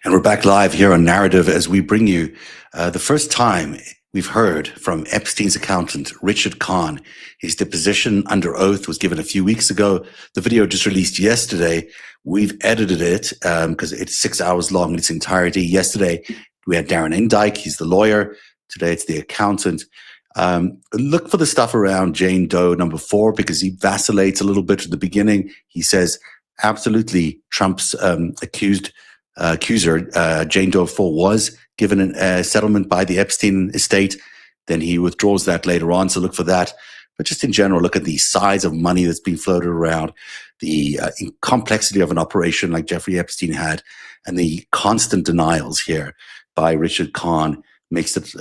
And we're back live here on Narrative as we bring you the first time we've heard from Epstein's accountant, Richard Kahn. His deposition under oath was given a few weeks ago. The video just released yesterday. We've edited it because it's 6 hours long in its entirety. Yesterday, we had Darren Indyke. He's the lawyer. Today, it's the accountant. Look for the stuff around Jane Doe number 4 because he vacillates a little bit at the beginning. He says, absolutely, Trump's accuser, Jane Doe 4, was given a settlement by the Epstein estate. Then he withdraws that later on, so look for that. But just in general, look at the size of money that's being floated around, the complexity of an operation like Jeffrey Epstein had, and the constant denials here by Richard Kahn makes it,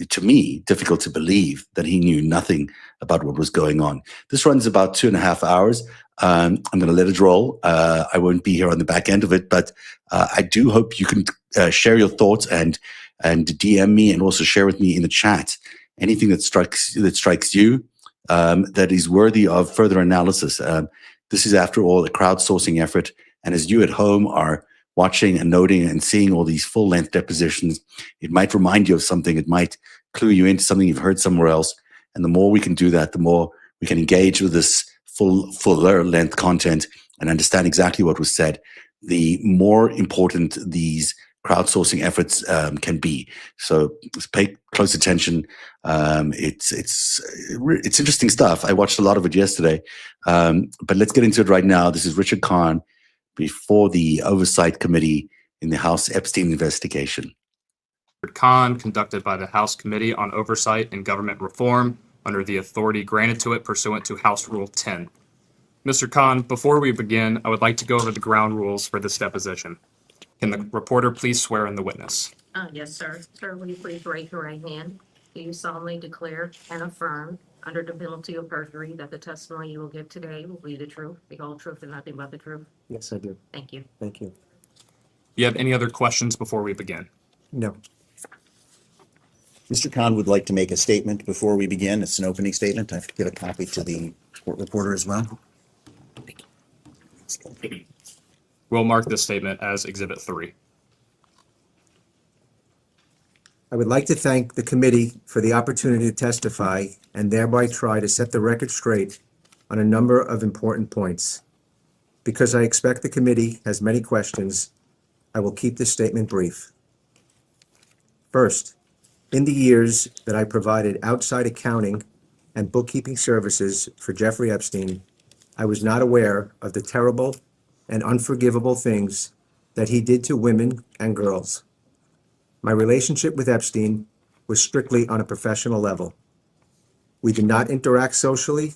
to me, difficult to believe that he knew nothing about what was going on. This runs about 2.5 hours. I'm going to let it roll. I won't be here on the back end of it, but I do hope you can share your thoughts and DM me, and also share with me in the chat anything that strikes you that is worthy of further analysis. This is, after all, a crowdsourcing effort, and as you at home are watching and noting and seeing all these full-length depositions, it might remind you of something. It might clue you into something you've heard somewhere else. And the more we can do that, the more we can engage with this fuller length content and understand exactly what was said, the more important these crowdsourcing efforts can be. So pay close attention. It's interesting stuff. I watched a lot of it yesterday, but let's get into it right now. This is Richard Kahn before the Oversight Committee in the House Epstein investigation. Richard Kahn, conducted by the House Committee on Oversight and Government Reform under the authority granted to it pursuant to House Rule 10. Mr. Kahn, before we begin, I would like to go over the ground rules for this deposition. Can the reporter please swear in the witness? Yes, sir. Sir, will you please raise your right hand? Do you solemnly declare and affirm, under the penalty of perjury, that the testimony you will give today will be the truth, the whole truth, and nothing but the truth? Yes, I do. Thank you. Thank you. Do you have any other questions before we begin? No. Mr. Kahn would like to make a statement before we begin. It's an opening statement. I have to give a copy to the court reporter as well. We'll mark this statement as Exhibit 3. I would like to thank the committee for the opportunity to testify and thereby try to set the record straight on a number of important points. Because I expect the committee has many questions, I will keep this statement brief. First, in the years that I provided outside accounting and bookkeeping services for Jeffrey Epstein, I was not aware of the terrible and unforgivable things that he did to women and girls. My relationship with Epstein was strictly on a professional level. We did not interact socially,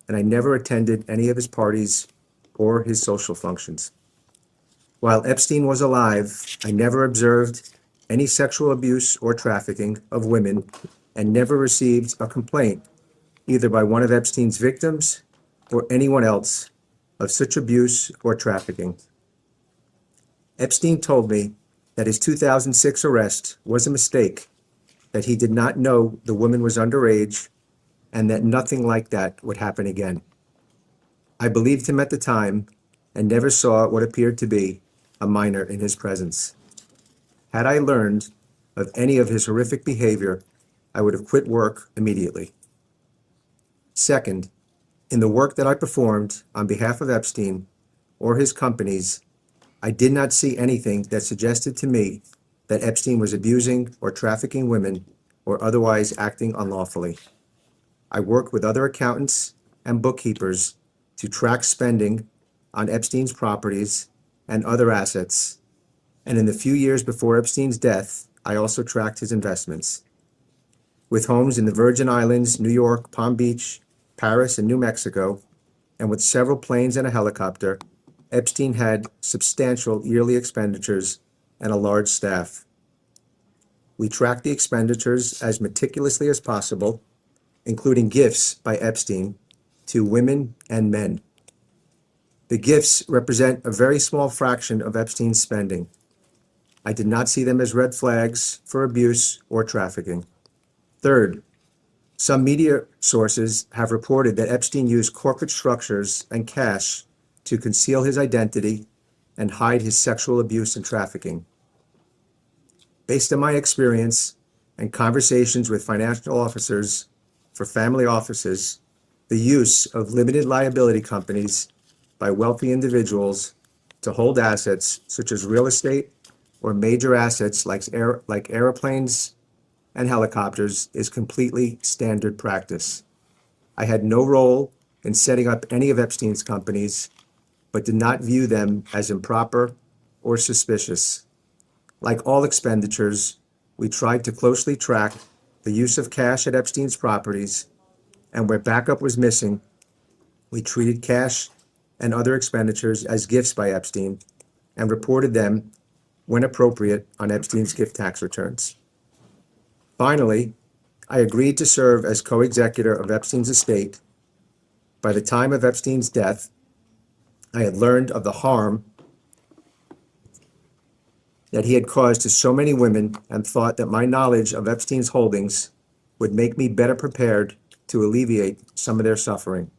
and I never attended any of his parties or his social functions. While Epstein was alive, I never observed any sexual abuse or trafficking of women and never received a complaint, either by one of Epstein's victims or anyone else, of such abuse or trafficking. Epstein told me that his 2006 arrest was a mistake, that he did not know the woman was underage, and that nothing like that would happen again. I believed him at the time and never saw what appeared to be a minor in his presence. Had I learned of any of his horrific behavior, I would have quit work immediately. Second, in the work that I performed on behalf of Epstein or his companies, I did not see anything that suggested to me that Epstein was abusing or trafficking women or otherwise acting unlawfully. I worked with other accountants and bookkeepers to track spending on Epstein's properties and other assets, and in the few years before Epstein's death, I also tracked his investments. With homes in the Virgin Islands, New York, Palm Beach, Paris, and New Mexico, and with several planes and a helicopter, Epstein had substantial yearly expenditures and a large staff. We tracked the expenditures as meticulously as possible, including gifts by Epstein to women and men. The gifts represent a very small fraction of Epstein's spending. I did not see them as red flags for abuse or trafficking. Third, some media sources have reported that Epstein used corporate structures and cash to conceal his identity and hide his sexual abuse and trafficking. Based on my experience and conversations with financial officers for family offices, the use of limited liability companies by wealthy individuals to hold assets such as real estate or major assets like airplanes and helicopters is completely standard practice. I had no role in setting up any of Epstein's companies, but did not view them as improper or suspicious. Like all expenditures, we tried to closely track the use of cash at Epstein's properties, and where backup was missing, we treated cash and other expenditures as gifts by Epstein and reported them when appropriate on Epstein's gift tax returns. Finally, I agreed to serve as co-executor of Epstein's estate. By the time of Epstein's death, I had learned of the harm that he had caused to so many women and thought that my knowledge of Epstein's holdings would make me better prepared to alleviate some of their suffering.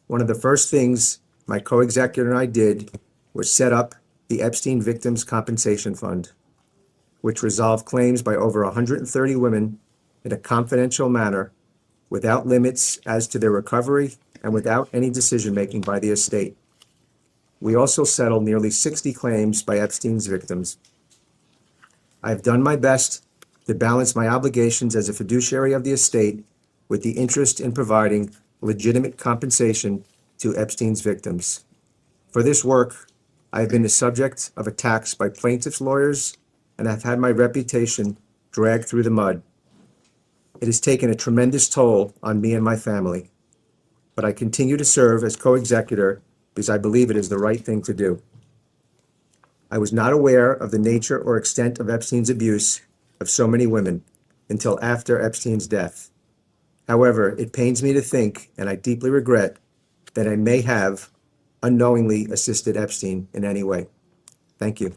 One of the first things my co-executor and I did was set up the Epstein Victims Compensation Fund, which resolved claims by over 130 women in a confidential manner, without limits as to their recovery and without any decision-making by the estate. We also settled nearly 60 claims by Epstein's victims. I have done my best to balance my obligations as a fiduciary of the estate with the interest in providing legitimate compensation to Epstein's victims. For this work, I have been the subject of attacks by plaintiffs' lawyers and have had my reputation dragged through the mud. It has taken a tremendous toll on me and my family, but I continue to serve as co-executor because I believe it is the right thing to do. I was not aware of the nature or extent of Epstein's abuse of so many women until after Epstein's death. However, it pains me to think, and I deeply regret, that I may have unknowingly assisted Epstein in any way. Thank you.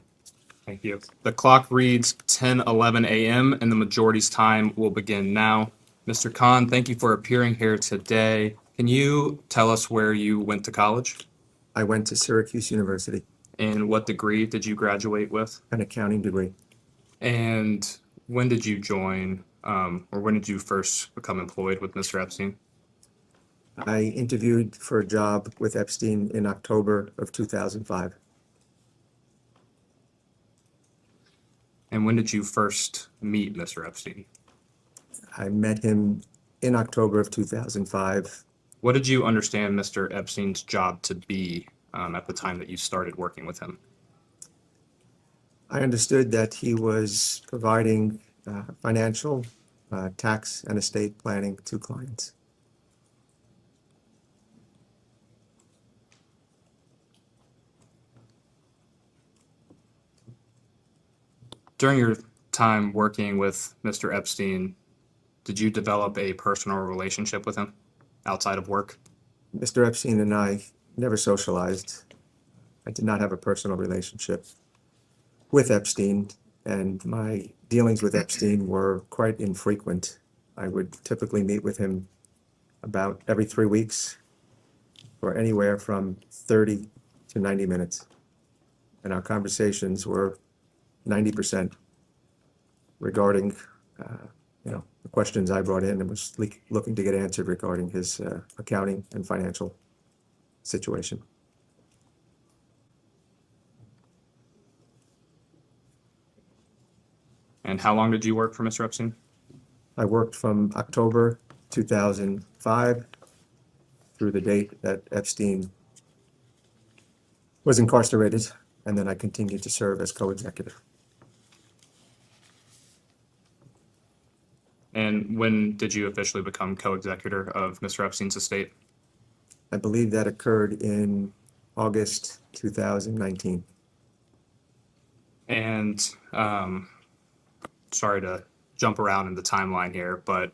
Thank you. The clock reads 10:11 a.m. and the majority's time will begin now. Mr. Khan, thank you for appearing here today. Can you tell us where you went to college I went to Syracuse University, and what degree did you graduate with? an accounting degree. And when did you join, or when did you first become employed with Mr. Epstein? I interviewed for a job with Epstein in October of 2005. And when did you first meet Mr. Epstein? I met him in October of 2005. What did you understand Mr. Epstein's job to be at the time that you started working with him? I understood that he was providing financial, tax, and estate planning to clients. During your time working with Mr. Epstein, did you develop a personal relationship with him outside of work? Mr. Epstein and I never socialized. I did not have a personal relationship with Epstein, and my dealings with Epstein were quite infrequent. I would typically meet with him about every 3 weeks for anywhere from 30 to 90 minutes. And our conversations were 90% regarding, the questions I brought in and was looking to get answered regarding his accounting and financial situation. And how long did you work for Mr. Epstein? I worked from October 2005 through the date that Epstein was incarcerated, and then I continued to serve as co-executive. And when did you officially become co-executor of Mr. Epstein's estate? I believe that occurred in August 2019. And sorry to jump around in the timeline here, but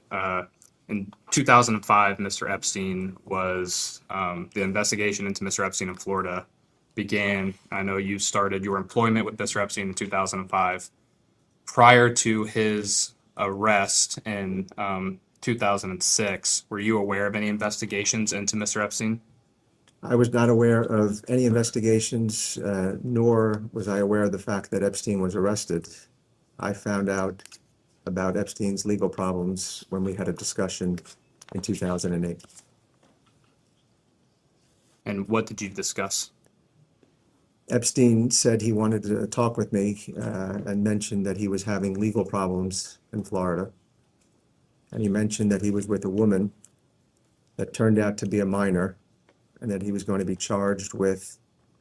in 2005, Mr. Epstein was, the investigation into Mr. Epstein in Florida began. I know you started your employment with Mr. Epstein in 2005. Prior to his arrest in 2006, were you aware of any investigations into Mr. Epstein? I was not aware of any investigations, nor was I aware of the fact that Epstein was arrested. I found out about Epstein's legal problems when we had a discussion in 2008. And what did you discuss? Epstein said he wanted to talk with me and mentioned that he was having legal problems in Florida. And he mentioned that he was with a woman that turned out to be a minor and that he was going to be charged with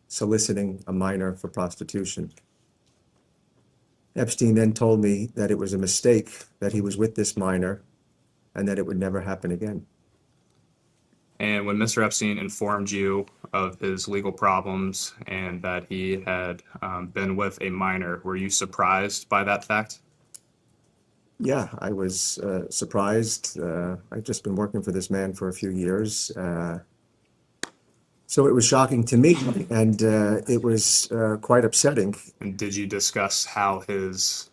soliciting a minor for prostitution. Epstein then told me that it was a mistake that he was with this minor and that it would never happen again. And when Mr. Epstein informed you of his legal problems and that he had been with a minor, were you surprised by that fact? Yeah, I was surprised. I've just been working for this man for a few years. So it was shocking to me, and it was quite upsetting. And did you discuss how his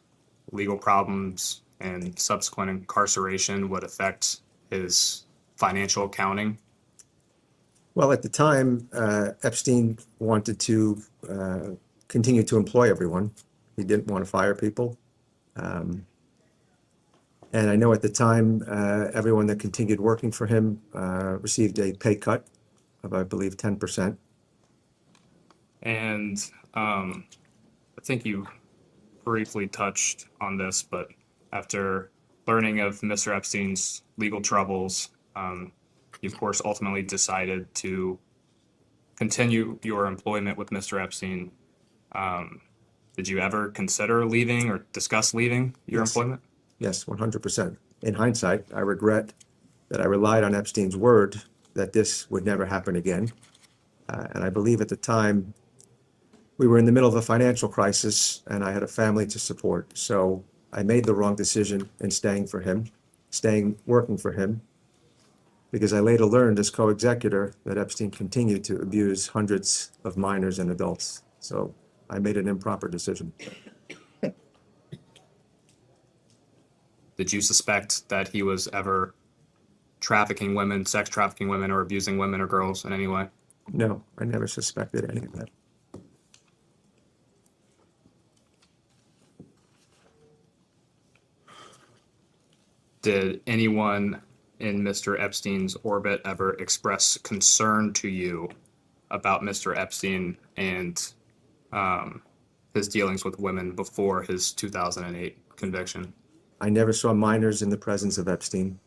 legal problems and subsequent incarceration would affect his financial accounting? Well, at the time, Epstein wanted to continue to employ everyone. He didn't want to fire people. And I know at the time, everyone that continued working for him received a pay cut of, I believe, 10%. And I think you briefly touched on this, but after learning of Mr. Epstein's legal troubles, you of course ultimately decided to continue your employment with Mr. Epstein. Did you ever consider leaving or discuss leaving your Yes. employment? Yes, 100%. In hindsight, I regret that I relied on Epstein's word that this would never happen again. And I believe at the time, we were in the middle of a financial crisis and I had a family to support. So I made the wrong decision in staying working for him, because I later learned as co-executor that Epstein continued to abuse hundreds of minors and adults. So I made an improper decision. Did you suspect that he was ever trafficking women, sex trafficking women, or abusing women or girls in any way? No, I never suspected any of that. Did anyone in Mr. Epstein's orbit ever express concern to you about Mr. Epstein and his dealings with women before his 2008 conviction? I never saw minors in the presence of Epstein.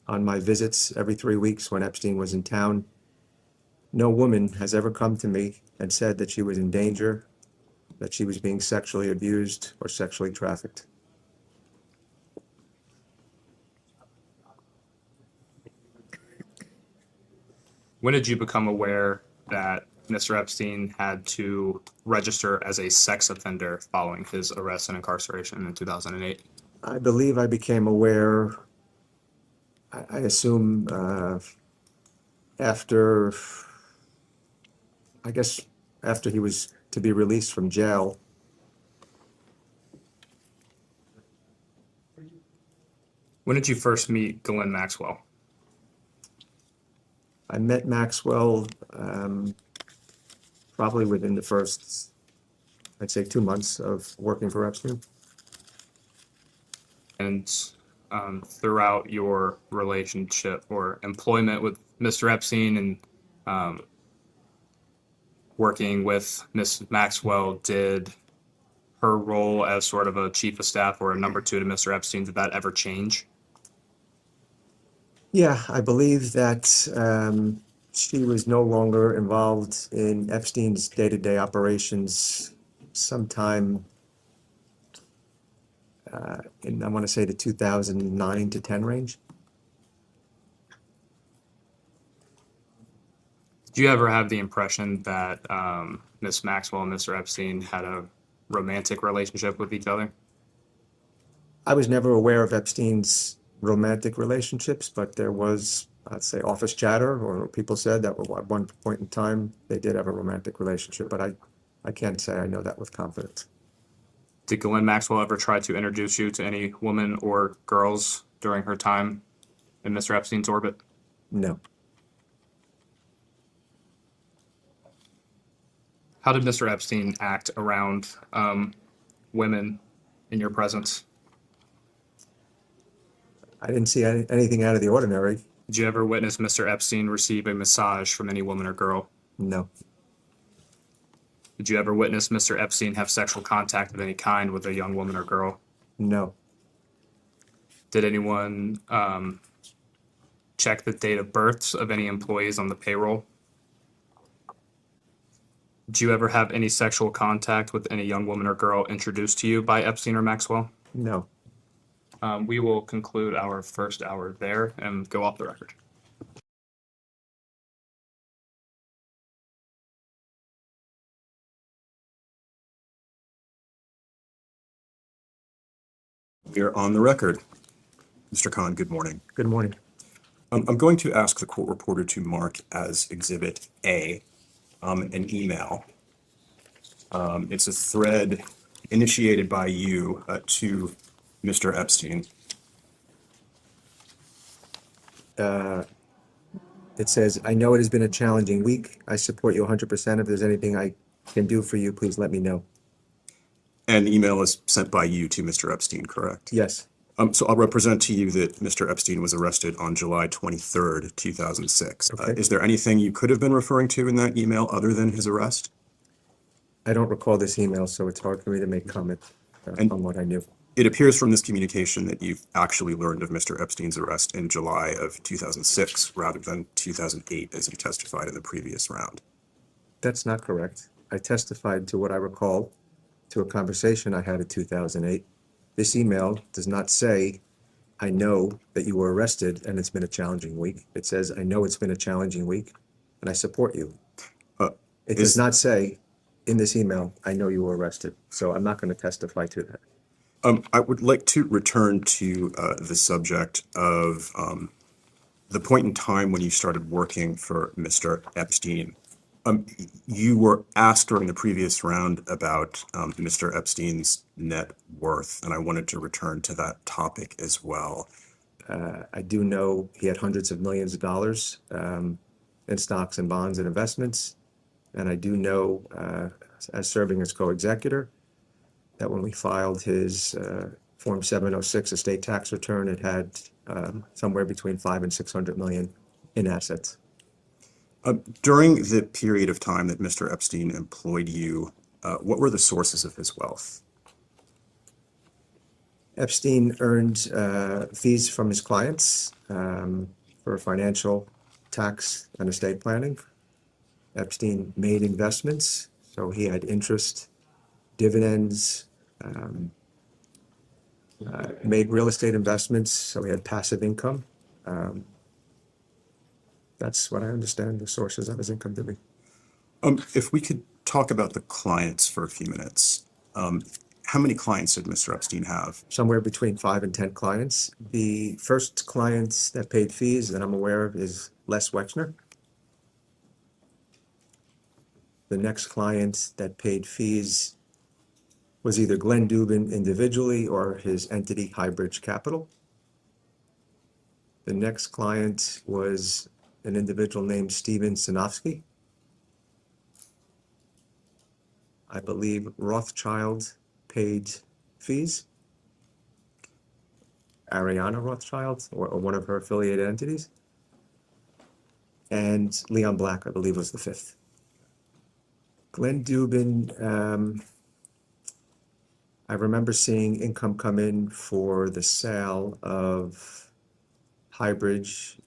On my visits every 3 weeks when Epstein was in town, no woman has ever come to me and said that she was in danger, that she was being sexually abused or sexually trafficked. When did you become aware that Mr. Epstein had to register as a sex offender following his arrest and incarceration in 2008? I believe I became aware, I assume, after he was to be released from jail. When did you first meet Ghislaine Maxwell? I met Maxwell probably within the first, I'd say, 2 months of working for Epstein. And throughout your relationship or employment with Mr. Epstein and working with Miss Maxwell, did her role as sort of a chief of staff or a number two to Mr. Epstein, did that ever change? Yeah, I believe that she was no longer involved in Epstein's day-to-day operations sometime in, I want to say, the 2009 to 10 range. Did you ever have the impression that Miss Maxwell and Mr. Epstein had a romantic relationship with each other? I was never aware of Epstein's romantic relationships, but there was, I'd say, office chatter, or people said that at one point in time they did have a romantic relationship, but I can't say I know that with confidence. Did Ghislaine Maxwell ever try to introduce you to any women or girls during her time in Mr. Epstein's orbit? No. How did Mr. Epstein act around women in your presence? I didn't see anything out of the ordinary. Did you ever witness Mr. Epstein receive a massage from any woman or girl? No, Did you ever witness Mr. Epstein have sexual contact of any kind with a young woman or girl? no, Did anyone check the date of births of any employees on the payroll? Did you ever have any sexual contact with any young woman or girl introduced to you by Epstein or Maxwell? no. We will conclude our first hour there and go off the record. We're on the record. Mr. Khan, good morning. Good morning. I'm going to ask the court reporter to mark as Exhibit A an email. It's a thread initiated by you to Mr. Epstein. It says, I know it has been a challenging week. I support you 100%. If there's anything I can do for you, please let me know. And the email is sent by you to Mr. Epstein, correct? Yes, So I'll represent to you that Mr. Epstein was arrested on July 23rd, 2006. Okay. Is there anything you could have been referring to in that email other than his arrest? I don't recall this email, so it's hard for me to make comment on what I knew. It appears from this communication that you've actually learned of Mr. Epstein's arrest in July of 2006 rather than 2008, as you testified in the previous round. That's not correct. I testified to what I recall to a conversation I had in 2008. This email does not say, I know that you were arrested and it's been a challenging week. It says, I know it's been a challenging week and I support you. It does not say in this email, I know you were arrested. So I'm not going to testify to that. I would like to return to the subject of the point in time when you started working for Mr. Epstein. You were asked during the previous round about Mr. Epstein's net worth, and I wanted to return to that topic as well. I do know he had hundreds of millions of dollars in stocks and bonds and investments. And I do know, as serving as co-executor, that when we filed his Form 706 estate tax return, it had somewhere between 500 and 600 million in assets. During the period of time that Mr. Epstein employed you, what were the sources of his wealth? Epstein earned fees from his clients for financial, tax, and estate planning. Epstein made investments, so he had interest, dividends, made real estate investments, so he had passive income. That's what I understand the sources of his income to be. If we could talk about the clients for a few minutes. How many clients did Mr. Epstein have? Somewhere between 5 and 10 clients. The first client that paid fees that I'm aware of is Les Wexner. The next client that paid fees was either Glenn Dubin individually or his entity Highbridge Capital. The next client was an individual named Steven Sinofsky. I believe Rothschild paid fees. Ariana Rothschild, or one of her affiliated entities. And Leon Black, I believe, was the fifth. Glenn Dubin, I remember seeing income come in for the sale of Highbridge.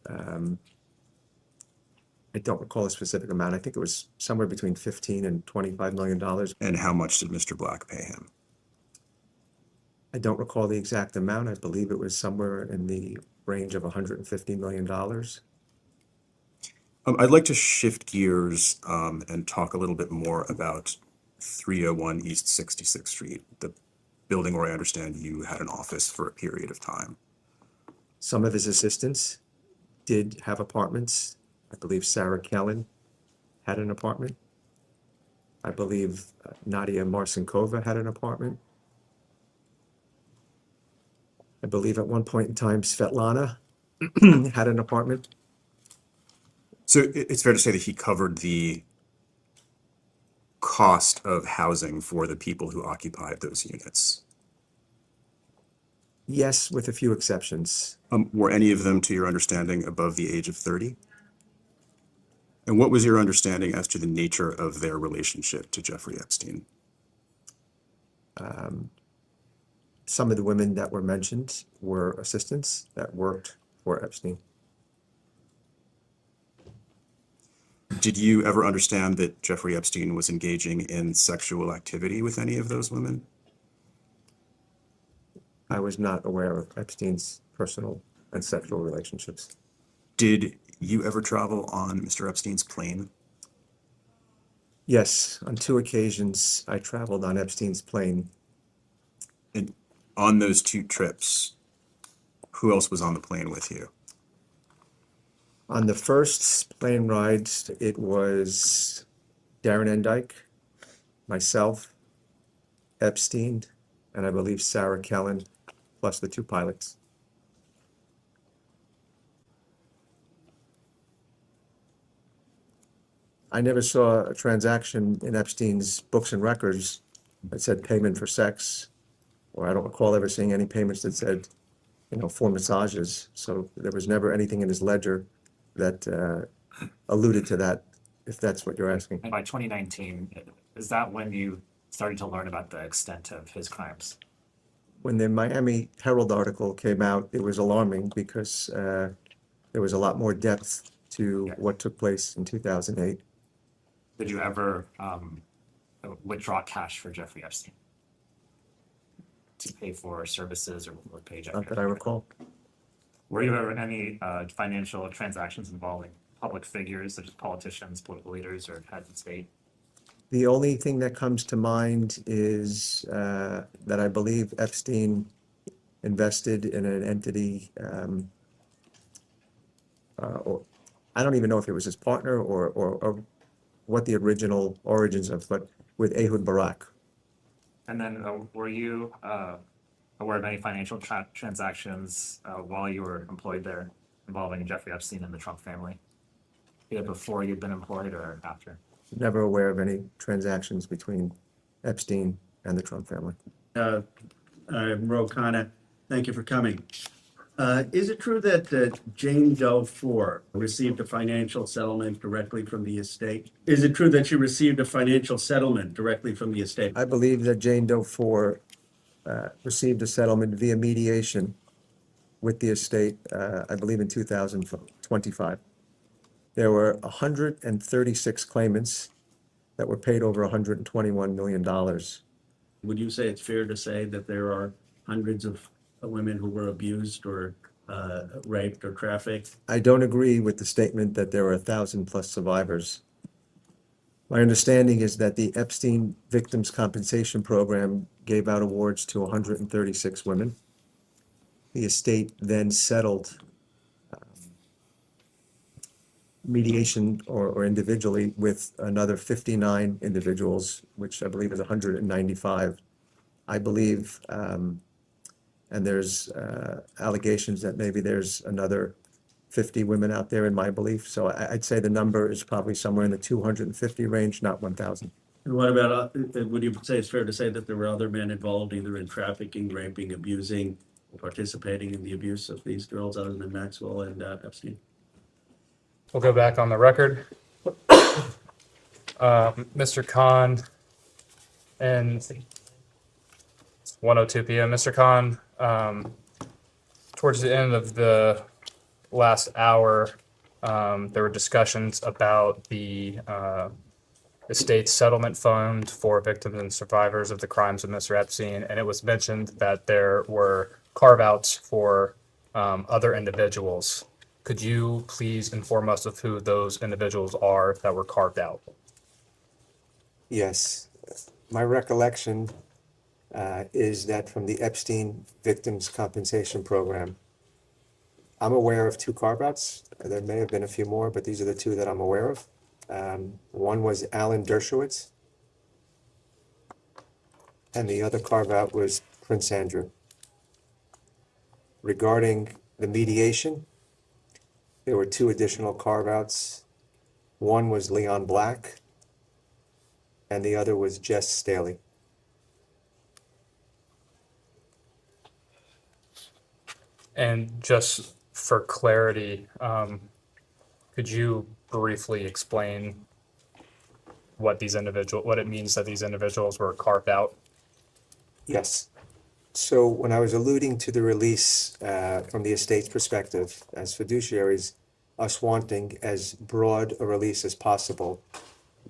I don't recall a specific amount. I think it was somewhere between $15 and $25 million. And how much did Mr. Black pay him? I don't recall the exact amount. I believe it was somewhere in the range of $150 million. I'd like to shift gears and talk a little bit more about 301 East 66th Street, the building where I understand you had an office for a period of time. Some of his assistants did have apartments. I believe Sarah Kellen had an apartment. I believe Nadia Marcinkova had an apartment. I believe at one point in time, Svetlana had an apartment. So it's fair to say that he covered the cost of housing for the people who occupied those units? Yes, with a few exceptions. Were any of them, to your understanding, above the age of 30? And what was your understanding as to the nature of their relationship to Jeffrey Epstein? Some of the women that were mentioned were assistants that worked for Epstein. Did you ever understand that Jeffrey Epstein was engaging in sexual activity with any of those women? I was not aware of Epstein's personal and sexual relationships. Did you ever travel on Mr. Epstein's plane? Yes, on 2 occasions, I traveled on Epstein's plane. And on those 2 trips, who else was on the plane with you? On the first plane ride, it was Darren Endyke, myself, Epstein, and I believe Sarah Kellen, plus the 2 pilots. I never saw a transaction in Epstein's books and records that said payment for sex, or I don't recall ever seeing any payments that said, for massages. So there was never anything in his ledger that alluded to that, if that's what you're asking. And by 2019, is that when you started to learn about the extent of his crimes? When the Miami Herald article came out, it was alarming because there was a lot more depth to what took place in 2008. Did you ever withdraw cash for Jeffrey Epstein to pay for services or pay Jeffrey? Not that I recall. Were you ever in any financial transactions involving public figures such as politicians, political leaders, or heads of state? The only thing that comes to mind is that I believe Epstein invested in an entity, or I don't even know if it was his partner or what the original origins of, but with Ehud Barak. And then were you aware of any financial transactions while you were employed there involving Jeffrey Epstein and the Trump family, either before you'd been employed or after? Never aware of any transactions between Epstein and the Trump family. I'm Ro Khanna. Thank you for coming. Is it true that Jane Doe 4 received a financial settlement directly from the estate? Is it true that she received a financial settlement directly from the estate? I believe that Jane Doe 4 received a settlement via mediation with the estate, I believe in 2025. There were 136 claimants that were paid over $121 million. Would you say it's fair to say that there are hundreds of women who were abused or raped or trafficked? I don't agree with the statement that there were 1,000 plus survivors. My understanding is that the Epstein Victims Compensation Program gave out awards to 136 women. The estate then settled mediation or individually with another 59 individuals, which I believe is 195. I believe, and there's allegations that maybe there's another 50 women out there in my belief. So I'd say the number is probably somewhere in the 250 range, not 1,000. And what about, would you say it's fair to say that there were other men involved either in trafficking, raping, abusing, or participating in the abuse of these girls other than Maxwell and Epstein? We'll go back on the record. Mr. Khan, and 1:02 p.m. Mr. Khan, towards the end of the last hour, there were discussions about the estate settlement fund for victims and survivors of the crimes of Mr. Epstein, and it was mentioned that there were carve-outs for other individuals. Could you please inform us of who those individuals are that were carved out? Yes. My recollection is that from the Epstein Victims Compensation Program, I'm aware of 2 carve-outs. There may have been a few more, but these are the 2 that I'm aware of. One was Alan Dershowitz, and the other carve-out was Prince Andrew. Regarding the mediation, there were 2 additional carve-outs. One was Leon Black, and the other was Jess Staley. And just for clarity, could you briefly explain what it means that these individuals were carved out? Yes. So when I was alluding to the release from the estate's perspective as fiduciaries, us wanting as broad a release as possible,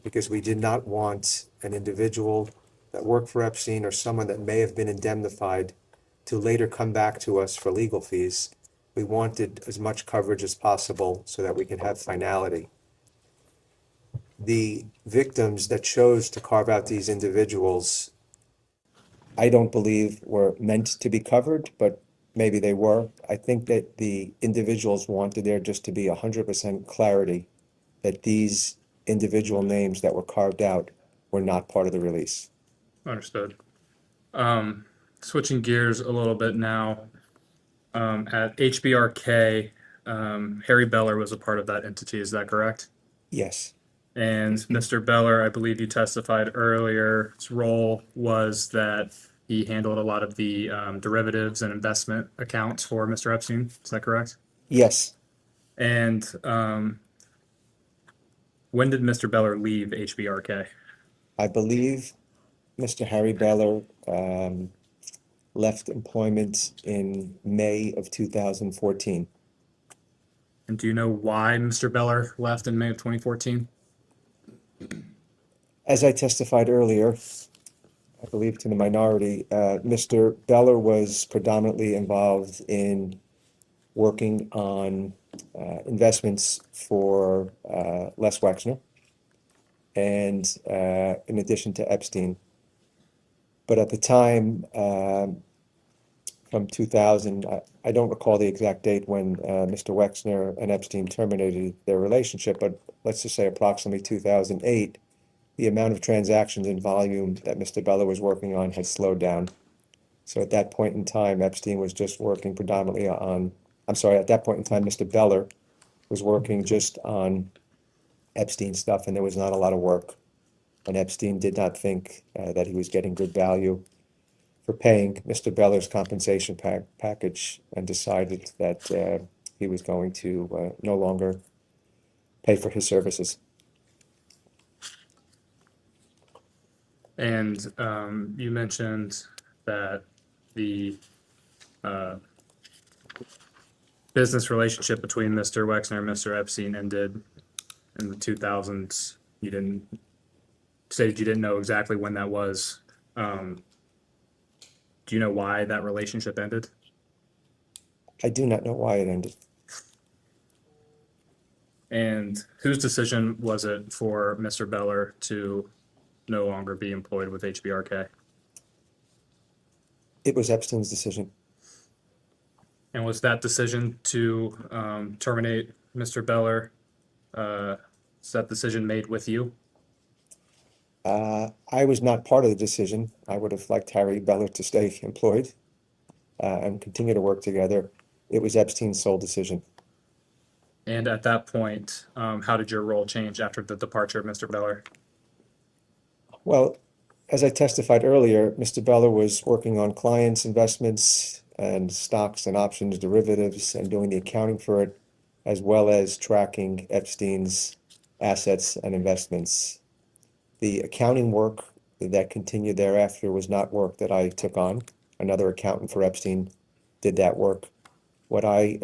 because we did not want an individual that worked for Epstein or someone that may have been indemnified to later come back to us for legal fees. We wanted as much coverage as possible so that we can have finality. The victims that chose to carve out these individuals, I don't believe were meant to be covered, but maybe they were. I think that the individuals wanted there just to be 100% clarity that these individual names that were carved out were not part of the release. Understood. Switching gears a little bit now, at HBRK, Harry Beller was a part of that entity, is that correct? Yes, And Mr. Beller, I believe you testified earlier, his role was that he handled a lot of the derivatives and investment accounts for Mr. Epstein. Is that correct? yes. And when did Mr. Beller leave HBRK? I believe Mr. Harry Beller left employment in May of 2014. And do you know why Mr. Beller left in May of 2014? As I testified earlier, I believe to the minority, Mr. Beller was predominantly involved in working on investments for Les Wexner, and in addition to Epstein. But at the time, from 2000, I don't recall the exact date when Mr. Wexner and Epstein terminated their relationship, but let's just say approximately 2008, the amount of transactions and volume that Mr. Beller was working on had slowed down. So at that point in time, Epstein was just working predominantly on, I'm sorry, at that point in time, Mr. Beller was working just on Epstein stuff, and there was not a lot of work. And Epstein did not think that he was getting good value for paying Mr. Beller's compensation package, and decided that he was going to no longer pay for his services. And you mentioned that the business relationship between Mr. Wexner and Mr. Epstein ended in the 2000s. You stated you didn't know exactly when that was. Do you know why that relationship ended? I do not know why it ended. And whose decision was it for Mr. Beller to no longer be employed with HBRK? It was Epstein's decision. And was that decision to terminate Mr. Beller, is that decision made with you? I was not part of the decision. I would have liked Harry Beller to stay employed and continue to work together. It was Epstein's sole decision. And at that point, how did your role change after the departure of Mr. Beller? Well, as I testified earlier, Mr. Beller was working on clients' investments and stocks and options derivatives and doing the accounting for it, as well as tracking Epstein's assets and investments. The accounting work that continued thereafter was not work that I took on. Another accountant for Epstein did that work. What I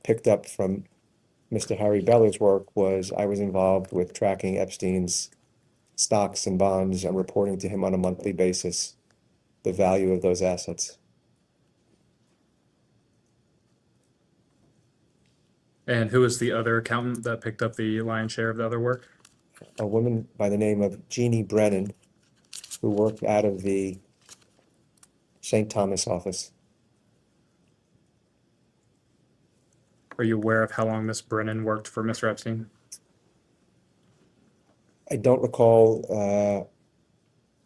picked up from Mr. Harry Beller's work was I was involved with tracking Epstein's stocks and bonds and reporting to him on a monthly basis the value of those assets. And who was the other accountant that picked up the lion's share of the other work? A woman by the name of Jeannie Brennan, who worked out of the St. Thomas office. Are you aware of how long Miss Brennan worked for Mr. Epstein? I don't recall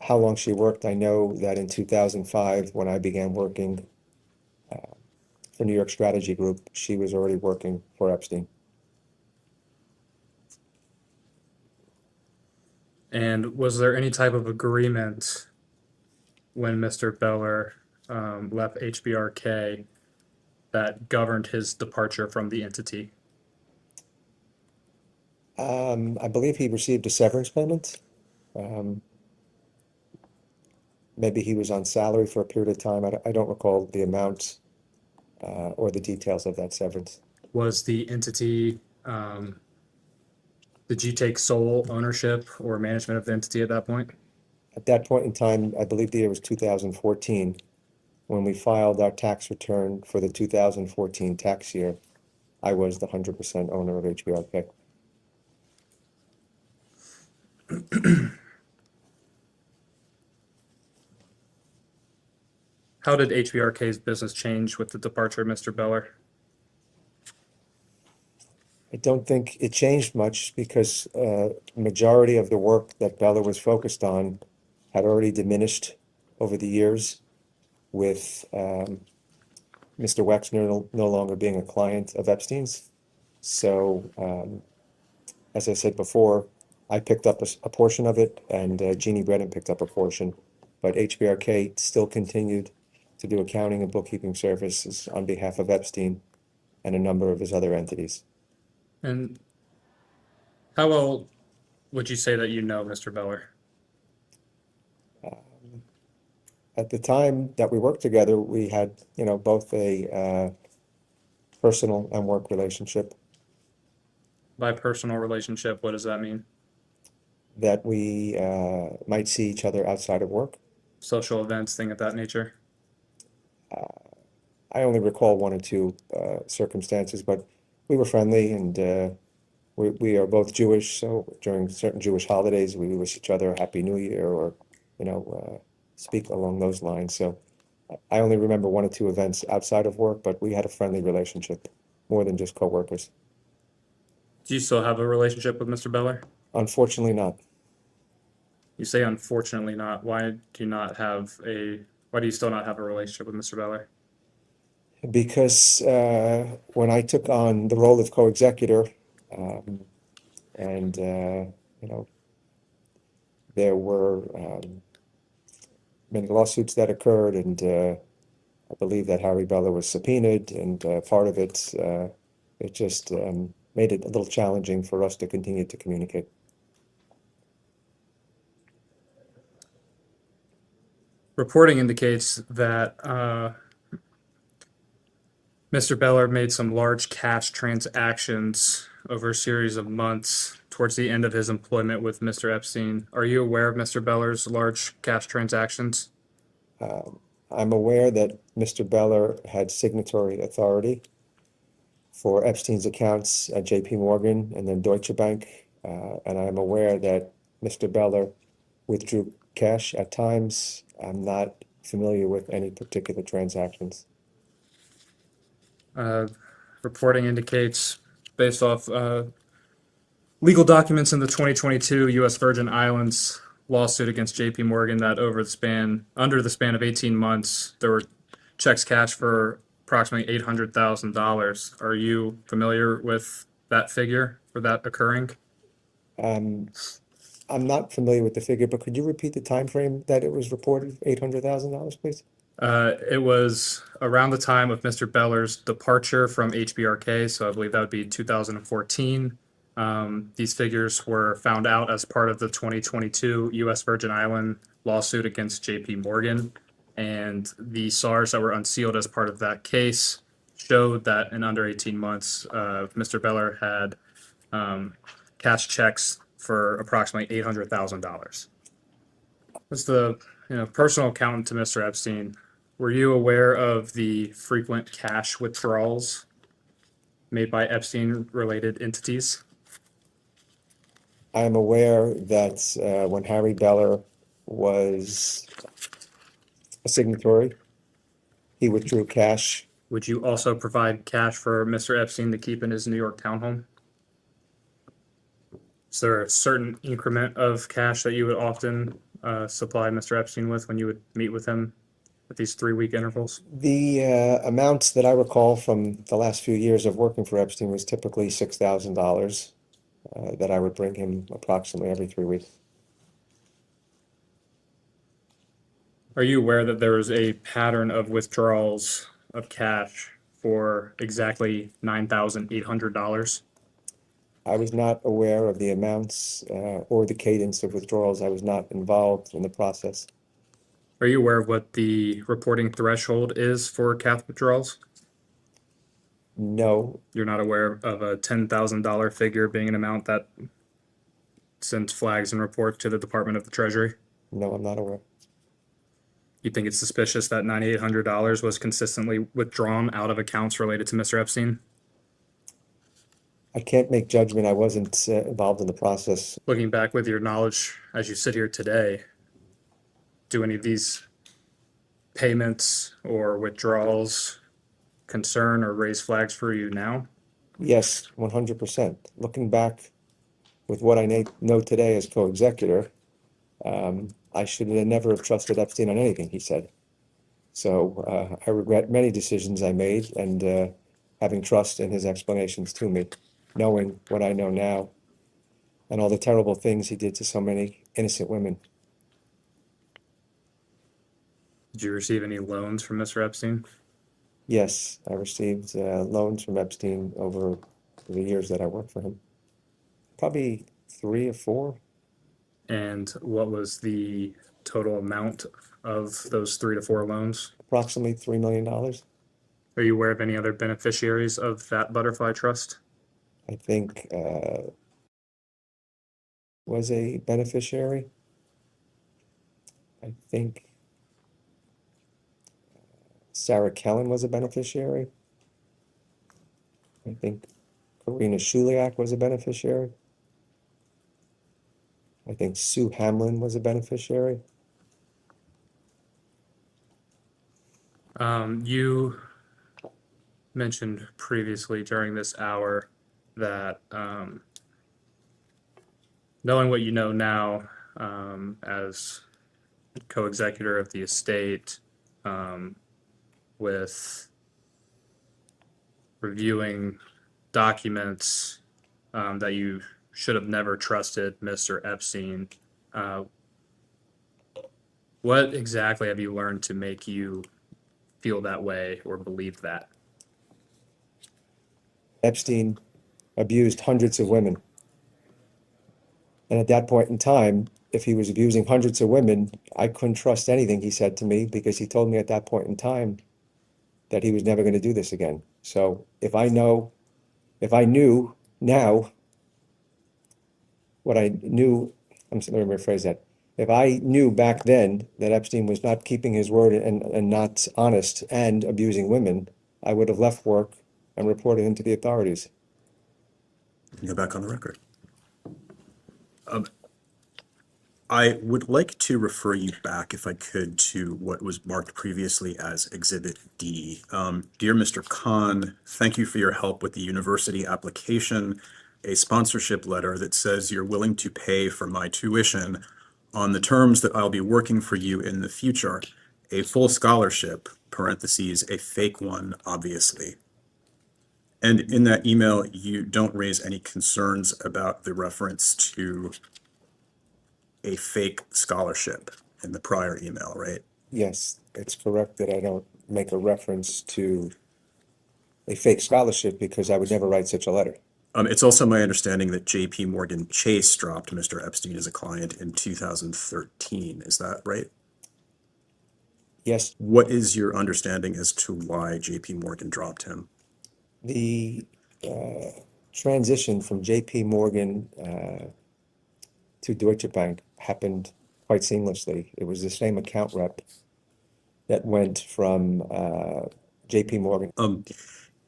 how long she worked. I know that in 2005, when I began working for New York Strategy Group, she was already working for Epstein. And was there any type of agreement when Mr. Beller left HBRK that governed his departure from the entity? I believe he received a severance payment. Maybe he was on salary for a period of time. I don't recall the amount or the details of that severance. Was the entity, did you take sole ownership or management of the entity at that point? At that point in time, I believe the year was 2014, when we filed our tax return for the 2014 tax year. I was the 100% owner of HBRK. How did HBRK's business change with the departure of Mr. Beller? I don't think it changed much because majority of the work that Bella was focused on had already diminished over the years with Mr. Wexner no longer being a client of Epstein's. So as I said before, I picked up a portion of it and Jeannie Brennan picked up a portion, but HBRK still continued to do accounting and bookkeeping services on behalf of Epstein and a number of his other entities. And how well would you say that you know Mr. Beller? At the time that we worked together, we had, both a personal and work relationship By personal relationship, what does that mean? that we might see each other outside of work. Social events, thing of that nature? I only recall one or two circumstances, but we were friendly and we are both Jewish, so during certain Jewish holidays, we wish each other a Happy New Year or, speak along those lines. So I only remember one or two events outside of work, but we had a friendly relationship, more than just coworkers. Do you still have a relationship with Mr. Beller? Unfortunately not. You say unfortunately not. Why do you still not have a relationship with Mr. Beller? Because when I took on the role of co-executor, and there were many lawsuits that occurred, and I believe that Harry Beller was subpoenaed, and part of it, it just made it a little challenging for us to continue to communicate. Reporting indicates that Mr. Beller made some large cash transactions over a series of months towards the end of his employment with Mr. Epstein. Are you aware of Mr. Beller's large cash transactions? I'm aware that Mr. Beller had signatory authority for Epstein's accounts at JP Morgan and then Deutsche Bank, and I'm aware that Mr. Beller withdrew cash at times. I'm not familiar with any particular transactions. Reporting indicates, based off legal documents in the 2022 U.S. Virgin Islands lawsuit against JP Morgan, that under the span of 18 months, there were checks cashed for approximately $800,000. Are you familiar with that figure for that occurring? I'm not familiar with the figure, but could you repeat the time frame that it was reported, $800,000, please? It was around the time of Mr. Beller's departure from HBRK, so I believe that would be 2014. These figures were found out as part of the 2022 U.S. Virgin Island lawsuit against JP Morgan, and the SARs that were unsealed as part of that case showed that in under 18 months, Mr. Beller had cash checks for approximately $800,000. As the personal accountant to Mr. Epstein, were you aware of the frequent cash withdrawals made by Epstein-related entities? I am aware that when Harry Beller was a signatory, he withdrew cash. Would you also provide cash for Mr. Epstein to keep in his New York townhome? Is there a certain increment of cash that you would often supply Mr. Epstein with when you would meet with him at these 3-week intervals? The amounts that I recall from the last few years of working for Epstein was typically $6,000 that I would bring him approximately every 3 weeks. Are you aware that there was a pattern of withdrawals of cash for exactly $9,800? I was not aware of the amounts or the cadence of withdrawals. I was not involved in the process. Are you aware of what the reporting threshold is for cash withdrawals? No, You're not aware of a $10,000 figure being an amount that sends flags and reports to the Department of the Treasury? no, I'm not aware. You think it's suspicious that $9,800 was consistently withdrawn out of accounts related to Mr. Epstein? I can't make judgment. I wasn't involved in the process. Looking back with your knowledge as you sit here today, do any of these payments or withdrawals concern or raise flags for you now? Yes, 100%. Looking back with what I know today as co-executor, I should have never have trusted Epstein on anything he said. So I regret many decisions I made and having trust in his explanations to me, knowing what I know now and all the terrible things he did to so many innocent women. Did you receive any loans from Mr. Epstein? Yes, I received loans from Epstein over the years that I worked for him. Probably 3 or 4. And what was the total amount of those 3 to 4 loans? Approximately $3 million. Are you aware of any other beneficiaries of that butterfly trust? I think was a beneficiary. I think Sarah Kellen was a beneficiary. I think Karina Shuliak was a beneficiary. I think Sue Hamlin was a beneficiary. You mentioned previously during this hour that knowing what you know now as co-executor of the estate, with reviewing documents that you should have never trusted Mr. Epstein, what exactly have you learned to make you feel that way or believe that? Epstein abused hundreds of women. And at that point in time, if he was abusing hundreds of women, I couldn't trust anything he said to me because he told me at that point in time that he was never going to do this again. So if I knew now what I knew, let me rephrase that. If I knew back then that Epstein was not keeping his word and not honest and abusing women, I would have left work and reported him to the authorities. Go back on the record. I would like to refer you back, if I could, to what was marked previously as Exhibit D. Dear Mr. Khan, thank you for your help with the university application, a sponsorship letter that says you're willing to pay for my tuition on the terms that I'll be working for you in the future. A full scholarship, parentheses, a fake one, obviously. And in that email, you don't raise any concerns about the reference to a fake scholarship in the prior email, right? Yes, it's correct that I don't make a reference to a fake scholarship because I would never write such a letter. It's also my understanding that JP Morgan Chase dropped Mr. Epstein as a client in 2013. Is that right? Yes, What is your understanding as to why JP Morgan dropped him? the transition from JP Morgan to Deutsche Bank happened quite seamlessly. It was the same account rep that went from JP Morgan.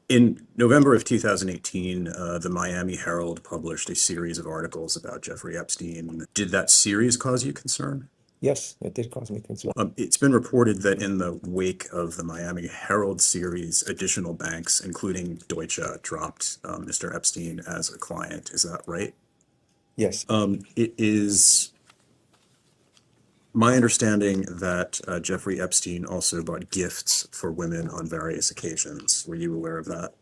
In November of 2018, the Miami Herald published a series of articles about Jeffrey Epstein. Did that series cause you concern? Yes, it did cause me concern. It's been reported that in the wake of the Miami Herald series, additional banks, including Deutsche, dropped Mr. Epstein as a client. Is that right? Yes, It is my understanding that Jeffrey Epstein also bought gifts for women on various occasions. Were you aware of that?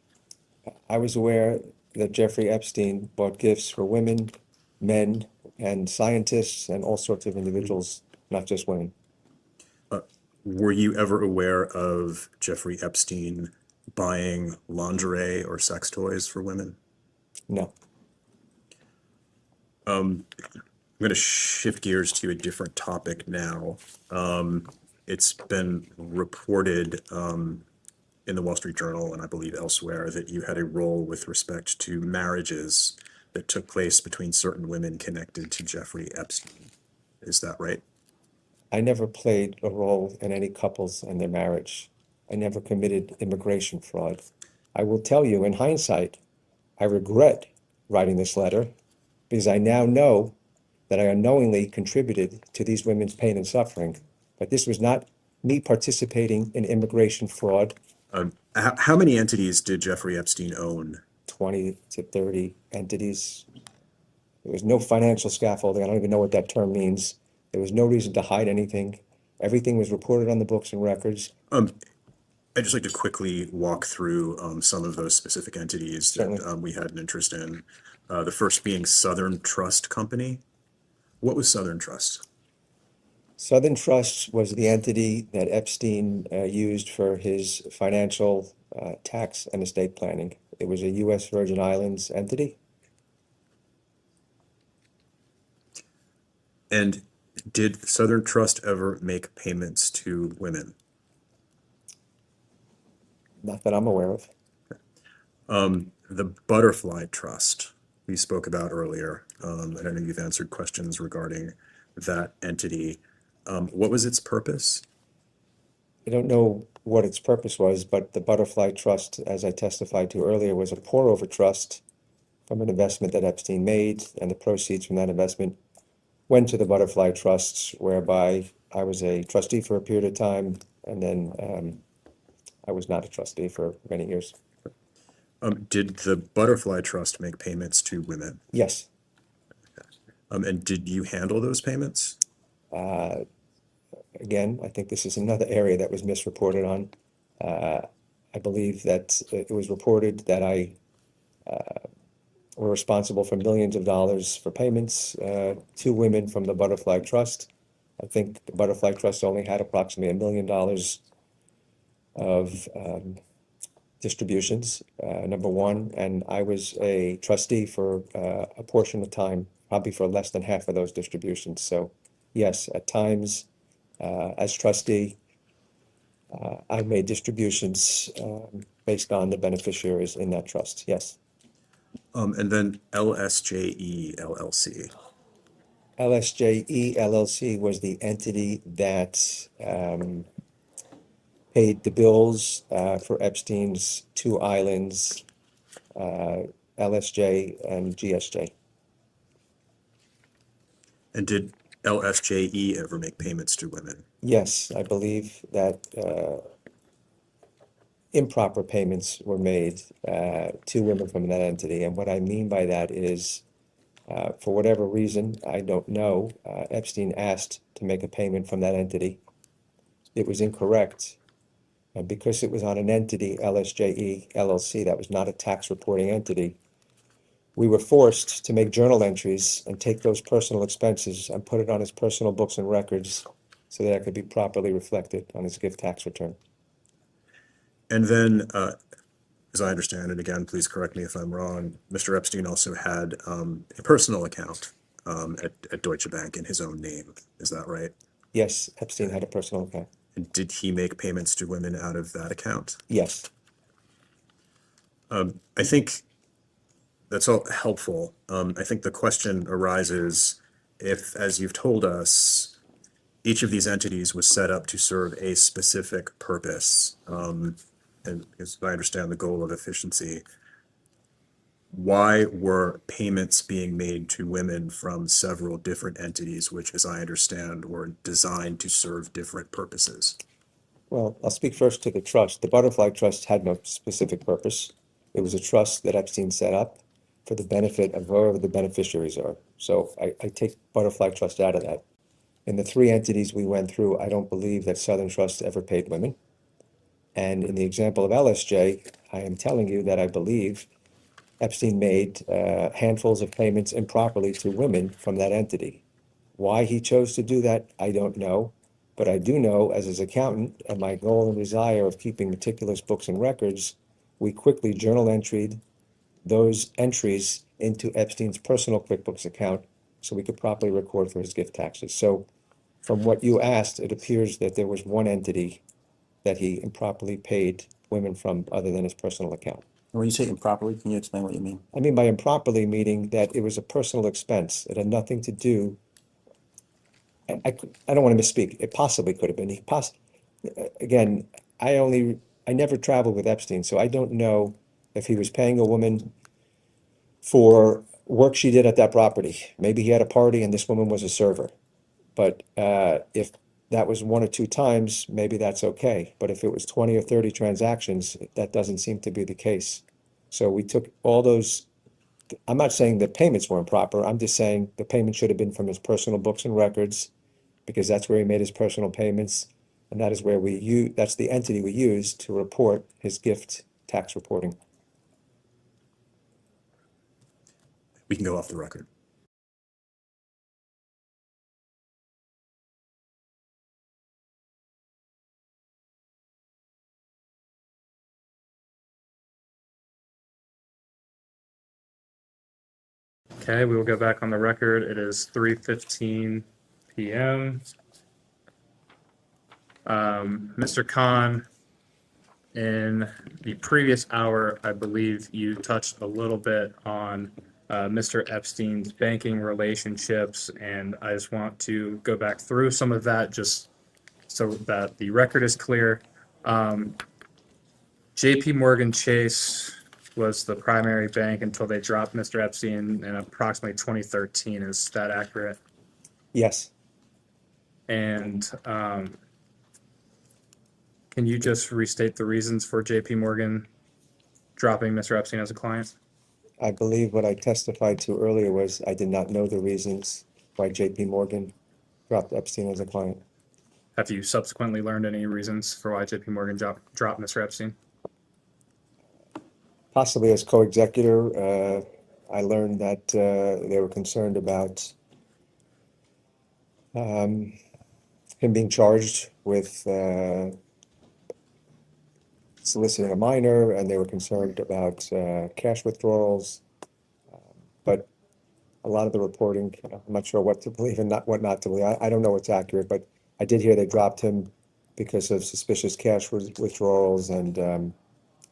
I was aware that Jeffrey Epstein bought gifts for women, men, and scientists and all sorts of individuals, not just women. Were you ever aware of Jeffrey Epstein buying lingerie or sex toys for women? No. I'm going to shift gears to a different topic now. It's been reported in the Wall Street Journal and I believe elsewhere that you had a role with respect to marriages that took place between certain women connected to Jeffrey Epstein. Is that right? I never played a role in any couples and their marriage. I never committed immigration fraud. I will tell you, in hindsight, I regret writing this letter because I now know that I unknowingly contributed to these women's pain and suffering. But this was not me participating in immigration fraud. How many entities did Jeffrey Epstein own? 20 to 30 entities. There was no financial scaffolding. I don't even know what that term means. There was no reason to hide anything. Everything was reported on the books and records. I'd just like to quickly walk through some of those specific entities that Certainly. we had an interest in. The first being Southern Trust Company. What was Southern Trust? Southern Trust was the entity that Epstein used for his financial, tax, and estate planning. It was a U.S. Virgin Islands entity. And did Southern Trust ever make payments to women? Not that I'm aware of. The Butterfly Trust we spoke about earlier, and I know you've answered questions regarding that entity. What was its purpose? I don't know what its purpose was, but the Butterfly Trust, as I testified to earlier, was a pour-over trust from an investment that Epstein made, and the proceeds from that investment went to the Butterfly Trusts, whereby I was a trustee for a period of time, and then I was not a trustee for many years. Did the Butterfly Trust make payments to women? Yes. And did you handle those payments? Again, I think this is another area that was misreported on. I believe that it was reported that I were responsible for millions of dollars for payments to women from the Butterfly Trust. I think the Butterfly Trust only had approximately $1 million of distributions, number one, and I was a trustee for a portion of time, probably for less than half of those distributions. So yes, at times, as trustee, I made distributions based on the beneficiaries in that trust, yes. And then LSJE LLC. LSJE LLC was the entity that paid the bills for Epstein's two islands, LSJ and GSJ. And did LSJE ever make payments to women? Yes, I believe that improper payments were made to women from that entity. And what I mean by that is, for whatever reason, I don't know, Epstein asked to make a payment from that entity. It was incorrect. And because it was on an entity, LSJE LLC, that was not a tax reporting entity, we were forced to make journal entries and take those personal expenses and put it on his personal books and records so that it could be properly reflected on his gift tax return. And then, as I understand it, again, please correct me if I'm wrong, Mr. Epstein also had a personal account at Deutsche Bank in his own name. Is that right? Yes, Epstein had a personal account. And did he make payments to women out of that account? Yes. I think that's all helpful. I think the question arises if, as you've told us, each of these entities was set up to serve a specific purpose, and as I understand the goal of efficiency, why were payments being made to women from several different entities, which, as I understand, were designed to serve different purposes? Well, I'll speak first to the trust. The Butterfly Trust had no specific purpose. It was a trust that Epstein set up for the benefit of whoever the beneficiaries are. So I take Butterfly Trust out of that. In the three entities we went through, I don't believe that Southern Trust ever paid women. And in the example of LSJ, I am telling you that I believe Epstein made handfuls of payments improperly to women from that entity. Why he chose to do that, I don't know. But I do know, as his accountant, and my goal and desire of keeping meticulous books and records, we quickly journal entered those entries into Epstein's personal QuickBooks account so we could properly record for his gift taxes. So from what you asked, it appears that there was one entity that he improperly paid women from other than his personal account. When you say improperly, can you explain what you mean? I mean by improperly meaning that it was a personal expense. It had nothing to do. I don't want to misspeak. It possibly could have been. Again, I never traveled with Epstein, so I don't know if he was paying a woman for work she did at that property. Maybe he had a party and this woman was a server. But if that was 1 or 2 times, maybe that's okay. But if it was 20 or 30 transactions, that doesn't seem to be the case. So we took all those. I'm not saying the payments were improper. I'm just saying the payment should have been from his personal books and records, because that's where he made his personal payments. And that is where that's the entity we use to report his gift tax reporting. We can go off the record. Okay, we will go back on the record. It is 3:15 p.m. Mr. Khan, in the previous hour, I believe you touched a little bit on Mr. Epstein's banking relationships, and I just want to go back through some of that just so that the record is clear. JP Morgan Chase was the primary bank until they dropped Mr. Epstein in approximately 2013. Is that accurate? Yes. And can you just restate the reasons for JP Morgan dropping Mr. Epstein as a client? I believe what I testified to earlier was I did not know the reasons why JP Morgan dropped Epstein as a client. Have you subsequently learned any reasons for why JP Morgan dropped Mr. Epstein? Possibly as co-executor, I learned that they were concerned about him being charged with soliciting a minor, and they were concerned about cash withdrawals. But a lot of the reporting, I'm not sure what to believe and what not to believe. I don't know what's accurate, but I did hear they dropped him because of suspicious cash withdrawals, and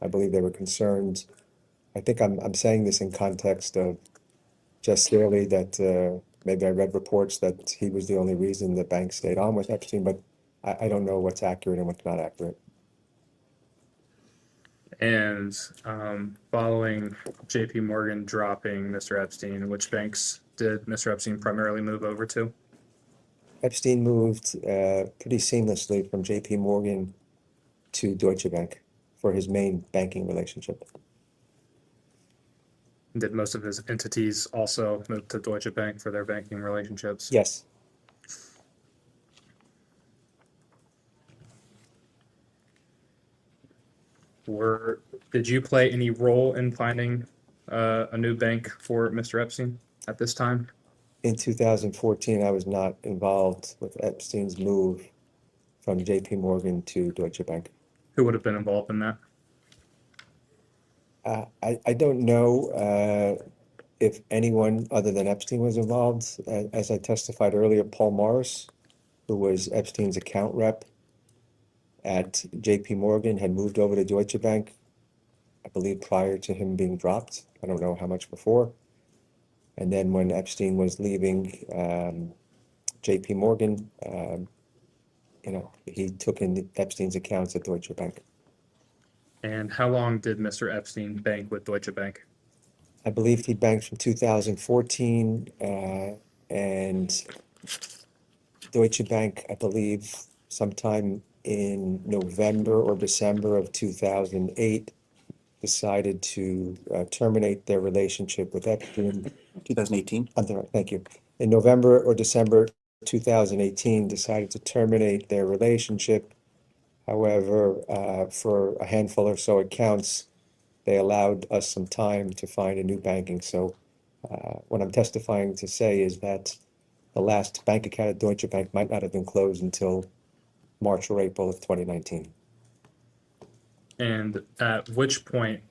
I believe they were concerned. I think I'm saying this in context of just merely that maybe I read reports that he was the only reason the bank stayed on with Epstein, but I don't know what's accurate and what's not accurate. And following JP Morgan dropping Mr. Epstein, which banks did Mr. Epstein primarily move over to? Epstein moved pretty seamlessly from JP Morgan to Deutsche Bank for his main banking relationship. Did most of his entities also move to Deutsche Bank for their banking relationships? Yes. Did you play any role in finding a new bank for Mr. Epstein at this time? In 2014, I was not involved with Epstein's move from JP Morgan to Deutsche Bank. Who would have been involved in that? I don't know if anyone other than Epstein was involved. As I testified earlier, Paul Morris, who was Epstein's account rep at JP Morgan, had moved over to Deutsche Bank, I believe prior to him being dropped. I don't know how much before. And then when Epstein was leaving JP Morgan, he took in Epstein's accounts at Deutsche Bank. And how long did Mr. Epstein bank with Deutsche Bank? I believe he banked from 2014 and Deutsche Bank, I believe, sometime in November or December of 2008, decided to terminate their relationship with Epstein. 2018? Thank you. In November or December 2018, decided to terminate their relationship. However, for a handful or so accounts, they allowed us some time to find a new banking. So what I'm testifying to say is that the last bank account at Deutsche Bank might not have been closed until March or April of 2019. And at which point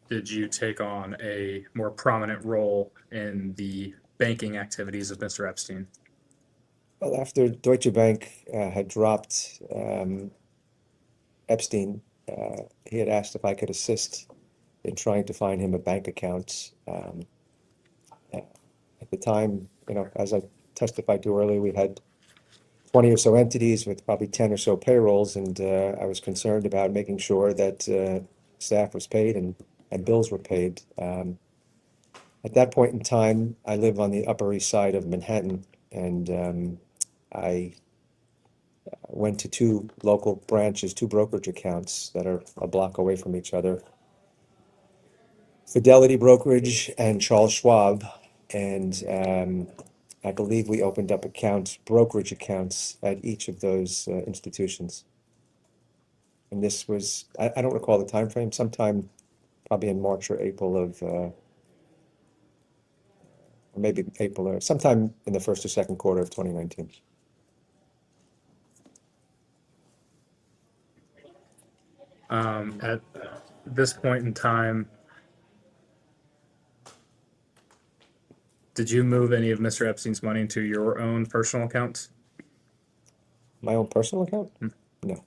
did you take on a more prominent role in the banking activities of Mr. Epstein? Well, after Deutsche Bank had dropped Epstein, he had asked if I could assist in trying to find him a bank account. At the time, as I testified to earlier, we had 20 or so entities with probably 10 or so payrolls, and I was concerned about making sure that staff was paid and bills were paid. At that point in time, I live on the Upper East Side of Manhattan, and I went to two local branches, two brokerage accounts that are a block away from each other, Fidelity Brokerage and Charles Schwab, and I believe we opened up brokerage accounts at each of those institutions. And this was, I don't recall the time frame, sometime probably in March or April of, or maybe April or sometime in the first or second quarter of 2019. At this point in time, did you move any of Mr. Epstein's money into your own personal accounts? My own personal account? No.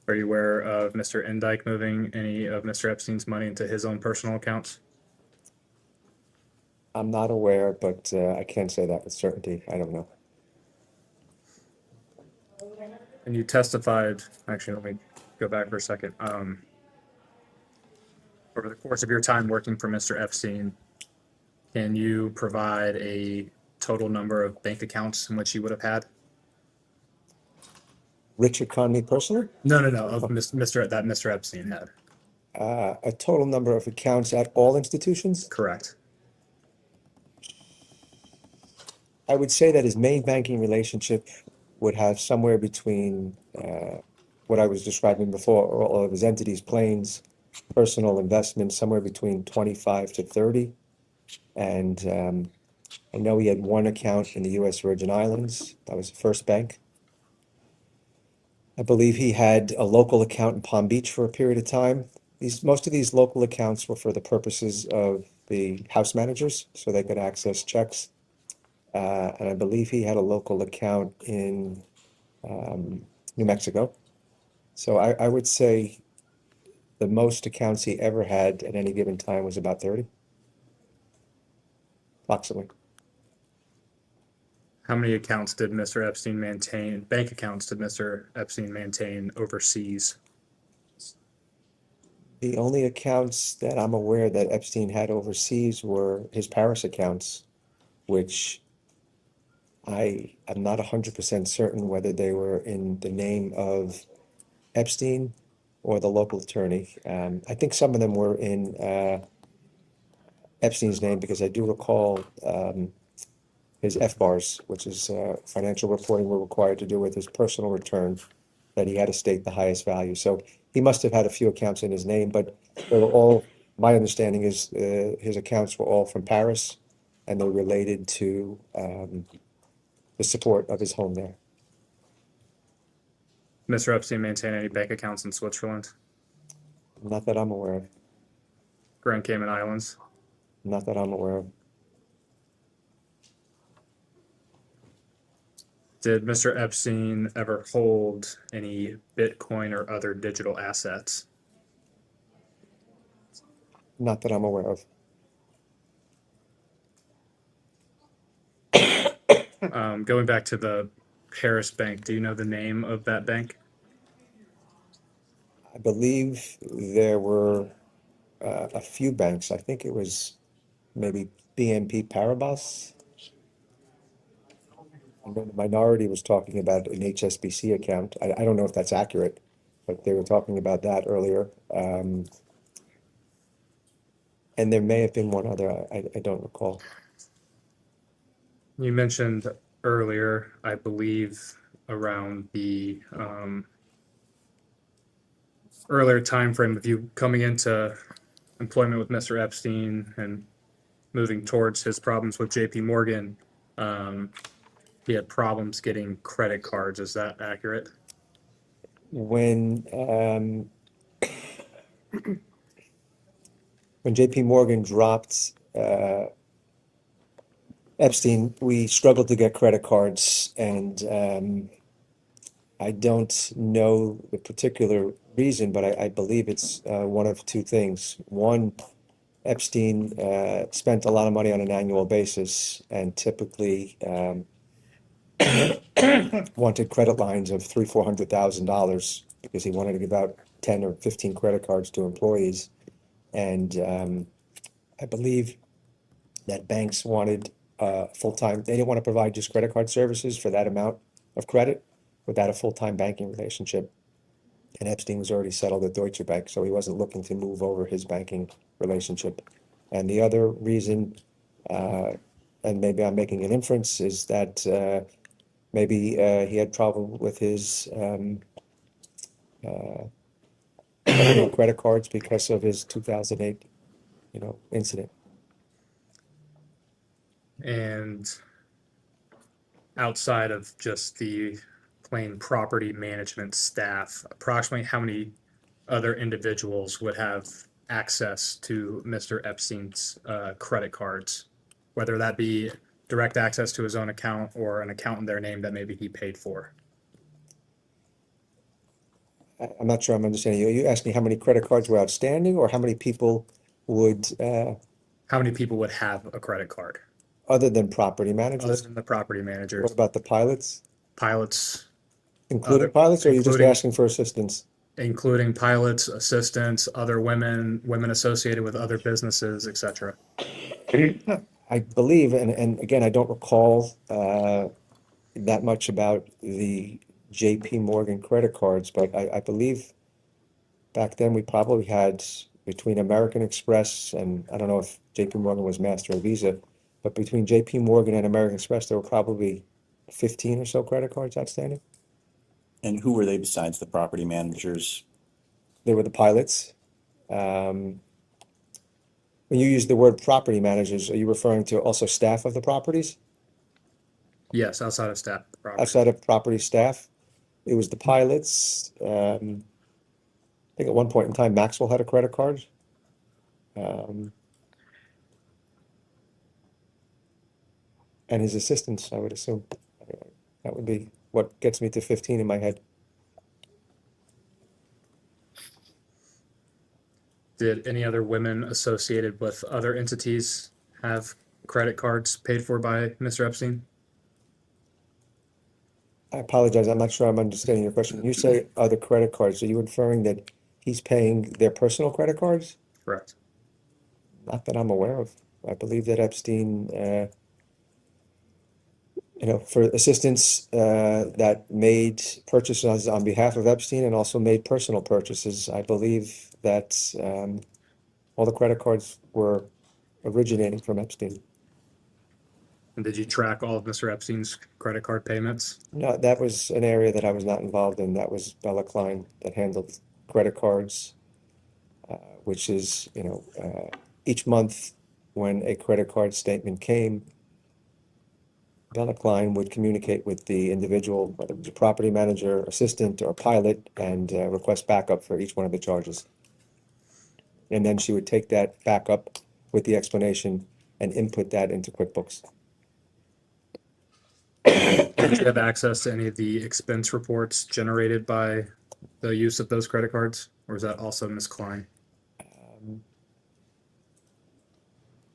Are you aware of Mr. Endyke moving any of Mr. Epstein's money into his own personal accounts? I'm not aware, but I can't say that with certainty. I don't know. And you testified, actually, let me go back for a second. Over the course of your time working for Mr. Epstein, can you provide a total number of bank accounts in which he would have had? Richard Conley personally? No, of Mr. Epstein had. A total number of accounts at all institutions? Correct. I would say that his main banking relationship would have somewhere between what I was describing before, all of his entities, planes, personal investments, somewhere between 25 to 30. And I know he had one account in the U.S. Virgin Islands. That was the first bank. I believe he had a local account in Palm Beach for a period of time. Most of these local accounts were for the purposes of the house managers, so they could access checks. And I believe he had a local account in New Mexico. So I would say the most accounts he ever had at any given time was about 30, approximately. How many accounts did Mr. Epstein maintain, bank accounts did Mr. Epstein maintain overseas? The only accounts that I'm aware that Epstein had overseas were his Paris accounts, which I am not 100% certain whether they were in the name of Epstein or the local attorney. I think some of them were in Epstein's name because I do recall his FBARs, which is financial reporting we're required to do with his personal return, that he had to state the highest value. So he must have had a few accounts in his name, but they were all, my understanding is his accounts were all from Paris, and they related to the support of his home there. Mr. Epstein maintained any bank accounts in Switzerland, Not that I'm aware of. Grand Cayman Islands? Not that I'm aware of. Did Mr. Epstein ever hold any Bitcoin or other digital assets? Not that I'm aware of. Going back to the Paris bank, do you know the name of that bank? I believe there were a few banks. I think it was maybe BNP Paribas. And then the minority was talking about an HSBC account. I don't know if that's accurate, but they were talking about that earlier. And there may have been one other. I don't recall. You mentioned earlier, I believe, around the earlier time frame of you coming into employment with Mr. Epstein and moving towards his problems with JP Morgan, he had problems getting credit cards. Is that accurate? When JP Morgan dropped Epstein, we struggled to get credit cards, and I don't know the particular reason, but I believe it's one of two things. One, Epstein spent a lot of money on an annual basis and typically wanted credit lines of $300,000-400,000 because he wanted to give out 10 or 15 credit cards to employees. And I believe that banks wanted full-time, they didn't want to provide just credit card services for that amount of credit without a full-time banking relationship. And Epstein was already settled at Deutsche Bank, so he wasn't looking to move over his banking relationship. And the other reason, and maybe I'm making an inference, is that maybe he had trouble with his credit cards because of his 2008, incident. And outside of just the plain property management staff, approximately how many other individuals would have access to Mr. Epstein's credit cards, whether that be direct access to his own account or an account in their name that maybe he paid for? I'm not sure I'm understanding you. Are you asking how many credit cards were outstanding or how many people would, How many people would have a credit card other than property other managers? than the property What managers, about the pilots? pilots, Including Other- pilots, or are you just including- asking for assistance? including pilots, assistants, other women associated with other businesses, etc.? I believe, and again, I don't recall that much about the JP Morgan credit cards, but I believe back then we probably had between American Express and I don't know if JP Morgan was Master or Visa, but between JP Morgan and American Express, there were probably 15 or so credit cards outstanding. And who were they besides the property managers? They were the pilots. When you use the word property managers, are you referring to also staff of the properties? Yes, outside of staff. property. Outside of property staff, it was the pilots. I think at one point in time, Maxwell had a credit card. And his assistants, I would assume. That would be what gets me to 15 in my head. Did any other women associated with other entities have credit cards paid for by Mr. Epstein? I apologize, I'm not sure I'm understanding your question. When you say other credit cards, are you inferring that he's paying their personal credit cards? Correct. Not that I'm aware of. I believe that Epstein, for assistants that made purchases on behalf of Epstein and also made personal purchases, I believe that all the credit cards were originating from Epstein. And did you track all of Mr. Epstein's credit card payments? No, that was an area that I was not involved in. That was Bella Klein that handled credit cards, which is, each month when a credit card statement came, Bella Klein would communicate with the individual, whether it was a property manager, assistant, or pilot, and request backup for each one of the charges. And then she would take that backup with the explanation and input that into QuickBooks. Did you have access to any of the expense reports generated by the use of those credit cards? Or is that also Ms. Klein?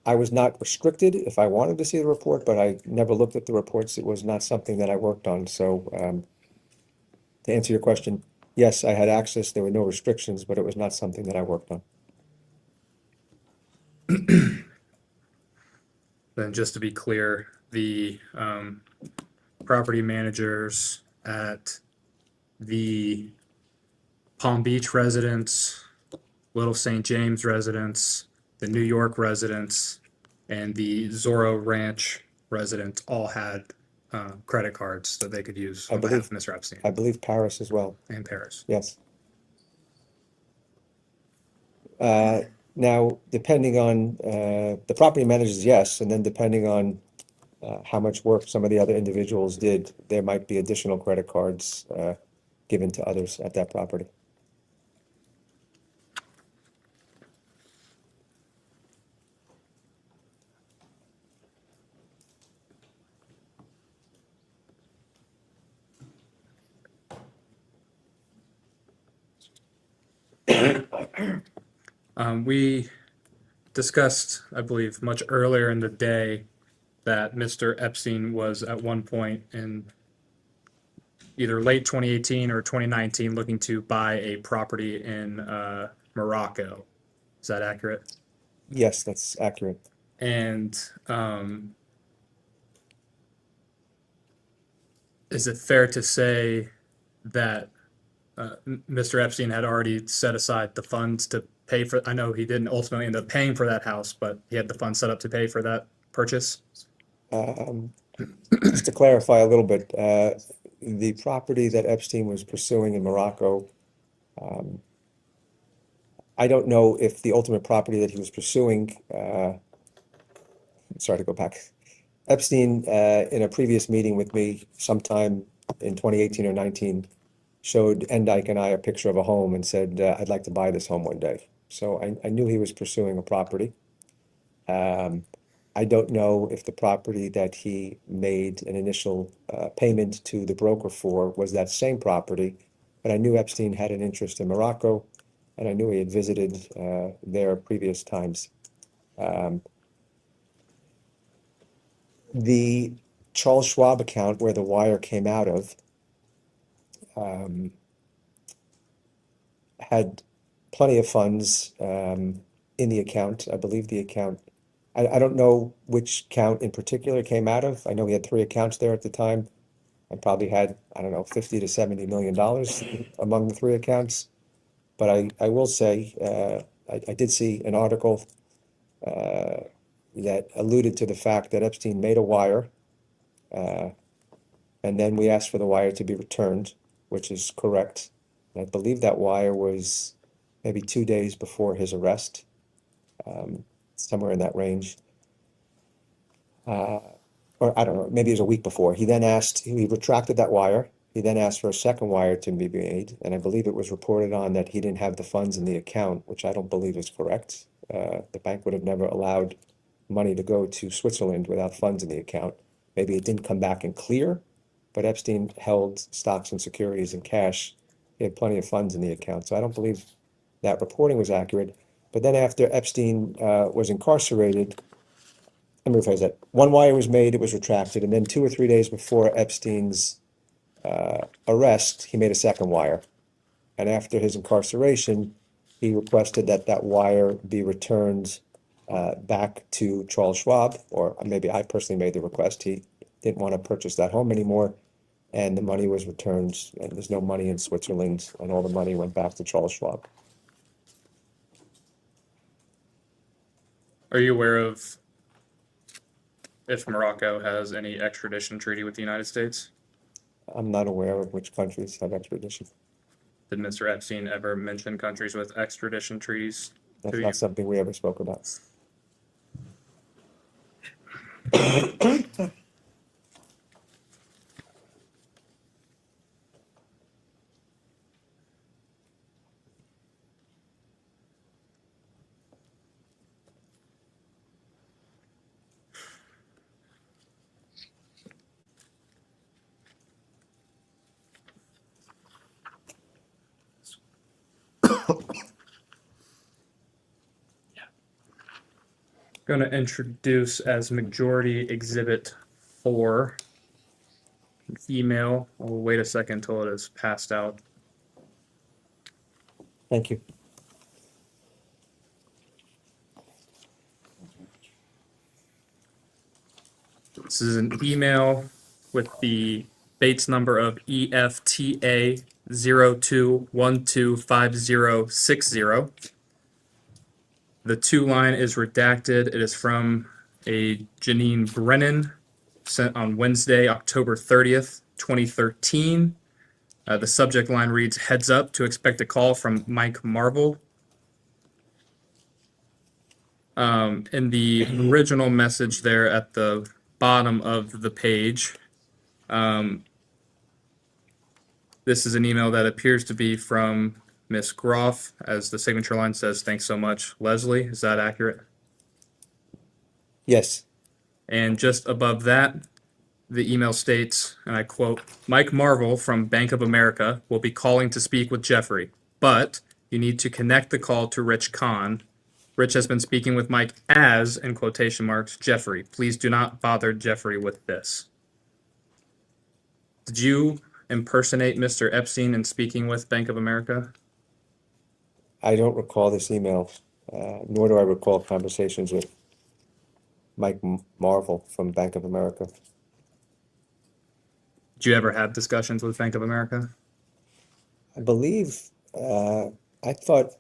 I was not restricted if I wanted to see the report, but I never looked at the reports. It was not something that I worked on. So to answer your question, yes, I had access. There were no restrictions, but it was not something that I worked on. Then just to be clear, the property managers at the Palm Beach residence, Little St. James residence, the New York residence, and the Zorro Ranch residence all had credit cards that they could use on behalf of Mr. Epstein I believe Paris as well. and Paris. Yes. Now, depending on the property managers, yes, and then depending on how much work some of the other individuals did, there might be additional credit cards given to others at that property. We discussed, I believe, much earlier in the day that Mr. Epstein was at one point in either late 2018 or 2019 looking to buy a property in Morocco. Is that accurate? Yes, that's accurate. And is it fair to say that Mr. Epstein had already set aside the funds to pay for, I know he didn't ultimately end up paying for that house, but he had the funds set up to pay for that purchase? Just to clarify a little bit, the property that Epstein was pursuing in Morocco, I don't know if the ultimate property that he was pursuing, sorry to go back. Epstein, in a previous meeting with me sometime in 2018 or 19, showed Endyke and I a picture of a home and said, I'd like to buy this home one day. So I knew he was pursuing a property. I don't know if the property that he made an initial payment to the broker for was that same property, but I knew Epstein had an interest in Morocco, and I knew he had visited there previous times. The Charles Schwab account where the wire came out of had plenty of funds in the account. I believe the account, I don't know which account in particular it came out of. I know he had 3 accounts there at the time and probably had, I don't know, $50 to $70 million among the 3 accounts. But I will say, I did see an article that alluded to the fact that Epstein made a wire, and then we asked for the wire to be returned, which is correct. And I believe that wire was maybe 2 days before his arrest, somewhere in that range. Or I don't know, maybe it was a week before. He then asked, he retracted that wire. He then asked for a second wire to be made, and I believe it was reported on that he didn't have the funds in the account, which I don't believe is correct. The bank would have never allowed money to go to Switzerland without funds in the account. Maybe it didn't come back in clear, but Epstein held stocks and securities and cash. He had plenty of funds in the account, so I don't believe that reporting was accurate. But then after Epstein was incarcerated, let me rephrase that. One wire was made, it was retracted, and then 2 or 3 days before Epstein's arrest, he made a second wire. And after his incarceration, he requested that that wire be returned back to Charles Schwab, or maybe I personally made the request. He didn't want to purchase that home anymore, and the money was returned, and there's no money in Switzerland, and all the money went back to Charles Schwab. Are you aware of if Morocco has any extradition treaty with the United States? I'm not aware of which countries have extradition. Did Mr. Epstein ever mention countries with extradition treaties That's to you? not something we ever spoke about. Going to introduce as Majority Exhibit 4, an email. I'll wait a second until it is passed out. Thank you. This is an email with the Bates number of EFTA 02125060. The 2 line is redacted. It is from a Janine Brennan, sent on Wednesday, October 30th, 2013. The subject line reads, "Heads up to expect a call from Mike Marvel." In the original message there at the bottom of the page. This is an email that appears to be from Miss Groff, as the signature line says, "Thanks so much, Leslie." Is that accurate? Yes, And just above that, the email states, and I quote, "Mike Marvel from Bank of America will be calling to speak with Jeffrey, but you need to connect the call to Rich Kahn. Rich has been speaking with Mike as, in quotation marks, Jeffrey. Please do not bother Jeffrey with this." Did you impersonate Mr. Epstein in speaking with Bank of America? I don't recall this email, nor do I recall conversations with Mike Marvel from Bank of America. Did you ever have discussions with Bank of America? I believe, I thought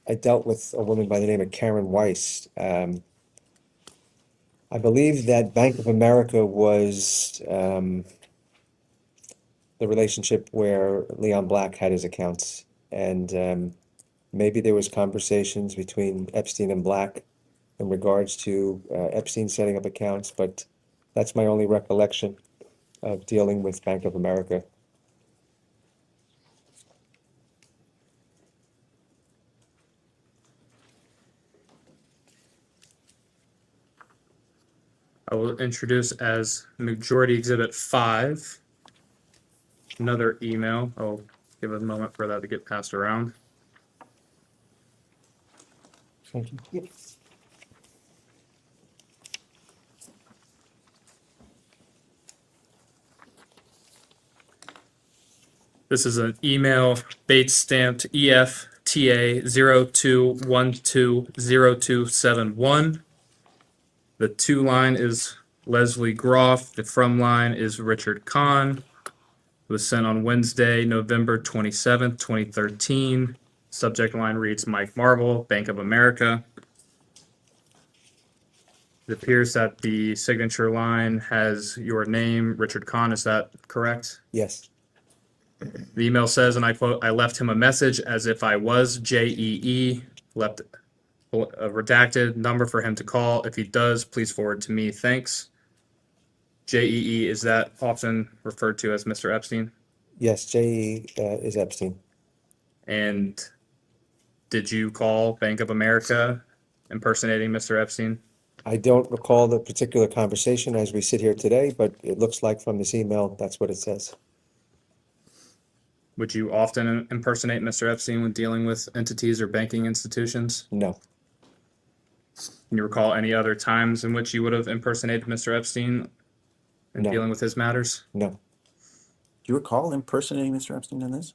I dealt with a woman by the name of Karen Weiss. I believe that Bank of America was the relationship where Leon Black had his accounts. And maybe there was conversations between Epstein and Black in regards to Epstein setting up accounts, but that's my only recollection of dealing with Bank of America. I will introduce as Majority Exhibit 5, another email. I'll give it a moment for that to get passed around. Thank you. This is an email Bates stamped EFTA 02120271. The to line is Leslie Groff. The from line is Richard Kahn. It was sent on Wednesday, November 27th, 2013. Subject line reads Mike Marvel, Bank of America. It appears that the signature line has your name, Richard Kahn. Is that correct? Yes, The email says, and I quote, "I left him a message as if I was JEE, left a redacted number for him to call. If he does, please forward to me. Thanks." JEE, is that often referred to as Mr. Epstein? yes, J.E. Is Epstein. And did you call Bank of America impersonating Mr. Epstein? I don't recall the particular conversation as we sit here today, but it looks like from this email, that's what it says. Would you often impersonate Mr. Epstein when dealing with entities or banking institutions? No, Can you recall any other times in which you would have impersonated Mr. Epstein in No. dealing with his matters? no. Do you recall impersonating Mr. Epstein in this?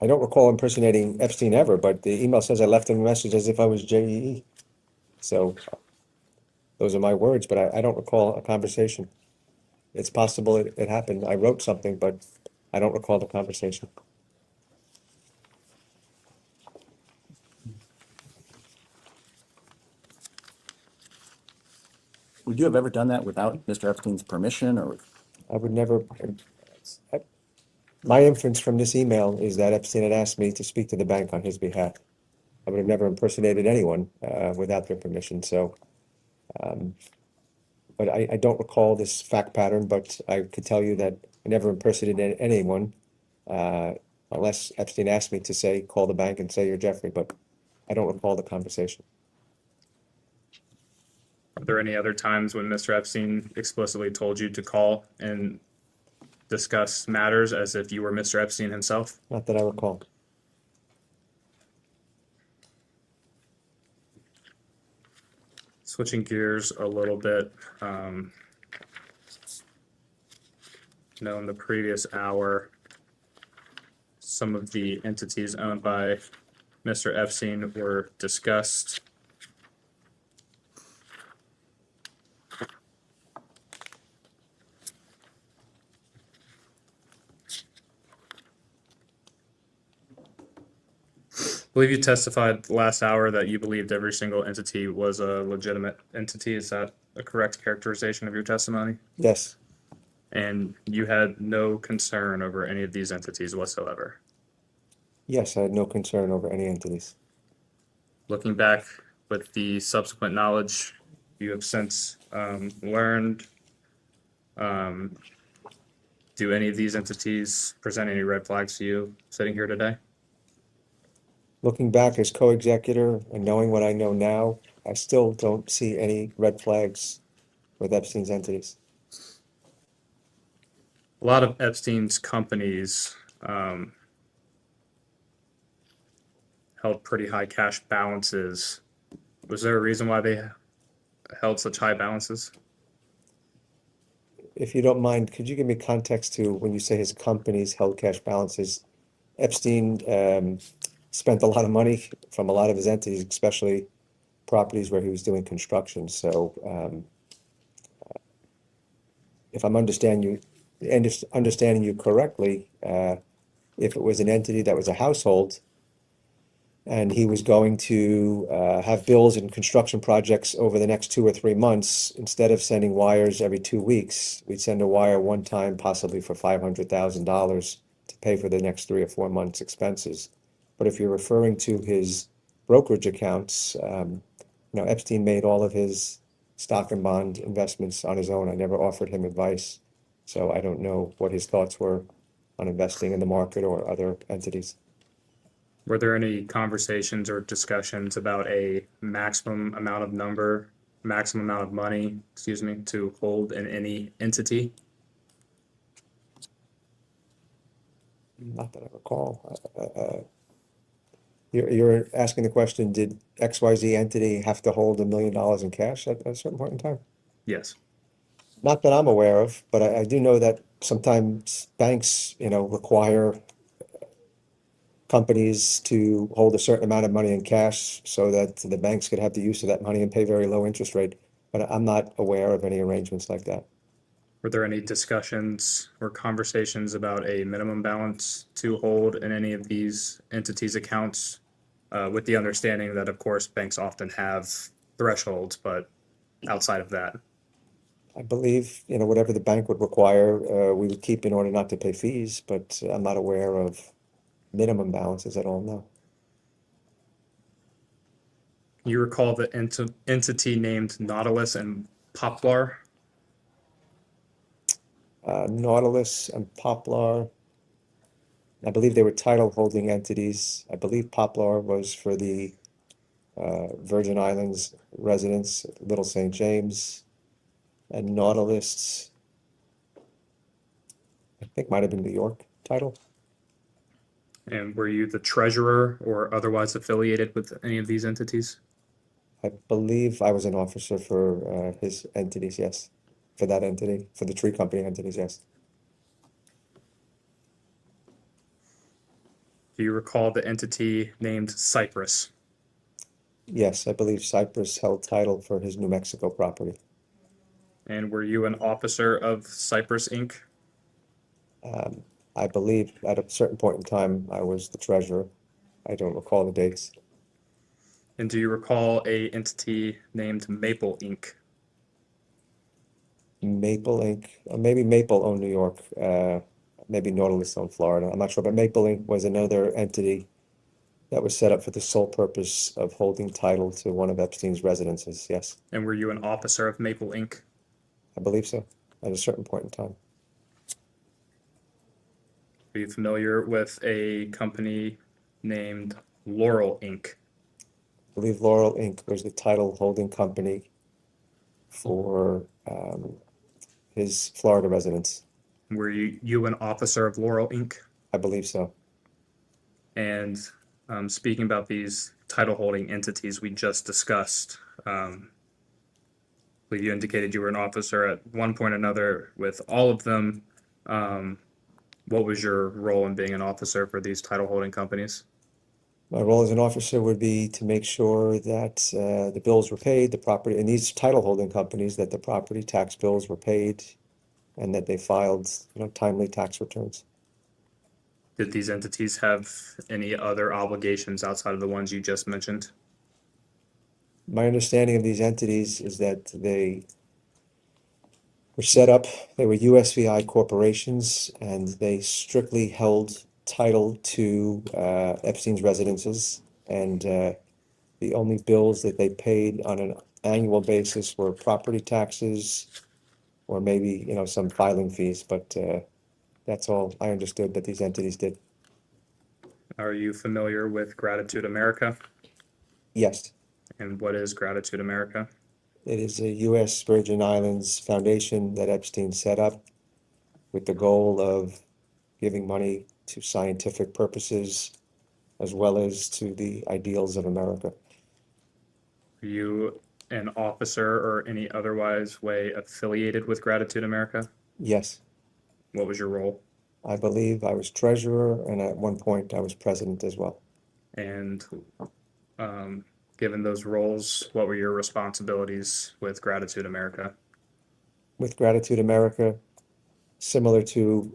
I don't recall impersonating Epstein ever, but the email says I left him a message as if I was JEE. So those are my words, but I don't recall a conversation. It's possible it happened. I wrote something, but I don't recall the conversation. Would you have ever done that without Mr. Epstein's permission or? I would never, my inference from this email is that Epstein had asked me to speak to the bank on his behalf. I would have never impersonated anyone without their permission, so. But I don't recall this fact pattern, but I could tell you that I never impersonated anyone unless Epstein asked me to say, call the bank and say you're Jeffrey, but I don't recall the conversation. Are there any other times when Mr. Epstein explicitly told you to call and discuss matters as if you were Mr. Epstein himself? Not that I recall. Switching gears a little bit, in the previous hour, some of the entities owned by Mr. Epstein were discussed. I believe you testified last hour that you believed every single entity was a legitimate entity. Is that a correct characterization of your testimony? Yes, And you had no concern over any of these entities whatsoever. yes, I had no concern over any entities. Looking back with the subsequent knowledge you have since learned. Do any of these entities present any red flags to you sitting here today? Looking back as co-executor and knowing what I know now, I still don't see any red flags with Epstein's entities. A lot of Epstein's companies held pretty high cash balances. Was there a reason why they held such high balances? If you don't mind, could you give me context to when you say his companies held cash balances? Epstein spent a lot of money from a lot of his entities, especially properties where he was doing construction. So if I'm understanding you correctly, if it was an entity that was a household and he was going to have bills and construction projects over the next 2 or 3 months, instead of sending wires every 2 weeks, we'd send a wire one time, possibly for $500,000 to pay for the next 3 or 4 months' expenses. But if you're referring to his brokerage accounts, Epstein made all of his stock and bond investments on his own. I never offered him advice, so I don't know what his thoughts were on investing in the market or other entities. Were there any conversations or discussions about a maximum amount of money, to hold in any entity? Not that I recall. You're asking the question, did XYZ entity have to hold $1 million in cash at a certain point in time? Yes. Not that I'm aware of, but I do know that sometimes banks, require companies to hold a certain amount of money in cash so that the banks could have the use of that money and pay very low interest rate. But I'm not aware of any arrangements like that. Were there any discussions or conversations about a minimum balance to hold in any of these entities' accounts, with the understanding that, of course, banks often have thresholds, but outside of that? I believe, whatever the bank would require, we would keep in order not to pay fees, but I'm not aware of minimum balances at all, no. You recall the entity named Nautilus and Poplar? Nautilus and Poplar, I believe they were title holding entities. I believe Poplar was for the Virgin Islands residence, Little St. James, and Nautilus, I think might have been New York title. And were you the treasurer or otherwise affiliated with any of these entities? I believe I was an officer for his entities, yes. For that entity, for the tree company entities, yes. Do you recall the entity named Cypress? Yes, I believe Cypress held title for his New Mexico property. And were you an officer of Cypress Inc.? I believe at a certain point in time, I was the treasurer. I don't recall the dates. And do you recall a entity named Maple Inc.? Maple Inc., maybe Maple owned New York, maybe Nautilus owned Florida. I'm not sure, but Maple Inc. was another entity that was set up for the sole purpose of holding title to one of Epstein's residences, yes. And were you an officer of Maple Inc.? I believe so, at a certain point in time. Are you familiar with a company named Laurel Inc.? I believe Laurel Inc. was the title holding company for his Florida residence. Were you an officer of Laurel Inc.? I believe so. And speaking about these title holding entities we just discussed, I believe you indicated you were an officer at one point or another with all of them. What was your role in being an officer for these title holding companies? My role as an officer would be to make sure that the bills were paid, the property, and these title holding companies, that the property tax bills were paid and that they filed, timely tax returns. Did these entities have any other obligations outside of the ones you just mentioned? My understanding of these entities is that they were set up, they were USVI corporations, and they strictly held title to Epstein's residences, and the only bills that they paid on an annual basis were property taxes or maybe, some filing fees, but that's all I understood that these entities did. Are you familiar with Gratitude America? Yes, And what is Gratitude America? it is a U.S. Virgin Islands foundation that Epstein set up with the goal of giving money to scientific purposes as well as to the ideals of America. Are you an officer or any otherwise way affiliated with Gratitude America? Yes, What was your role? I believe I was treasurer, and at one point I was president as well. And given those roles, what were your responsibilities with Gratitude America? With Gratitude America, similar to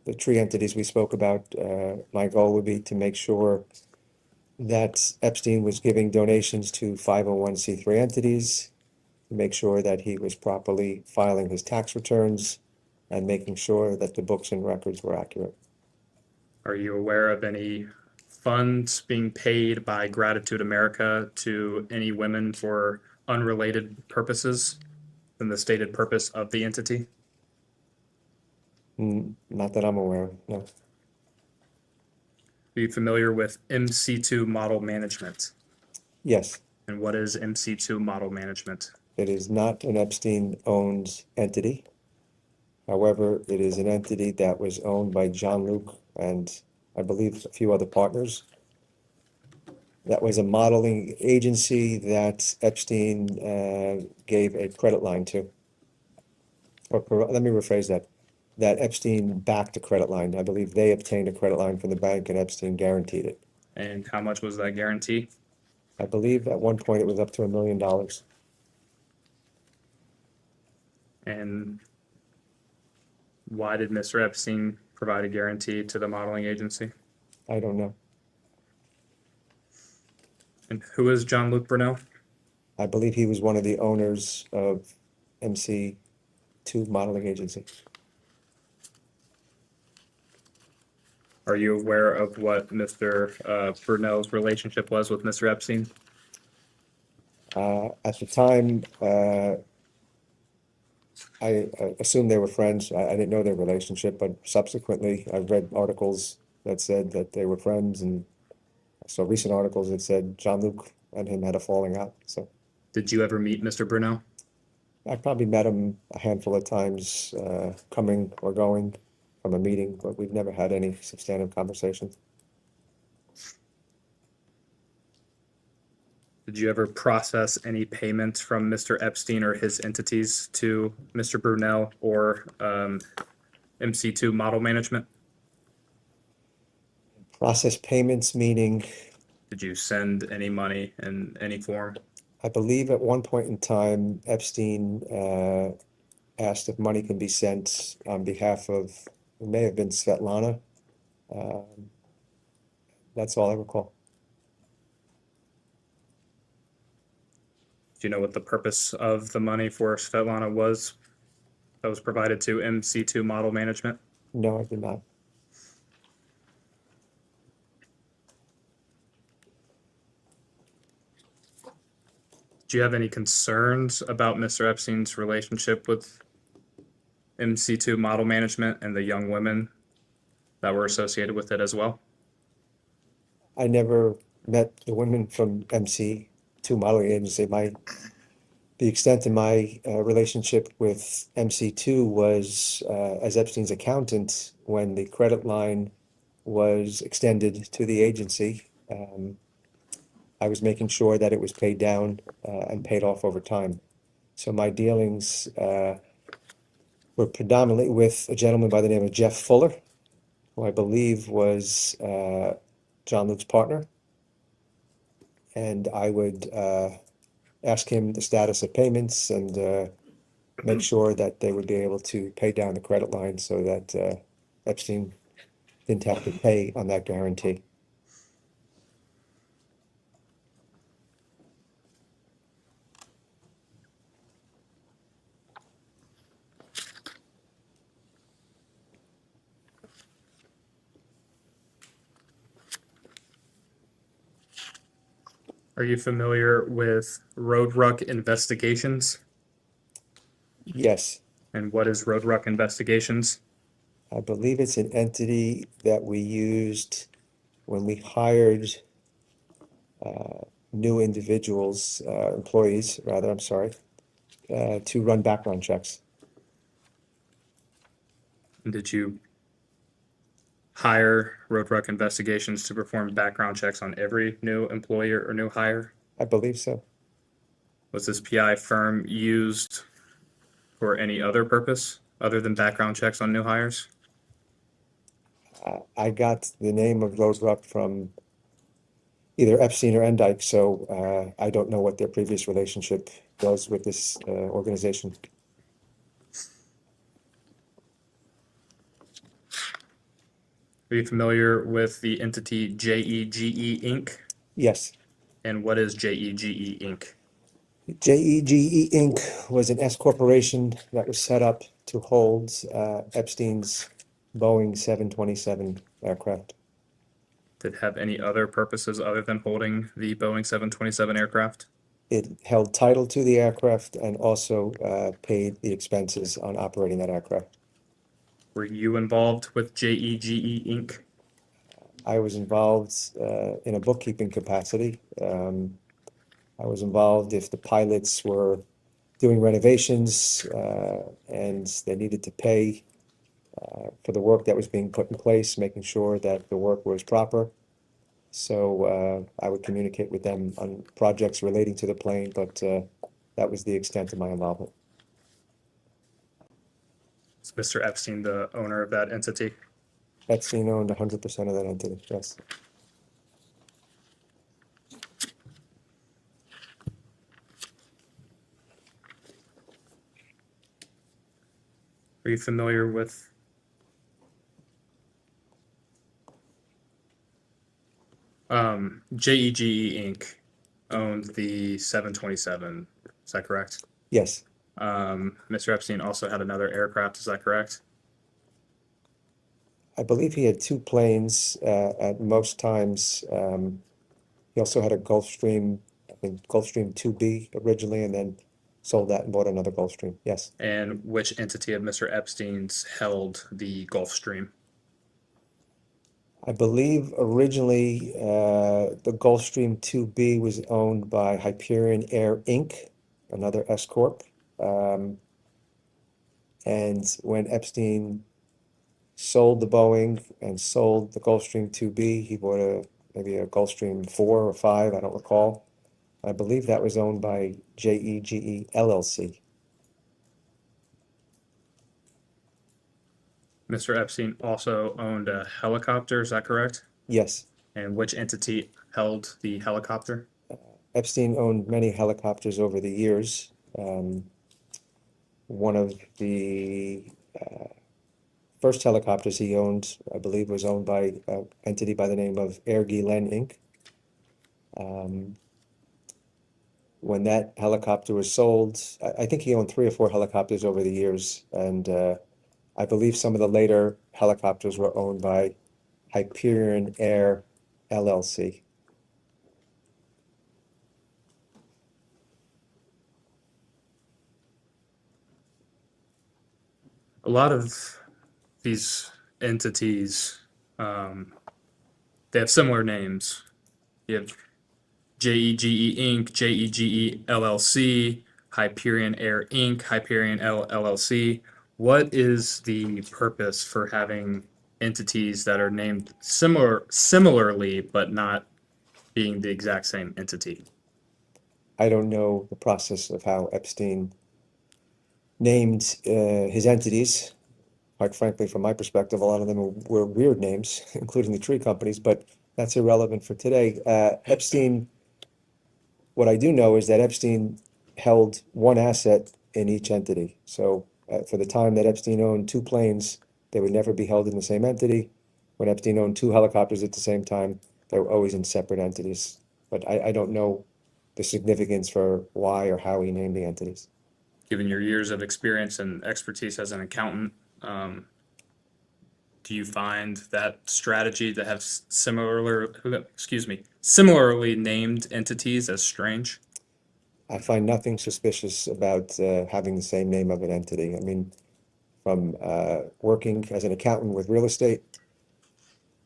the three entities we spoke about, my goal would be to make sure that Epstein was giving donations to 501c3 entities, to make sure that he was properly filing his tax returns, and making sure that the books and records were accurate. Are you aware of any funds being paid by Gratitude America to any women for unrelated purposes than the stated purpose of the entity? Not that I'm aware of, no. Are you familiar with MC2 model management? Yes, And what is MC2 model management? it is not an Epstein-owned entity. However, it is an entity that was owned by Jean-Luc and I believe a few other partners. That was a modeling agency that Epstein gave a credit line to. Let me rephrase that. That Epstein backed a credit line. I believe they obtained a credit line from the bank and Epstein guaranteed it. And how much was that guarantee? I believe at one point it was up to $1 million. And why did Mr. Epstein provide a guarantee to the modeling agency? I don't know. And who is Jean-Luc Brunel? I believe he was one of the owners of MC2 Modeling Agency. Are you aware of what Mr. Brunel's relationship was with Mr. Epstein? At the time, I assumed they were friends. I didn't know their relationship, but subsequently I've read articles that said that they were friends, and I saw recent articles that said Jean-Luc and him had a falling out. So Did you ever meet Mr. Brunel? I probably met him a handful of times, coming or going from a meeting, but we've never had any substantive conversation. Did you ever process any payments from Mr. Epstein or his entities to Mr. Brunel or MC2 Model Management? Process payments, meaning Did you send any money in any form? I believe at one point in time, Epstein asked if money can be sent on behalf of, it may have been Svetlana. That's all I recall. Do you know what the purpose of the money for Svetlana was that was provided to MC2 Model Management? No, I did not. Do you have any concerns about Mr. Epstein's relationship with MC2 Model Management and the young women that were associated with it as well? I never met the women from MC2 Modeling Agency. The extent of my relationship with MC2 was as Epstein's accountant when the credit line was extended to the agency. I was making sure that it was paid down and paid off over time. So my dealings were predominantly with a gentleman by the name of Jeff Fuller, who I believe was Jean-Luc's partner. And I would ask him the status of payments and make sure that they would be able to pay down the credit line so that Epstein didn't have to pay on that guarantee. Are you familiar with Road Ruck Investigations? Yes, And what is Road Ruck Investigations? I believe it's an entity that we used when we hired new individuals, employees, rather, I'm sorry, to run background checks. Did you hire Road Ruck Investigations to perform background checks on every new employee or new hire? I believe so. Was this PI firm used for any other purpose other than background checks on new hires? I got the name of Rose Ruck from either Epstein or Endyke, so I don't know what their previous relationship was with this organization. Are you familiar with the entity JEGE Inc.? Yes. And what is JEGE Inc.? JEGE Inc. was an S corporation that was set up to hold Epstein's Boeing 727 aircraft. Did it have any other purposes other than holding the Boeing 727 aircraft? It held title to the aircraft and also paid the expenses on operating that aircraft. Were you involved with JEGE Inc.? I was involved in a bookkeeping capacity. I was involved if the pilots were doing renovations and they needed to pay for the work that was being put in place, making sure that the work was proper. So I would communicate with them on projects relating to the plane, but that was the extent of my involvement. Is Mr. Epstein the owner of that entity? Epstein owned 100% of that entity, yes. Are you familiar with JEGE Inc. owned the 727? Is that correct? Yes, Mr. Epstein also had another aircraft. Is that correct? I believe he had two planes at most times. He also had a Gulfstream, I think Gulfstream 2B originally, and then sold that and bought another Gulfstream, yes. And which entity of Mr. Epstein's held the Gulfstream? I believe originally the Gulfstream 2B was owned by Hyperion Air Inc., another S Corp. And when Epstein sold the Boeing and sold the Gulfstream 2B, he bought maybe a Gulfstream 4 or 5, I don't recall. I believe that was owned by JEGE LLC. Mr. Epstein also owned a helicopter. Is that correct? Yes, And which entity held the helicopter? Epstein owned many helicopters over the years. One of the first helicopters he owned, I believe, was owned by an entity by the name of Air Guilen Inc. When that helicopter was sold, I think he owned 3 or 4 helicopters over the years, and I believe some of the later helicopters were owned by Hyperion Air LLC. A lot of these entities, they have similar names. You have JEGE Inc., JEGE LLC, Hyperion Air Inc., Hyperion LLC. What is the purpose for having entities that are named similarly but not being the exact same entity? I don't know the process of how Epstein named his entities. Quite frankly, from my perspective, a lot of them were weird names, including the tree companies, but that's irrelevant for today. Epstein, what I do know is that Epstein held one asset in each entity. So for the time that Epstein owned 2 planes, they would never be held in the same entity. When Epstein owned 2 helicopters at the same time, they were always in separate entities. But I don't know the significance for why or how he named the entities. Given your years of experience and expertise as an accountant, do you find that strategy to have similarly named entities as strange? I find nothing suspicious about having the same name of an entity. I mean, from working as an accountant with real estate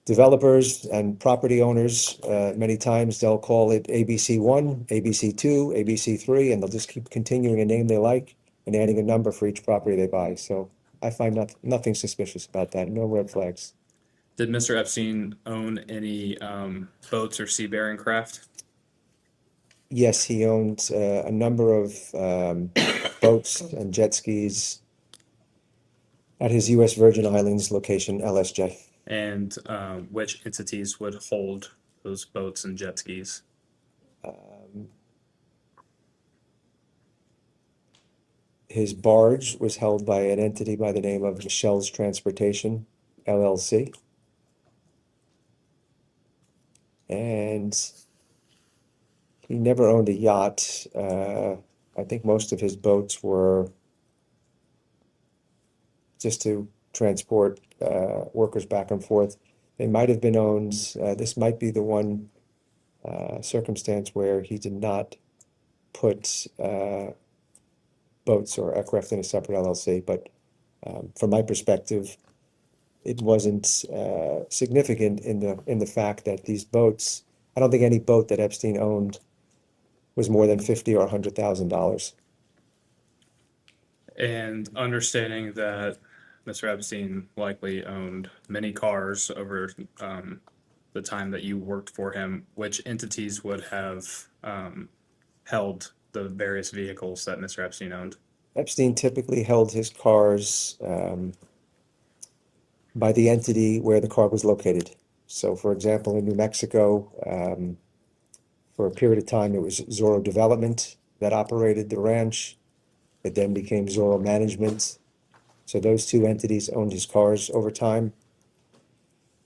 developers and property owners, many times they'll call it ABC1, ABC2, ABC3, and they'll just keep continuing a name they like and adding a number for each property they buy. So I find nothing suspicious about that. No red flags. Did Mr. Epstein own any boats or sea-bearing craft? Yes, he owned a number of boats and jet skis at his U.S. Virgin Islands location, LSJ. And which entities would hold those boats and jet skis? His barge was held by an entity by the name of Michelle's Transportation, LLC. And he never owned a yacht. I think most of his boats were just to transport workers back and forth. They might have been owned, this might be the one circumstance where he did not put boats or aircraft in a separate LLC, but from my perspective, it wasn't significant in the fact that these boats, I don't think any boat that Epstein owned was more than $50,000 or $100,000. And understanding that Mr. Epstein likely owned many cars over the time that you worked for him, which entities would have held the various vehicles that Mr. Epstein owned? Epstein typically held his cars by the entity where the car was located. So, for example, in New Mexico, for a period of time, it was Zorro Development that operated the ranch. It then became Zorro Management. So those two entities owned his cars over time.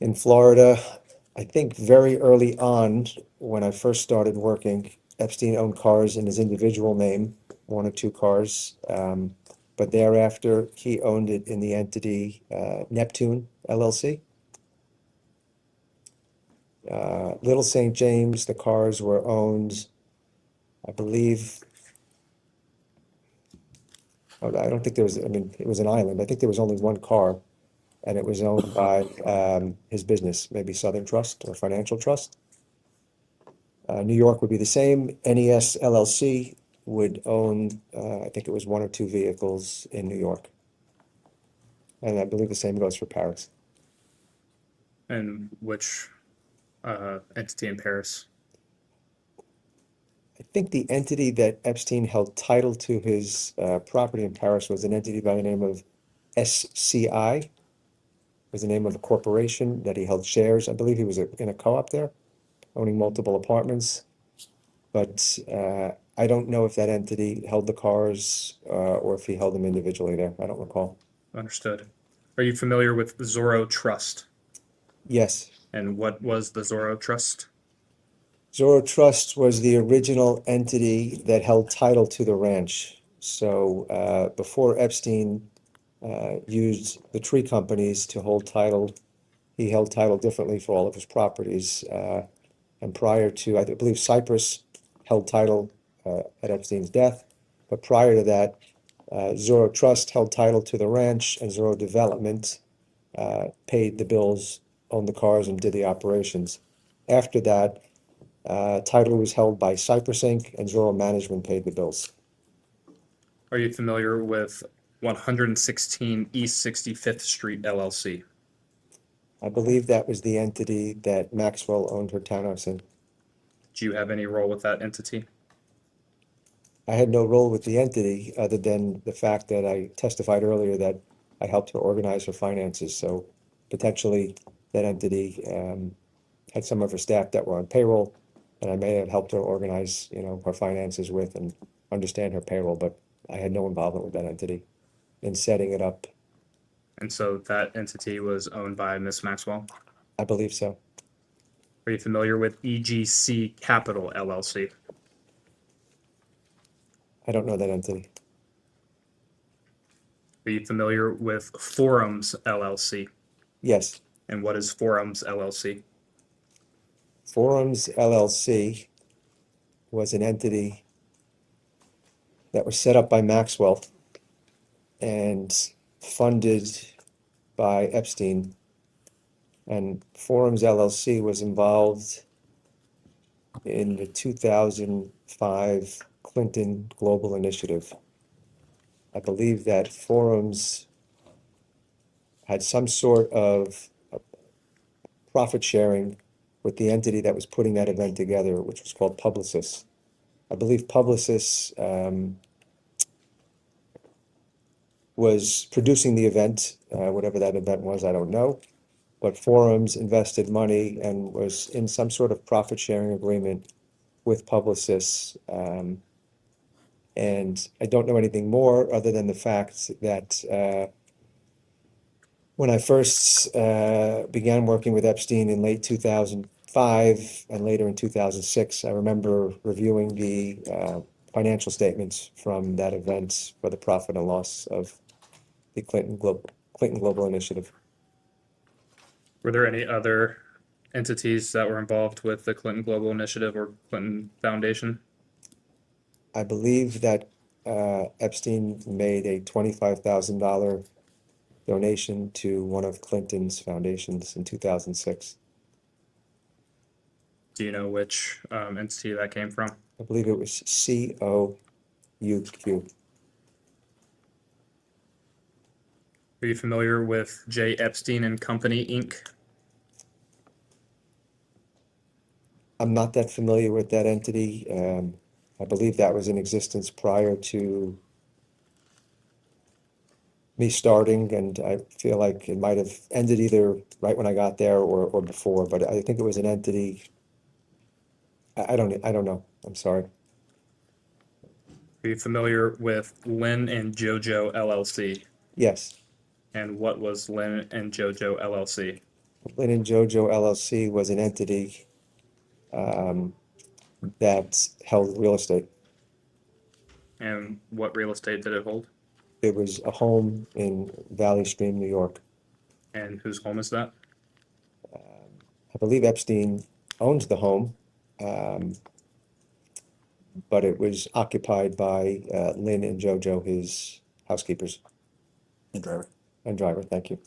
In Florida, I think very early on, when I first started working, Epstein owned cars in his individual name, one or two cars. But thereafter, he owned it in the entity Neptune LLC. Little St. James, the cars were owned, I believe, I don't think there was, I mean, it was an island. I think there was only one car, and it was owned by his business, maybe Southern Trust or Financial Trust. New York would be the same. NES LLC would own, I think it was one or two vehicles in New York. And I believe the same goes for Paris. And which entity in Paris? I think the entity that Epstein held title to his property in Paris was an entity by the name of SCI. It was the name of a corporation that he held shares. I believe he was in a co-op there, owning multiple apartments. But I don't know if that entity held the cars or if he held them individually there. I don't recall. Understood. Are you familiar with Zorro Trust? Yes. And what was the Zorro Trust? Zorro Trust was the original entity that held title to the ranch. So before Epstein used the tree companies to hold title, he held title differently for all of his properties. And prior to, I believe Cyprus held title at Epstein's death. But prior to that, Zorro Trust held title to the ranch, and Zorro Development paid the bills, owned the cars, and did the operations. After that, title was held by Cypress Inc., and Zorro Management paid the bills. Are you familiar with 116 East 65th Street LLC? I believe that was the entity that Maxwell owned her townhouse in. Do you have any role with that entity? I had no role with the entity other than the fact that I testified earlier that I helped her organize her finances. So potentially that entity had some of her staff that were on payroll, and I may have helped her organize, her finances with and understand her payroll, but I had no involvement with that entity in setting it up. And so that entity was owned by Ms. Maxwell? I believe so. Are you familiar with EGC Capital LLC? I don't know that entity. Are you familiar with Forums LLC? Yes. And what is Forums LLC? Forums LLC was an entity that was set up by Maxwell and funded by Epstein. And Forums LLC was involved in the 2005 Clinton Global Initiative. I believe that Forums had some sort of profit sharing with the entity that was putting that event together, which was called Publicis. I believe Publicis was producing the event, whatever that event was, I don't know. But Forums invested money and was in some sort of profit sharing agreement with Publicis. And I don't know anything more other than the fact that when I first began working with Epstein in late 2005 and later in 2006, I remember reviewing the financial statements from that event for the profit and loss of the Clinton Global Initiative. Were there any other entities that were involved with the Clinton Global Initiative or Clinton Foundation? I believe that Epstein made a $25,000 donation to one of Clinton's foundations in 2006. Do you know which entity that came from? I believe it was COUQ. Are you familiar with J. Epstein and Company, Inc.? I'm not that familiar with that entity. I believe that was in existence prior to me starting, and I feel like it might have ended either right when I got there or before, but I think it was an entity. I don't know. I'm sorry. Are you familiar with Lynn and JoJo LLC? Yes. And what was Lynn and JoJo LLC? Lynn and JoJo LLC was an entity that held real estate. And what real estate did it hold? It was a home in Valley Stream, New York. And whose home is that? I believe Epstein owned the home, but it was occupied by Lynn and JoJo, his housekeepers And driver. and driver. Thank you.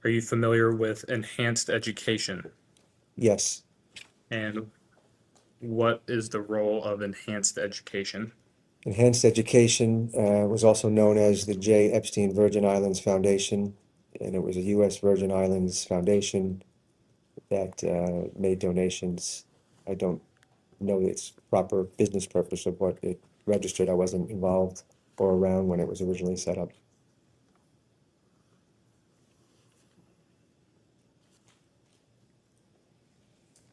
Are you familiar with enhanced education? Yes. And what is the role of enhanced education? Enhanced Education was also known as the J. Epstein Virgin Islands Foundation, and it was a U.S. Virgin Islands foundation that made donations. I don't know its proper business purpose of what it registered. I wasn't involved or around when it was originally set up.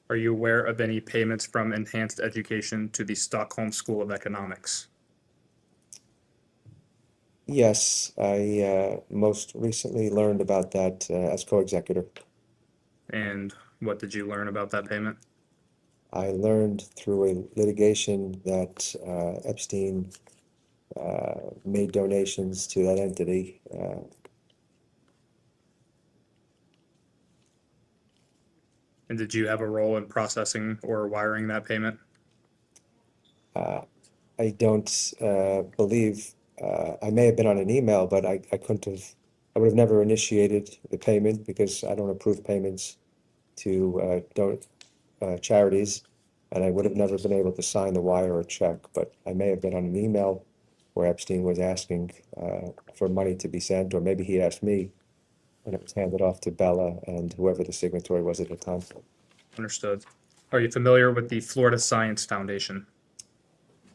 Are you aware of any payments from enhanced education to the Stockholm School of Economics? Yes, I most recently learned about that as co-executor. And what did you learn about that payment? I learned through a litigation that Epstein made donations to that entity. And did you have a role in processing or wiring that payment? I don't believe, I may have been on an email, but I couldn't have, I would have never initiated the payment because I don't approve payments to charities, and I would have never been able to sign the wire or check, but I may have been on an email where Epstein was asking for money to be sent, or maybe he asked me, and it was handed off to Bella and whoever the signatory was at the time. Understood. Are you familiar with the Florida Science Foundation?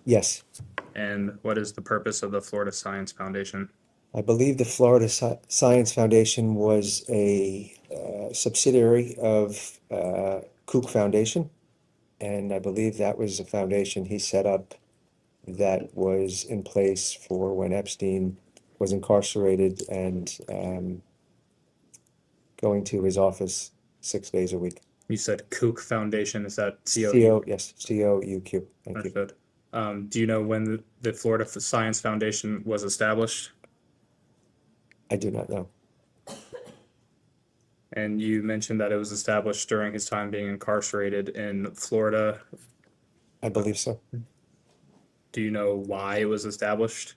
Yes. And what is the purpose of the Florida Science Foundation? I believe the Florida Science Foundation was a subsidiary of Koch Foundation, and I believe that was a foundation he set up that was in place for when Epstein was incarcerated and going to his office 6 days a week. You said Koch Foundation. Is that Yes, COUQ. Thank you. Understood. Do you know when the Florida Science Foundation was established? I do not know. And you mentioned that it was established during his time being incarcerated in Florida. I believe so. Do you know why it was established?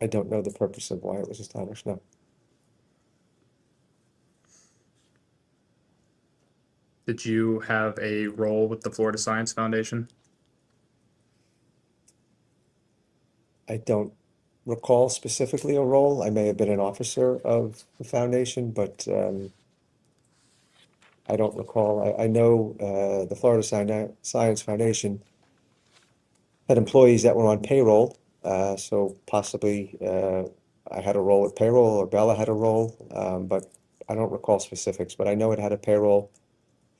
I don't know the purpose of why it was established, no. Did you have a role with the Florida Science Foundation? I don't recall specifically a role. I may have been an officer of the foundation, but I don't recall. I know the Florida Science Foundation had employees that were on payroll, so possibly I had a role with payroll or Bella had a role, but I don't recall specifics, but I know it had a payroll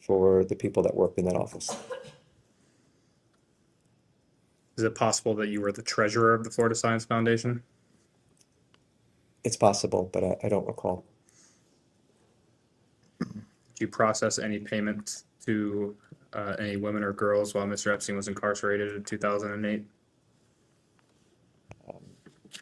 for the people that worked in that office. Is it possible that you were the treasurer of the Florida Science Foundation? It's possible, but I don't recall. Did you process any payments to any women or girls while Mr. Epstein was incarcerated in 2008?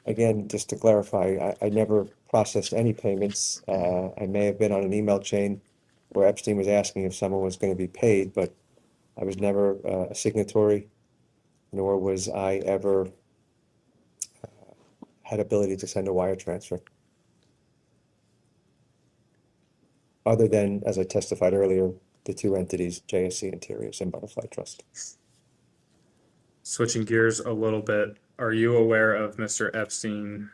Again, just to clarify, I never processed any payments. I may have been on an email chain where Epstein was asking if someone was going to be paid, but I was never a signatory, nor was I ever had ability to send a wire transfer. Other than, as I testified earlier, the two entities, JSC Interiors and Butterfly Trust. Switching gears a little bit, are you aware of Mr. Epstein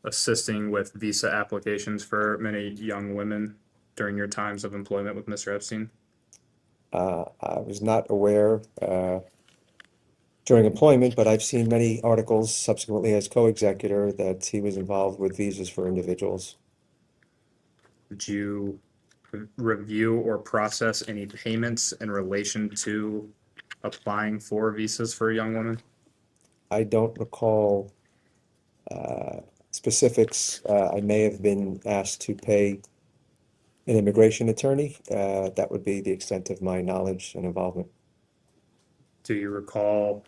assisting with visa applications for many young women during your times of employment with Mr. Epstein? I was not aware during employment, but I've seen many articles subsequently as co-executor that he was involved with visas for individuals. Did you review or process any payments in relation to applying for visas for a young woman? I don't recall specifics. I may have been asked to pay an immigration attorney. That would be the extent of my knowledge and involvement. Do you recall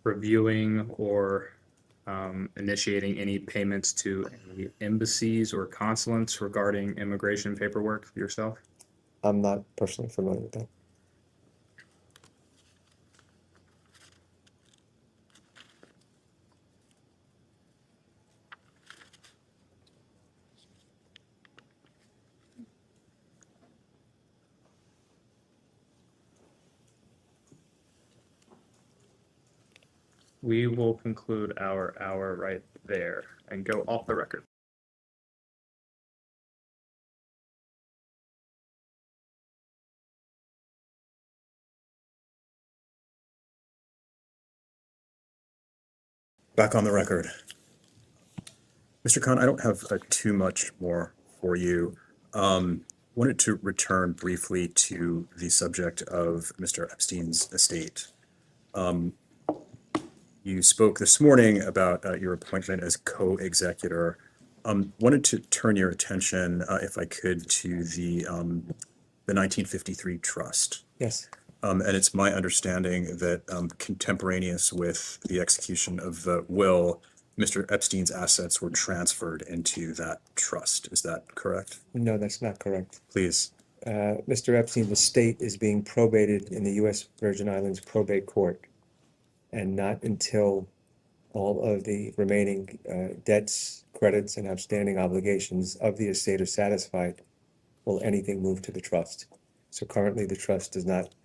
reviewing or initiating any payments to any embassies or consulates regarding immigration paperwork yourself? I'm not personally familiar with that. We will conclude our hour right there and go off the record. Back on the record. Mr. Khan, I don't have too much more for you. Wanted to return briefly to the subject of Mr. Epstein's estate. You spoke this morning about your appointment as co-executor. Wanted to turn your attention, if I could, to the 1953 trust. Yes. And it's my understanding that contemporaneous with the execution of the will, Mr. Epstein's assets were transferred into that trust. Is that correct? No, that's not correct. Please. Mr. Epstein's estate is being probated in the U.S. Virgin Islands probate court, and not until all of the remaining debts, credits, and outstanding obligations of the estate are satisfied will anything move to the trust. So currently, the trust does not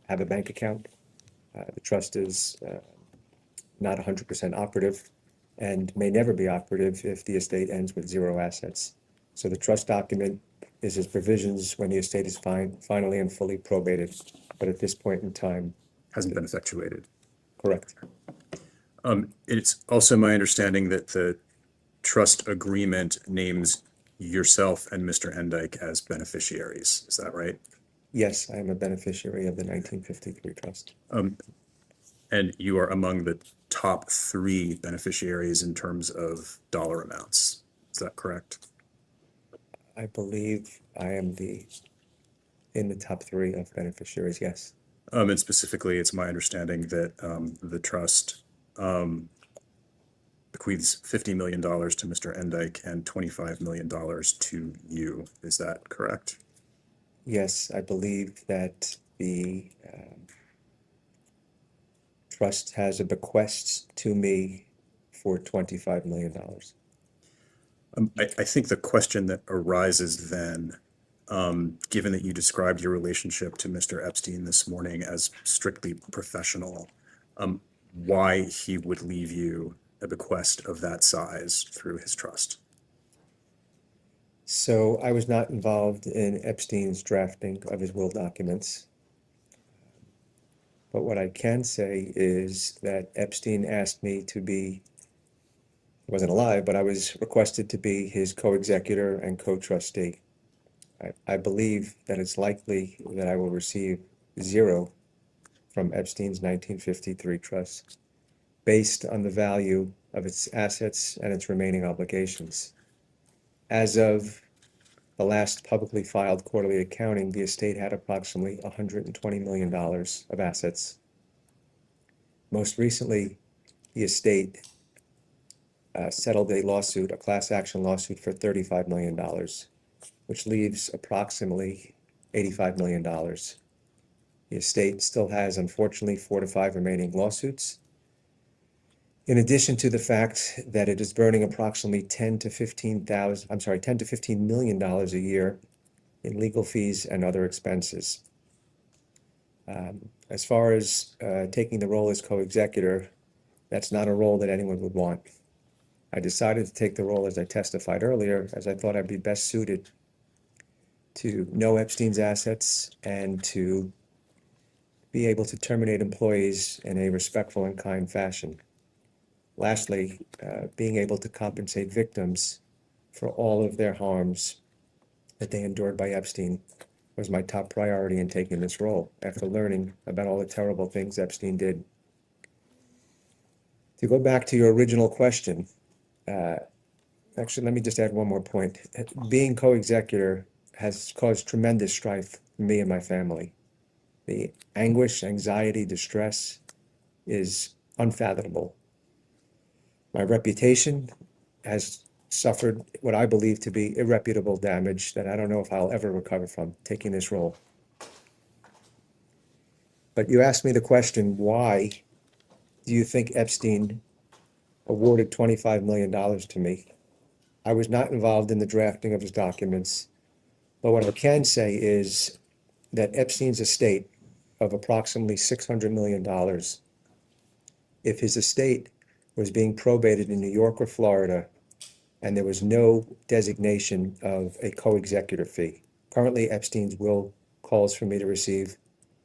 have a bank account. The trust is not 100% operative and may never be operative if the estate ends with zero assets. So the trust document is its provisions when the estate is finally and fully probated, but at this point in time, Hasn't been effectuated. correct. It's also my understanding that the trust agreement names yourself and Mr. Endyke as beneficiaries. Is that right? Yes, I am a beneficiary of the 1953 trust. And you are among the top 3 beneficiaries in terms of dollar amounts. Is that correct? I believe I am in the top 3 of beneficiaries, yes. And specifically, it's my understanding that the trust bequeaths $50 million to Mr. Endyke and $25 million to you. Is that correct? Yes, I believe that the trust has a bequest to me for $25 million. I think the question that arises then, given that you described your relationship to Mr. Epstein this morning as strictly professional, why he would leave you a bequest of that size through his trust. So I was not involved in Epstein's drafting of his will documents. But what I can say is that Epstein asked me to be, I wasn't alive, but I was requested to be his co-executor and co-trustee. I believe that it's likely that I will receive zero from Epstein's 1953 trust based on the value of its assets and its remaining obligations. As of the last publicly filed quarterly accounting, the estate had approximately $120 million of assets. Most recently, the estate settled a lawsuit, a class action lawsuit for $35 million, which leaves approximately $85 million. The estate still has, unfortunately, 4 to 5 remaining lawsuits. In addition to the fact that it is burning approximately $10 to $15 million a year in legal fees and other expenses. As far as taking the role as co-executor, that's not a role that anyone would want. I decided to take the role, as I testified earlier, as I thought I'd be best suited to know Epstein's assets and to be able to terminate employees in a respectful and kind fashion. Lastly, being able to compensate victims for all of their harms that they endured by Epstein was my top priority in taking this role after learning about all the terrible things Epstein did. To go back to your original question, actually, let me just add one more point. Being co-executor has caused tremendous strife for me and my family. The anguish, anxiety, distress is unfathomable. My reputation has suffered what I believe to be irreparable damage that I don't know if I'll ever recover from taking this role. But you asked me the question, why do you think Epstein awarded $25 million to me? I was not involved in the drafting of his documents, but what I can say is that Epstein's estate of approximately $600 million, if his estate was being probated in New York or Florida, and there was no designation of a co-executor fee. Currently, Epstein's will calls for me to receive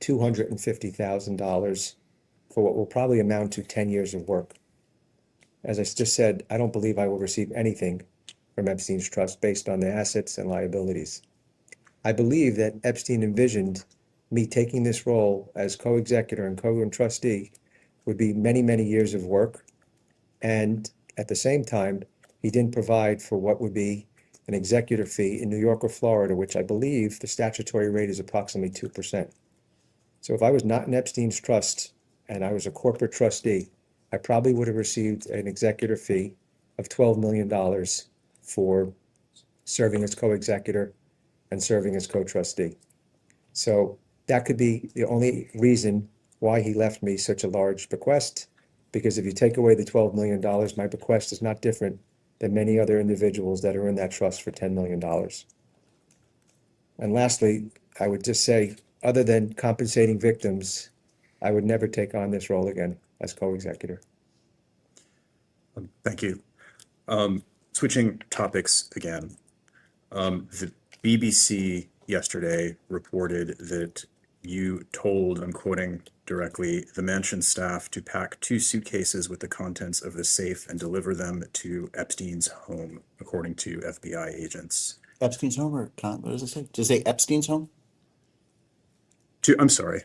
$250,000 for what will probably amount to 10 years of work. As I just said, I don't believe I will receive anything from Epstein's trust based on the assets and liabilities. I believe that Epstein envisioned me taking this role as co-executor and co-trustee would be many, many years of work. And at the same time, he didn't provide for what would be an executor fee in New York or Florida, which I believe the statutory rate is approximately 2%. So if I was not in Epstein's trust and I was a corporate trustee, I probably would have received an executor fee of $12 million for serving as co-executor and serving as co-trustee. So that could be the only reason why he left me such a large bequest, because if you take away the $12 million, my bequest is not different than many other individuals that are in that trust for $10 million. And lastly, I would just say, other than compensating victims, I would never take on this role again as co-executor. Thank you. Switching topics again. The BBC yesterday reported that you told, I'm quoting directly, the mansion staff to pack 2 suitcases with the contents of the safe and deliver them to Epstein's home, according to FBI agents. Epstein's home or what does it say? Does it say Epstein's home? I'm sorry.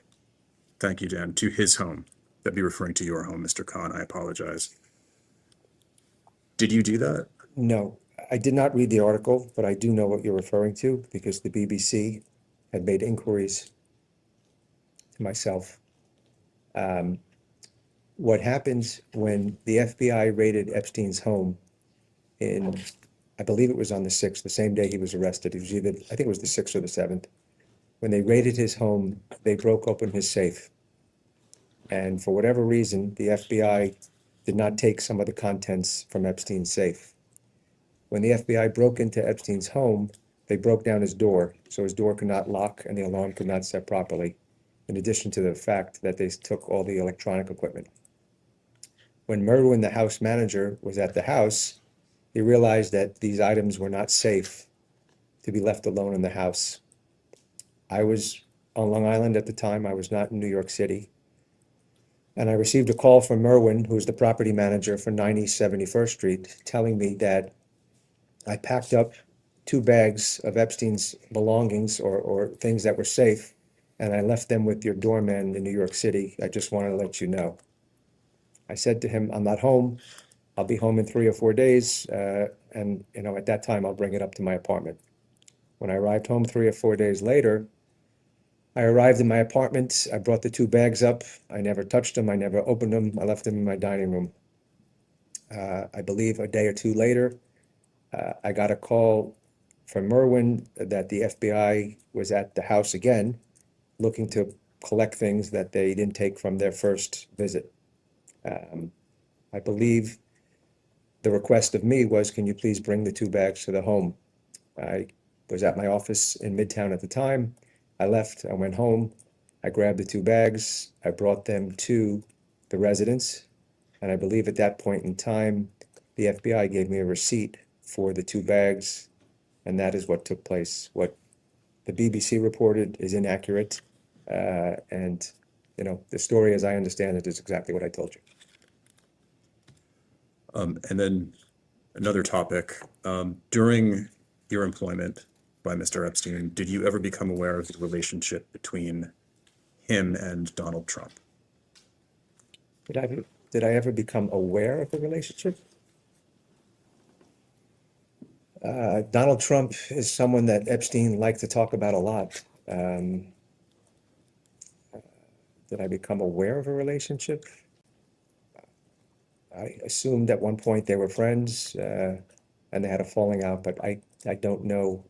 Thank you, Dan. To his home. That'd be referring to your home, Mr. Khan. I apologize. Did you do that? No, I did not read the article, but I do know what you're referring to because the BBC had made inquiries to myself. What happens when the FBI raided Epstein's home in, I believe it was on the 6th, the same day he was arrested. It was either, I think it was the 6th or the 7th. When they raided his home, they broke open his safe. And for whatever reason, the FBI did not take some of the contents from Epstein's safe. When the FBI broke into Epstein's home, they broke down his door, so his door could not lock and the alarm could not set properly, in addition to the fact that they took all the electronic equipment. When Merwin, the house manager, was at the house, he realized that these items were not safe to be left alone in the house. I was on Long Island at the time. I was not in New York City. And I received a call from Merwin, who's the property manager for 90 71st Street, telling me that I packed up 2 bags of Epstein's belongings or things that were safe, and I left them with your doorman in New York City. I just wanted to let you know. I said to him, I'm not home. I'll be home in 3 or 4 days. And at that time, I'll bring it up to my apartment. When I arrived home 3 or 4 days later, I arrived in my apartment. I brought the 2 bags up. I never touched them. I never opened them. I left them in my dining room. I believe a day or 2 later, I got a call from Merwin that the FBI was at the house again, looking to collect things that they didn't take from their first visit. I believe the request of me was, can you please bring the 2 bags to the home? I was at my office in Midtown at the time. I left, I went home, I grabbed the 2 bags, I brought them to the residence, and I believe at that point in time, the FBI gave me a receipt for the 2 bags, and that is what took place. What the BBC reported is inaccurate, and the story as I understand it is exactly what I told you. And then another topic, during your employment by Mr. Epstein, did you ever become aware of the relationship between him and Donald Trump? Did I ever become aware of the relationship? Donald Trump is someone that Epstein liked to talk about a lot. Did I become aware of a relationship? I assumed at one point they were friends and they had a falling out, but I don't know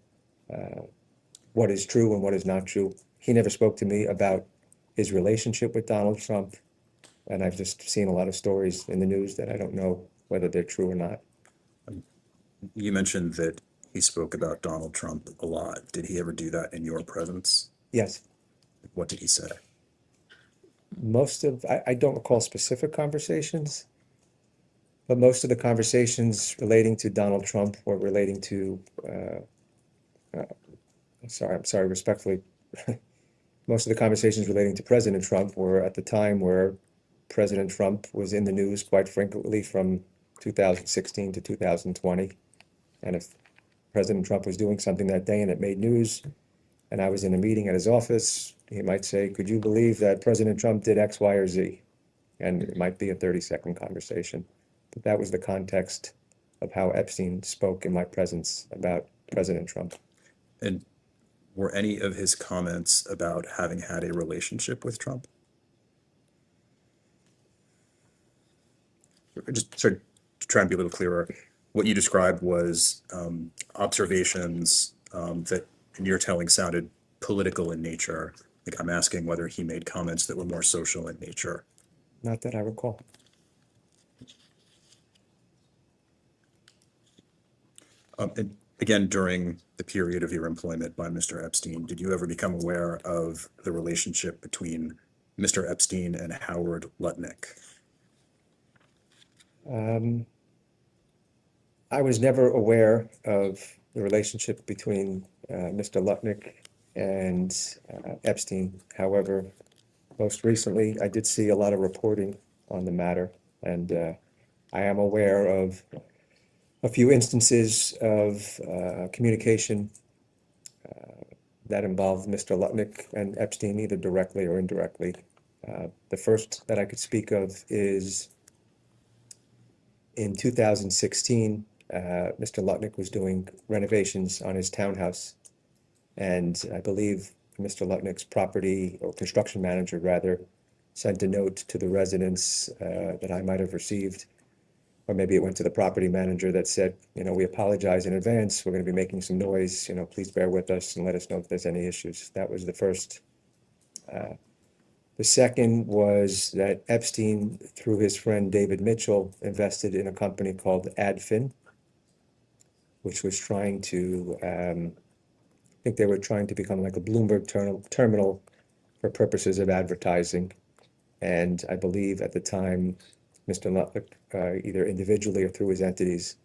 what is true and what is not true. He never spoke to me about his relationship with Donald Trump, and I've just seen a lot of stories in the news that I don't know whether they're true or not. You mentioned that he spoke about Donald Trump a lot. Did he ever do that in your presence? Yes. What did he say? I don't recall specific conversations, but most of the conversations relating to Donald Trump or relating to, I'm sorry, respectfully, most of the conversations relating to President Trump were at the time where President Trump was in the news quite frequently from 2016 to 2020. And if President Trump was doing something that day and it made news, and I was in a meeting at his office, he might say, could you believe that President Trump did X, Y, or Z? And it might be a 30-second conversation. But that was the context of how Epstein spoke in my presence about President Trump. And were any of his comments about having had a relationship with Trump? Just sort of to try and be a little clearer, what you described was observations that in your telling sounded political in nature. I think I'm asking whether he made comments that were more social in nature. Not that I recall. And again, during the period of your employment by Mr. Epstein, did you ever become aware of the relationship between Mr. Epstein and Howard Lutnick? I was never aware of the relationship between Mr. Lutnick and Epstein. However, most recently, I did see a lot of reporting on the matter, and I am aware of a few instances of communication that involved Mr. Lutnick and Epstein, either directly or indirectly. The first that I could speak of is in 2016, Mr. Lutnick was doing renovations on his townhouse, and I believe Mr. Lutnick's property or construction manager rather sent a note to the residents that I might have received, or maybe it went to the property manager that said, we apologize in advance. We're going to be making some noise. Please bear with us and let us know if there's any issues. That was the first. The second was that Epstein, through his friend David Mitchell, invested in a company called Adfin, which was trying to, I think they were trying to become like a Bloomberg terminal for purposes of advertising. And I believe at the time, Mr. Lutnick, either individually or through his entities,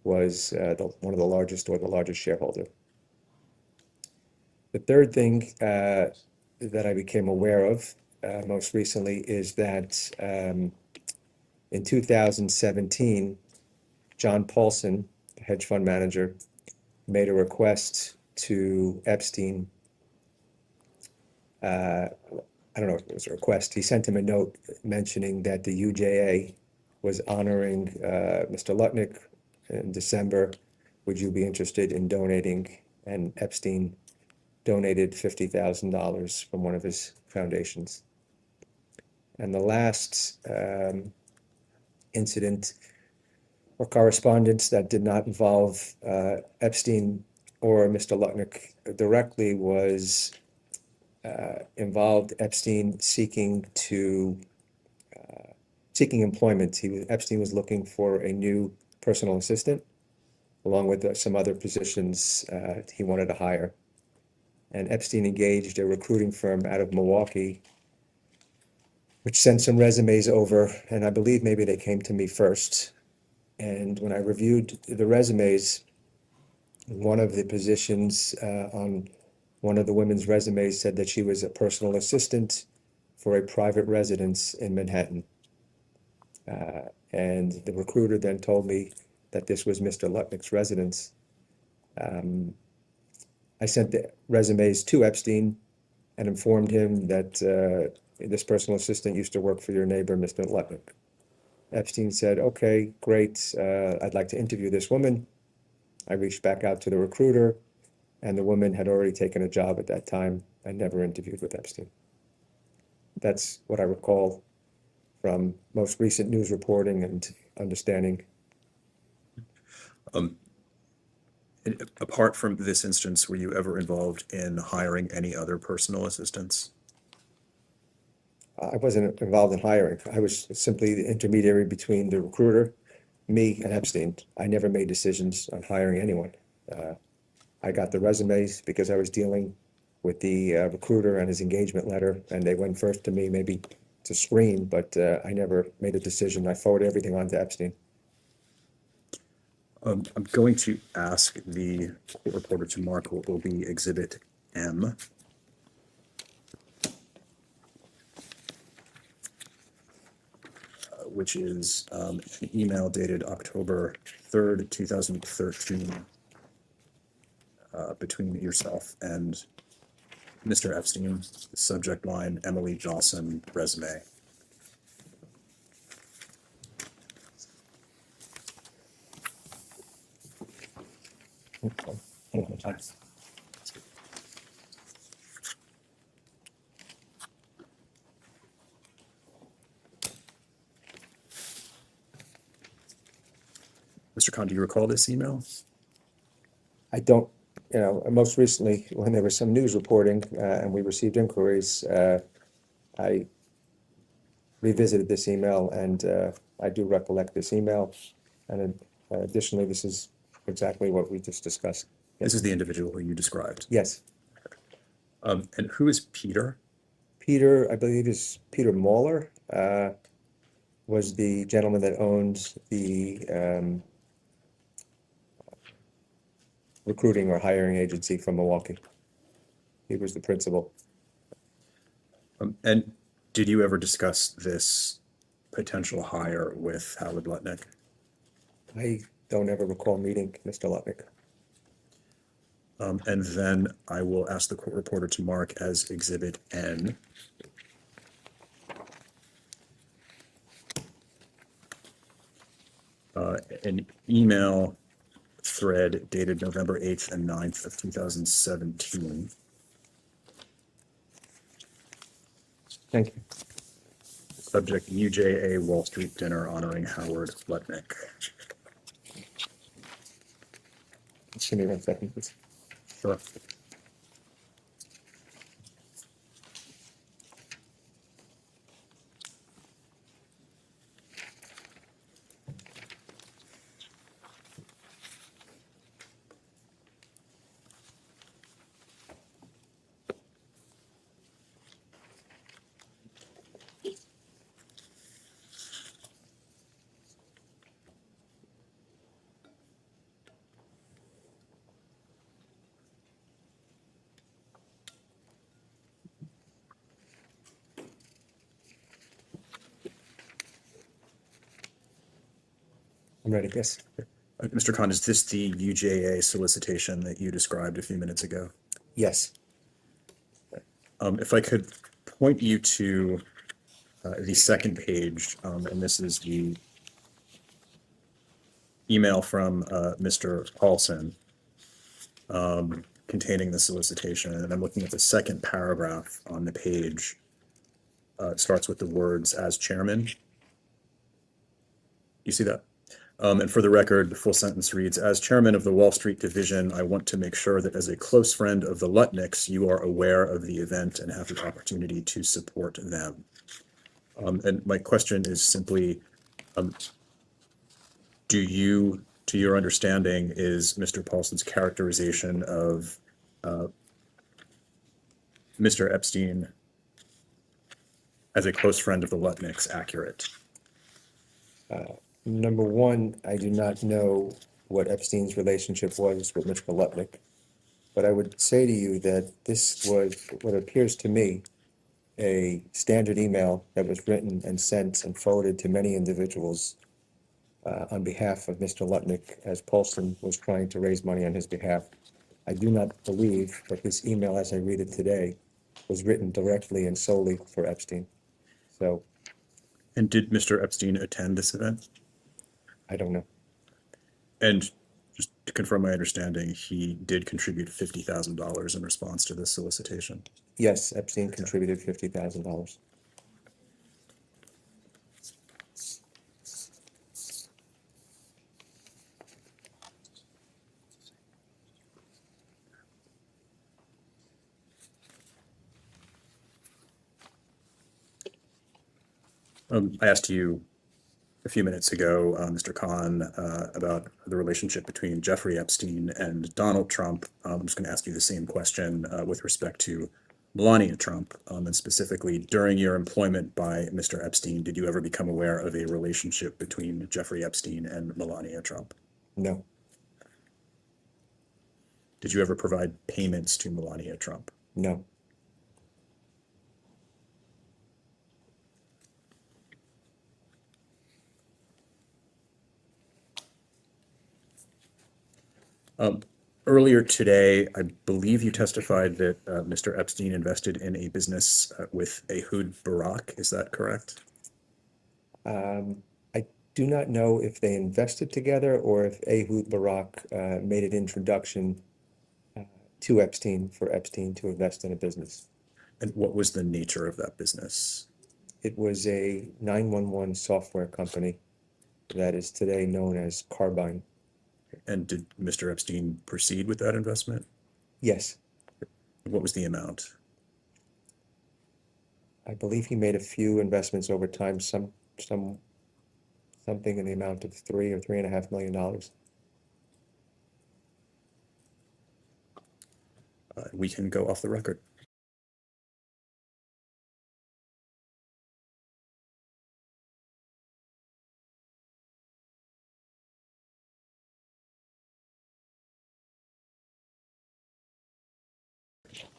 was one of the largest or the largest shareholder. The third thing that I became aware of most recently is that in 2017, John Paulson, the hedge fund manager, made a request to Epstein. I don't know if it was a request. He sent him a note mentioning that the UJA was honoring Mr. Lutnick in December. Would you be interested in donating? And Epstein donated $50,000 from one of his foundations. And the last incident or correspondence that did not involve Epstein or Mr. Lutnick directly was involved Epstein seeking employment. Epstein was looking for a new personal assistant, along with some other positions he wanted to hire. And Epstein engaged a recruiting firm out of Milwaukee, which sent some resumes over, and I believe maybe they came to me first. And when I reviewed the resumes, one of the positions on one of the women's resumes said that she was a personal assistant for a private residence in Manhattan. And the recruiter then told me that this was Mr. Lutnick's residence. I sent the resumes to Epstein and informed him that this personal assistant used to work for your neighbor, Mr. Lutnick. Epstein said, okay, great. I'd like to interview this woman. I reached back out to the recruiter, and the woman had already taken a job at that time and never interviewed with Epstein. That's what I recall from most recent news reporting and understanding. Apart from this instance, were you ever involved in hiring any other personal assistants? I wasn't involved in hiring. I was simply the intermediary between the recruiter, me, and Epstein. I never made decisions on hiring anyone. I got the resumes because I was dealing with the recruiter and his engagement letter, and they went first to me, maybe to screen, but I never made a decision. I forwarded everything on to Epstein. I'm going to ask the court reporter to mark what will be Exhibit M. Which is an email dated October 3rd, 2013, between yourself and Mr. Epstein. Subject line, Emily Johnson, resume. Mr. Khan, do you recall this email? I don't, most recently, when there was some news reporting and we received inquiries, I revisited this email, and I do recollect this email. And additionally, this is exactly what we just discussed. This is the individual who you described. Yes. And who is Peter? Peter, I believe, is Peter Mahler, was the gentleman that owns the recruiting or hiring agency from Milwaukee. He was the principal. And did you ever discuss this potential hire with Howard Lutnick? I don't ever recall meeting Mr. Lutnick. And then I will ask the court reporter to mark as Exhibit N. An email thread dated November 8th and 9th of 2017. Thank you. Subject UJA Wall Street dinner honoring Howard Lutnick. Just give me 1 second, please. Sure. I'm ready, yes. Mr. Khan, is this the UJA solicitation that you described a few minutes ago? Yes. If I could point you to the second page, and this is the email from Mr. Paulson containing the solicitation, and I'm looking at the second paragraph on the page. It starts with the words "as chairman." You see that? And for the record, the full sentence reads, "As chairman of the Wall Street division, I want to make sure that as a close friend of the Lutnicks, you are aware of the event and have the opportunity to support them." And my question is simply, do you, to your understanding, is Mr. Paulson's characterization of Mr. Epstein as a close friend of the Lutnicks accurate? Number one, I do not know what Epstein's relationship was with Mr. Lutnick, but I would say to you that this was what appears to me a standard email that was written and sent and forwarded to many individuals on behalf of Mr. Lutnick as Paulson was trying to raise money on his behalf. I do not believe that this email, as I read it today, was written directly and solely for Epstein. So And did Mr. Epstein attend this event? I don't know. And just to confirm my understanding, he did contribute $50,000 in response to this solicitation. Yes, Epstein contributed $50,000. I asked you a few minutes ago, Mr. Khan, about the relationship between Jeffrey Epstein and Donald Trump. I'm just going to ask you the same question with respect to Melania Trump, and specifically during your employment by Mr. Epstein, did you ever become aware of a relationship between Jeffrey Epstein and Melania Trump? No, Did you ever provide payments to Melania Trump? no. Earlier today, I believe you testified that Mr. Epstein invested in a business with Ehud Barak. Is that correct? I do not know if they invested together or if Ehud Barak made an introduction to Epstein for Epstein to invest in a business. And what was the nature of that business? It was a 911 software company that is today known as Carbine. And did Mr. Epstein proceed with that investment? Yes, What was the amount? I believe he made a few investments over time, something in the amount of $3 or $3.5 million. We can go off the record.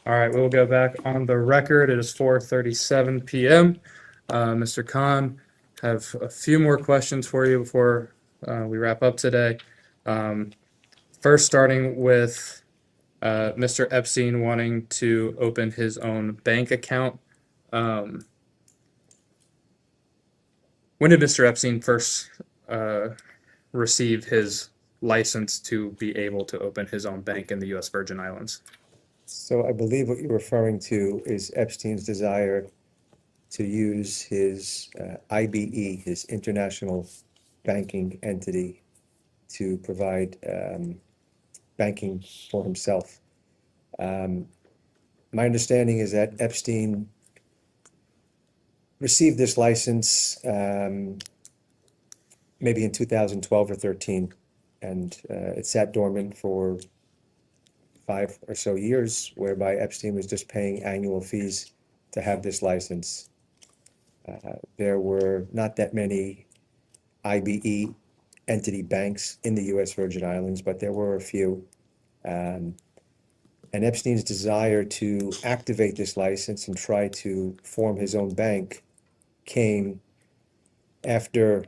All right, we'll go back on the record. It is 4:37 p.m. Mr. Khan, have a few more questions for you before we wrap up today. First, starting with Mr. Epstein wanting to open his own bank account. When did Mr. Epstein first receive his license to be able to open his own bank in the U.S. Virgin Islands? So I believe what you're referring to is Epstein's desire to use his IBE, his international banking entity, to provide banking for himself. My understanding is that Epstein received this license maybe in 2012 or 13, and it sat dormant for 5 or so years, whereby Epstein was just paying annual fees to have this license. There were not that many IBE entity banks in the U.S. Virgin Islands, but there were a few. And Epstein's desire to activate this license and try to form his own bank came after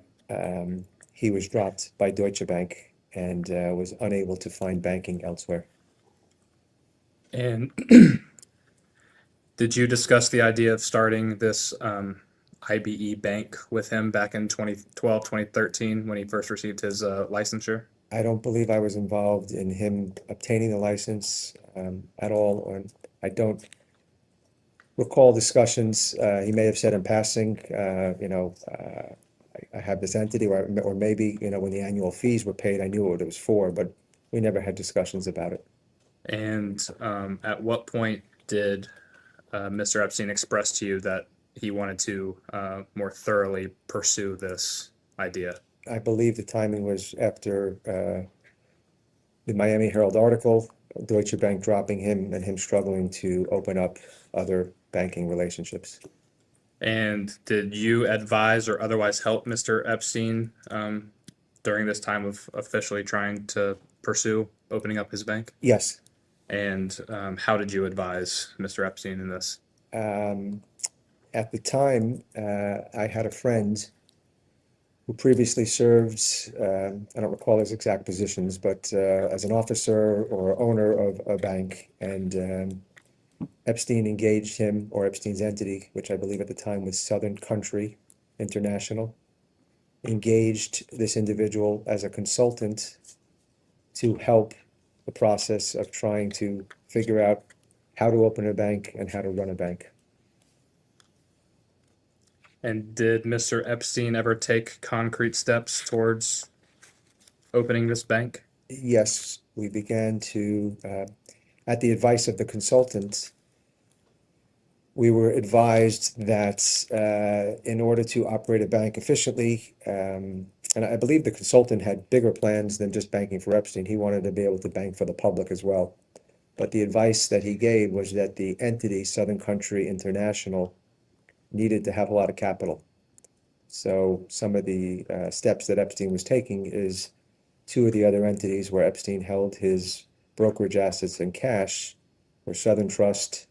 he was dropped by Deutsche Bank and was unable to find banking elsewhere. And did you discuss the idea of starting this IBE bank with him back in 2012, 2013 when he first received his licensure? I don't believe I was involved in him obtaining the license at all, or I don't recall discussions. He may have said in passing, I have this entity, or maybe, when the annual fees were paid, I knew what it was for, but we never had discussions about it. And at what point did Mr. Epstein express to you that he wanted to more thoroughly pursue this idea? I believe the timing was after the Miami Herald article, Deutsche Bank dropping him and him struggling to open up other banking relationships. And did you advise or otherwise help Mr. Epstein during this time of officially trying to pursue opening up his bank? Yes. And how did you advise Mr. Epstein in this? At the time, I had a friend who previously served, I don't recall his exact positions, but as an officer or owner of a bank, and Epstein engaged him, or Epstein's entity, which I believe at the time was Southern Country International, engaged this individual as a consultant to help the process of trying to figure out how to open a bank and how to run a bank. And did Mr. Epstein ever take concrete steps towards opening this bank? Yes, we began to, at the advice of the consultant, we were advised that in order to operate a bank efficiently, and I believe the consultant had bigger plans than just banking for Epstein. He wanted to be able to bank for the public as well. But the advice that he gave was that the entity, Southern Country International, needed to have a lot of capital. So some of the steps that Epstein was taking is 2 of the other entities where Epstein held his brokerage assets and cash were Southern Trust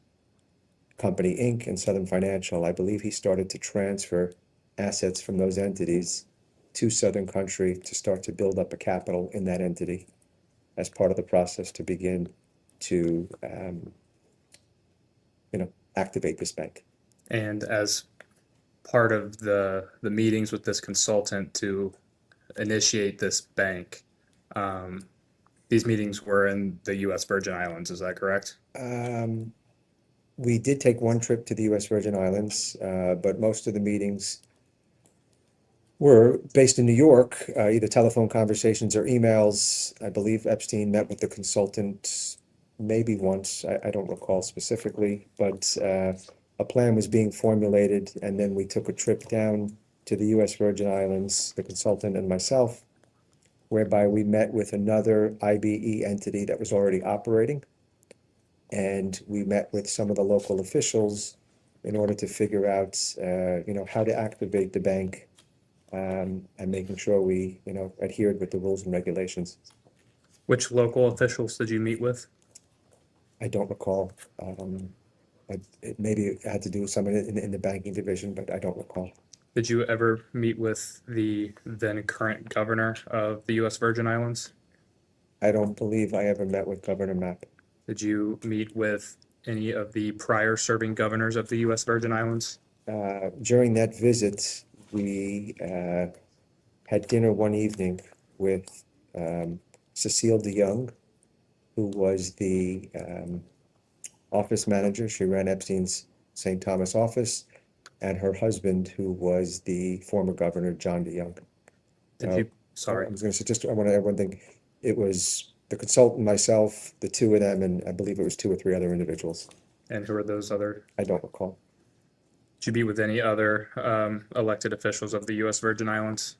Company, Inc. and Southern Financial. I believe he started to transfer assets from those entities to Southern Country to start to build up a capital in that entity as part of the process to begin to, activate this bank. And as part of the meetings with this consultant to initiate this bank, these meetings were in the U.S. Virgin Islands, is that correct? We did take one trip to the U.S. Virgin Islands, but most of the meetings were based in New York, either telephone conversations or emails. I believe Epstein met with the consultant maybe once, I don't recall specifically, but a plan was being formulated, and then we took a trip down to the U.S. Virgin Islands, the consultant and myself, whereby we met with another IBE entity that was already operating. And we met with some of the local officials in order to figure out, how to activate the bank, and making sure we, adhered with the rules and regulations. Which local officials did you meet with? I don't recall. Maybe it had to do with someone in the banking division, but I don't recall. Did you ever meet with the then current governor of the U.S. Virgin Islands? I don't believe I ever met with Governor Mapp. Did you meet with any of the prior serving governors of the U.S. Virgin Islands? During that visit, we had dinner one evening with Cecile DeYoung, who was the office manager. She ran Epstein's St. Thomas office. and her husband, who was the former governor, John DeYoung. Did Uh, you, sorry. I was going to say, I want to add one thing. It was the consultant, myself, the two of them, and I believe it was 2 or 3 other individuals. And who are those other? I don't recall. Did you meet with any other elected officials of the U.S. Virgin Islands?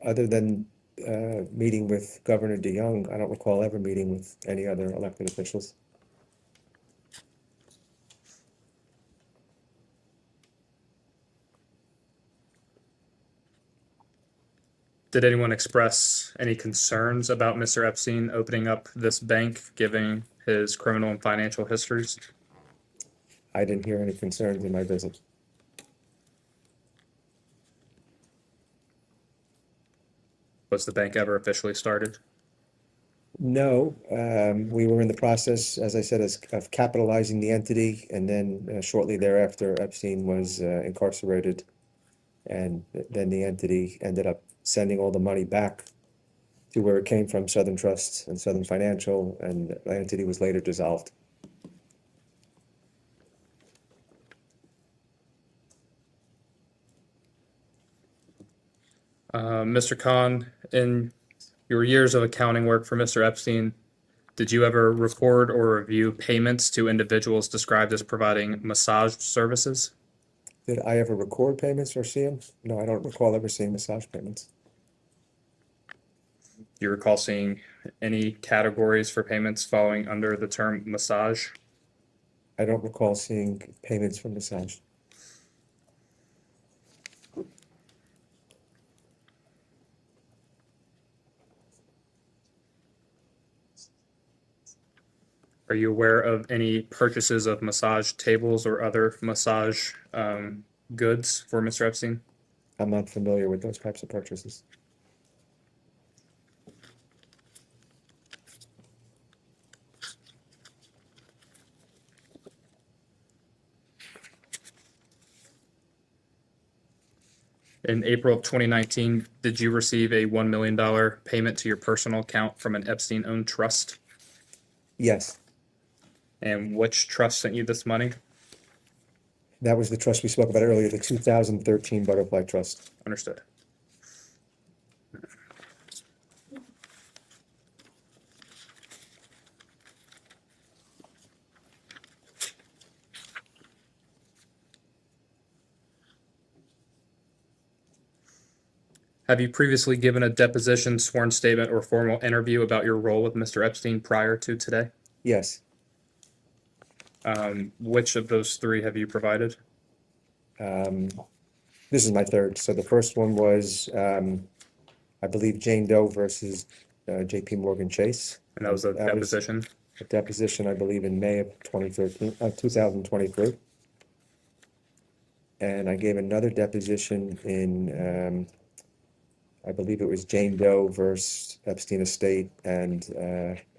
Other than meeting with Governor DeYoung, I don't recall ever meeting with any other elected officials. Did anyone express any concerns about Mr. Epstein opening up this bank, given his criminal and financial histories? I didn't hear any concerns in my visit. Was the bank ever officially started? No, we were in the process, as I said, of capitalizing the entity, and then shortly thereafter, Epstein was incarcerated, and then the entity ended up sending all the money back to where it came from, Southern Trust and Southern Financial, and the entity was later dissolved. Mr. Khan, in your years of accounting work for Mr. Epstein, did you ever record or review payments to individuals described as providing massage services? Did I ever record payments or see them? No, I don't recall ever seeing massage payments. Do you recall seeing any categories for payments falling under the term massage? I don't recall seeing payments for massage. Are you aware of any purchases of massage tables or other massage goods for Mr. Epstein? I'm not familiar with those types of purchases. In April of 2019, did you receive a $1 million payment to your personal account from an Epstein-owned trust? Yes, And which trust sent you this money? that was the trust we spoke about earlier, the 2013 Butterfly Trust. Understood. Have you previously given a deposition, sworn statement, or formal interview about your role with Mr. Epstein prior to today? Yes, Which of those 3 have you provided? this is my third. So the first one was, I believe, Jane Doe versus JP Morgan Chase. And that was a That was deposition. a deposition, I believe, in May of 2023. And I gave another deposition in, I believe it was Jane Doe versus Epstein Estate and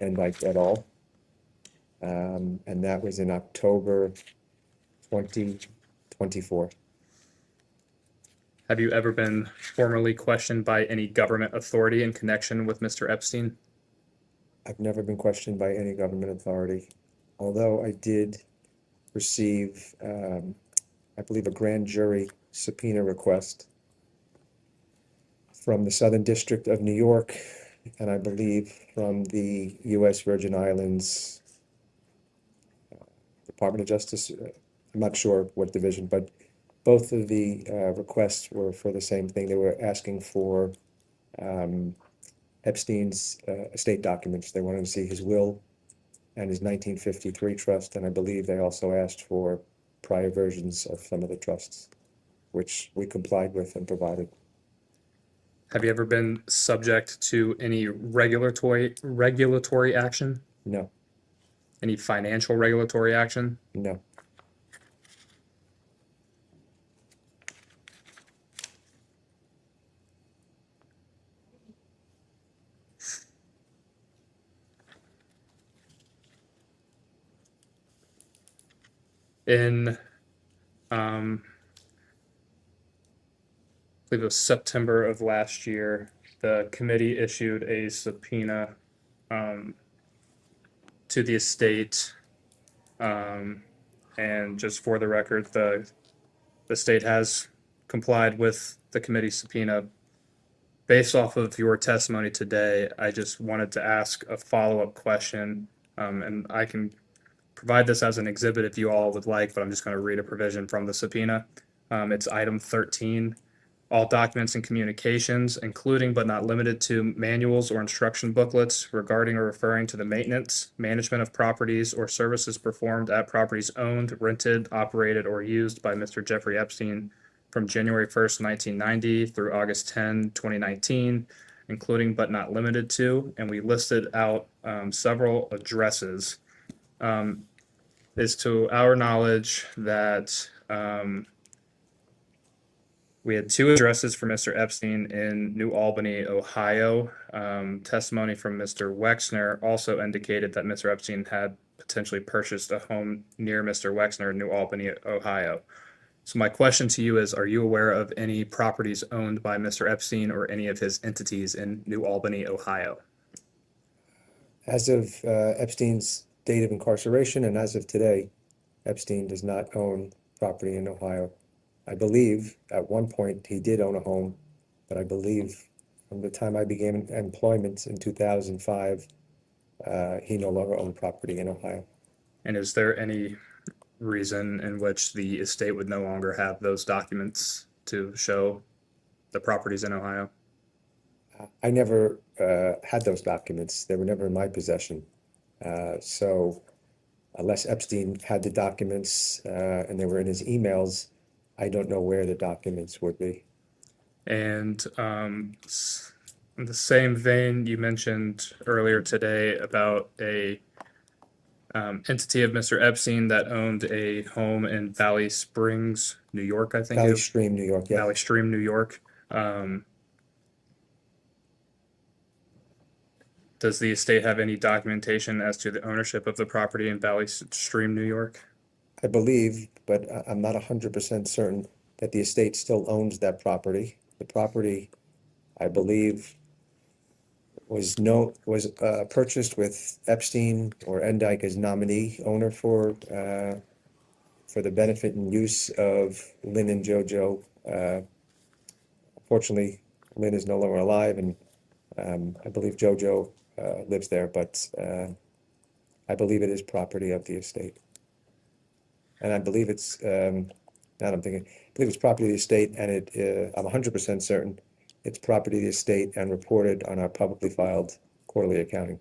Endyke et al. And that was in October 2024. Have you ever been formally questioned by any government authority in connection with Mr. Epstein? I've never been questioned by any government authority, although I did receive, I believe, a grand jury subpoena request from the Southern District of New York, and I believe from the U.S. Virgin Islands Department of Justice. I'm not sure what division, but both of the requests were for the same thing. They were asking for Epstein's estate documents. They wanted to see his will and his 1953 trust, and I believe they also asked for prior versions of some of the trusts, which we complied with and provided. Have you ever been subject to any regulatory action? No, Any financial regulatory action? no. In I believe it was September of last year, the committee issued a subpoena to the estate, and And just for the record, the state has complied with the committee's subpoena. Based off of your testimony today, I just wanted to ask a follow-up question, and I can provide this as an exhibit if you all would like, but I'm just going to read a provision from the subpoena. It's item 13. All documents and communications, including but not limited to manuals or instruction booklets regarding or referring to the maintenance, management of properties or services performed at properties owned, rented, operated, or used by Mr. Jeffrey Epstein from January 1st, 1990 through August 10, 2019, including but not limited to, and we listed out several addresses. It's to our knowledge that we had two addresses for Mr. Epstein in New Albany, Ohio. Testimony from Mr. Wexner also indicated that Mr. Epstein had potentially purchased a home near Mr. Wexner in New Albany, Ohio. So my question to you is, are you aware of any properties owned by Mr. Epstein or any of his entities in New Albany, Ohio? As of Epstein's date of incarceration and as of today, Epstein does not own property in Ohio. I believe at one point he did own a home, but I believe from the time I began employment in 2005, he no longer owned property in Ohio. And is there any reason in which the estate would no longer have those documents to show the properties in Ohio? I never had those documents. They were never in my possession. So unless Epstein had the documents and they were in his emails, I don't know where the documents would be. And in the same vein, you mentioned earlier today about a entity of Mr. Epstein that owned a home in Valley Springs, New York, I think. Valley Stream, New York, yeah. Valley Stream, New York. Does the estate have any documentation as to the ownership of the property in Valley Stream, New York? I believe, but I'm not 100% certain that the estate still owns that property. The property, I believe, was purchased with Epstein or Endyke as nominee owner for the benefit and use of Lynn and JoJo. Unfortunately, Lynn is no longer alive, and I believe JoJo lives there, but I believe it is property of the estate. And I believe it's, now I'm thinking, I believe it's property of the estate, and I'm 100% certain it's property of the estate and reported on our publicly filed quarterly accounting.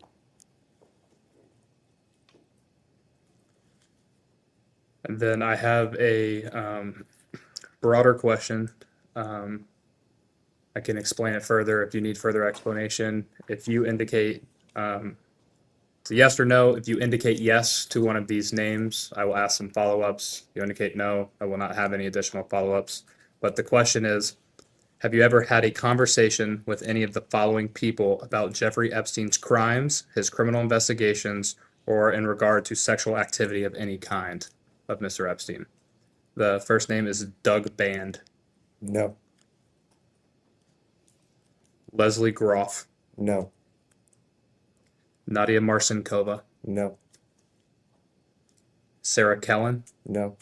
And then I have a broader question. I can explain it further if you need further explanation. If you indicate it's a yes or no. If you indicate yes to one of these names, I will ask some follow-ups. If you indicate no, I will not have any additional follow-ups. But the question is, have you ever had a conversation with any of the following people about Jeffrey Epstein's crimes, his criminal investigations, or in regard to sexual activity of any kind of Mr. Epstein? The first name is Doug Band. No, Leslie Groff. no, Nadia Marcinkova. no, Sarah Kellen. no,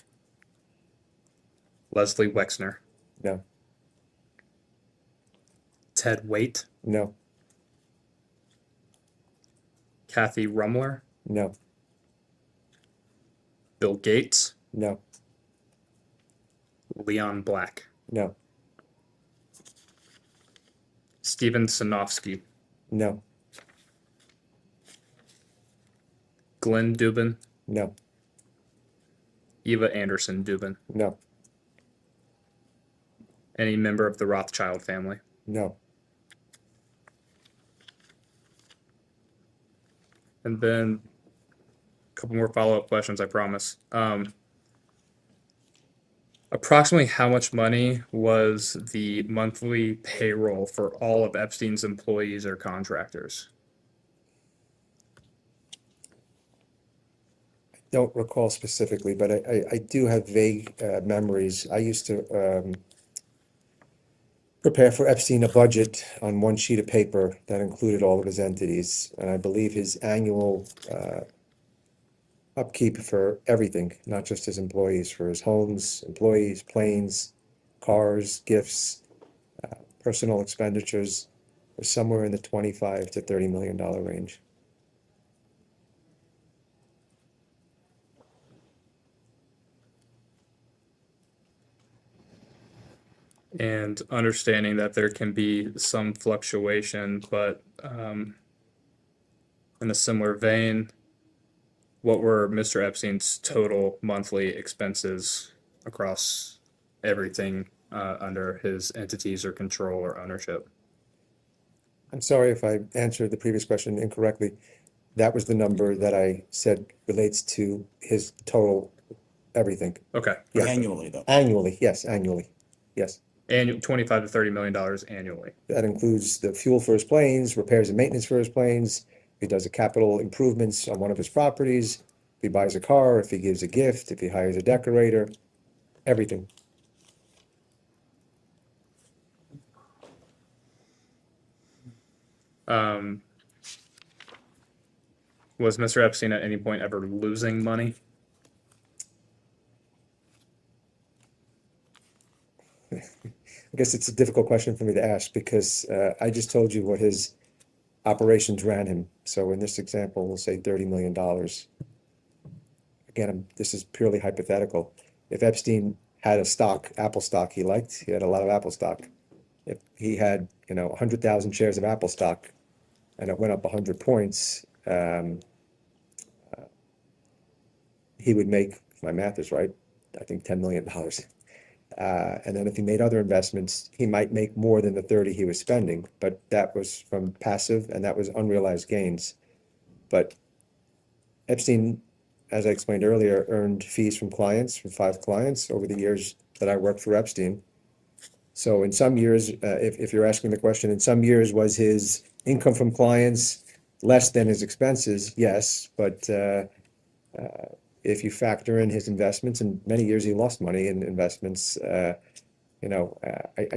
Leslie Wexner. no, Ted Waite. no, Kathy Rumler. no, Bill Gates. no, Leon Black. no, Steven Sinofsky. no, Glenn Dubin. no, Eva Anderson Dubin. no, Any member of the Rothschild family. no. And then a couple more follow-up questions, I promise. Approximately how much money was the monthly payroll for all of Epstein's employees or contractors? Don't recall specifically, but I do have vague memories. I used to prepare for Epstein a budget on one sheet of paper that included all of his entities, and I believe his annual upkeep for everything, not just his employees, for his homes, employees, planes, cars, gifts, personal expenditures, was somewhere in the 25 to $30 million range. And understanding that there can be some fluctuation, but in a similar vein, what were Mr. Epstein's total monthly expenses across everything under his entities or control or ownership? I'm sorry if I answered the previous question incorrectly. That was the number that I said relates to his total everything. Okay. Yeah. Annually, though. Annually, yes, annually. Yes. Annual $25 to $30 million annually. That includes the fuel for his planes, repairs and maintenance for his planes. If he does a capital improvements on one of his properties, if he buys a car, if he gives a gift, if he hires a decorator, everything. Was Mr. Epstein at any point ever losing money? I guess it's a difficult question for me to ask because I just told you what his operations ran him. So in this example, we'll say $30 million. Again, this is purely hypothetical. If Epstein had a stock, Apple stock he liked, he had a lot of Apple stock. If he had, 100,000 shares of Apple stock and it went up 100 points, he would make, if my math is right, I think $10 million. And then if he made other investments, he might make more than the 30 he was spending, but that was from passive and that was unrealized gains. But Epstein, as I explained earlier, earned fees from clients, from 5 clients over the years that I worked for Epstein. So in some years, if you're asking the question, in some years was his income from clients less than his expenses? Yes, but if you factor in his investments, and many years he lost money in investments, I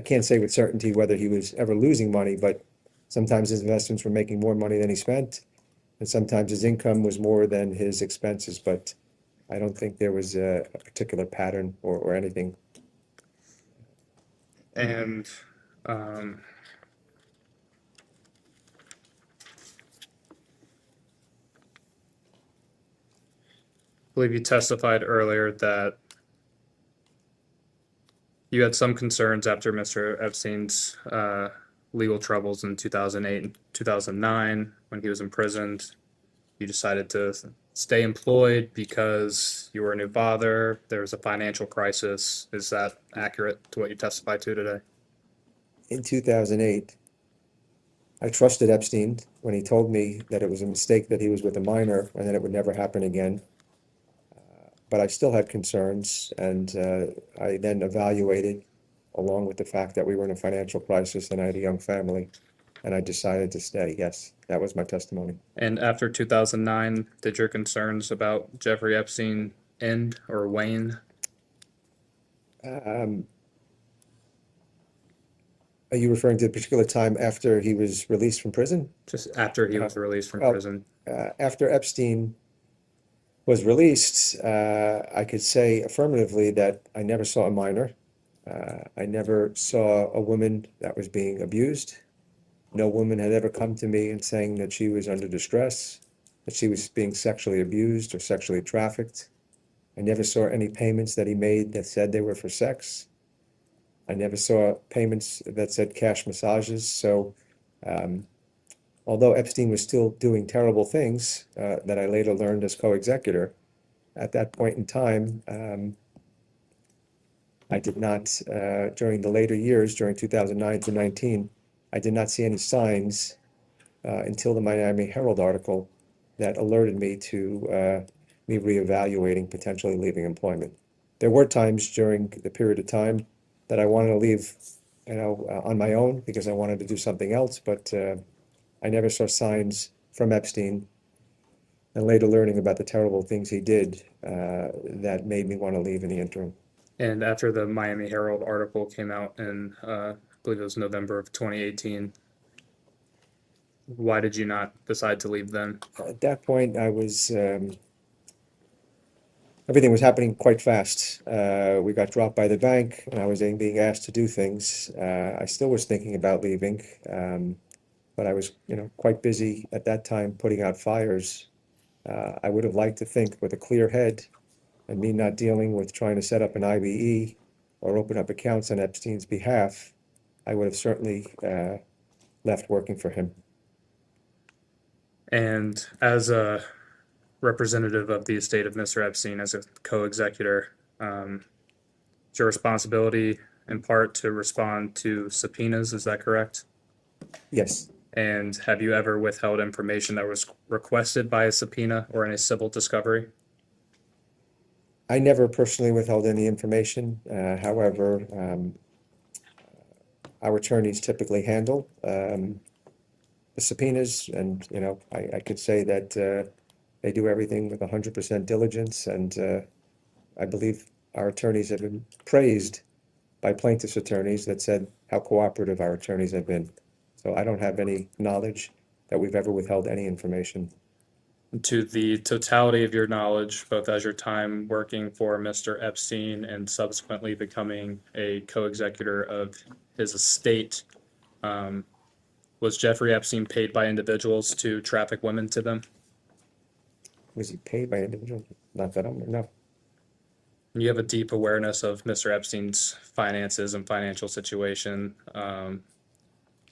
can't say with certainty whether he was ever losing money, but sometimes his investments were making more money than he spent, and sometimes his income was more than his expenses, but I don't think there was a particular pattern or anything. And I believe you testified earlier that you had some concerns after Mr. Epstein's legal troubles in 2008 and 2009 when he was imprisoned. You decided to stay employed because you were a new father. There was a financial crisis. Is that accurate to what you testified to today? In 2008, I trusted Epstein when he told me that it was a mistake that he was with a minor and that it would never happen again. But I still had concerns, and I then evaluated, along with the fact that we were in a financial crisis and I had a young family, and I decided to stay. Yes, that was my testimony. And after 2009, did your concerns about Jeffrey Epstein end or wane? Are you referring to a particular time after he was released from prison? Just after he was released from well, prison? After Epstein was released, I could say affirmatively that I never saw a minor. I never saw a woman that was being abused. No woman had ever come to me and saying that she was under distress, that she was being sexually abused or sexually trafficked. I never saw any payments that he made that said they were for sex. I never saw payments that said cash massages. So although Epstein was still doing terrible things that I later learned as co-executor, at that point in time, I did not, during the later years, during 2009 to 19, I did not see any signs until the Miami Herald article that alerted me to me reevaluating potentially leaving employment. There were times during the period of time that I wanted to leave, on my own because I wanted to do something else, but I never saw signs from Epstein, and later learning about the terrible things he did that made me want to leave in the interim. And after the Miami Herald article came out in, I believe it was November of 2018, why did you not decide to leave then? At that point, I was everything was happening quite fast. We got dropped by the bank, and I was being asked to do things. I still was thinking about leaving, but I was, quite busy at that time putting out fires. I would have liked to think with a clear head and me not dealing with trying to set up an IBE or open up accounts on Epstein's behalf, I would have certainly left working for him. And as a representative of the estate of Mr. Epstein, as a co-executor, it's your responsibility in part to respond to subpoenas, is that correct? Yes, And have you ever withheld information that was requested by a subpoena or in a civil discovery? I never personally withheld any information. However, our attorneys typically handle the subpoenas, and I could say that they do everything with 100% diligence, and I believe our attorneys have been praised by plaintiffs' attorneys that said how cooperative our attorneys have been. So I don't have any knowledge that we've ever withheld any information. To the totality of your knowledge, both as your time working for Mr. Epstein and subsequently becoming a co-executor of his estate, was Jeffrey Epstein paid by individuals to traffic women to them? Was he paid by individuals? Not that I'm, no. You have a deep awareness of Mr. Epstein's finances and financial situation.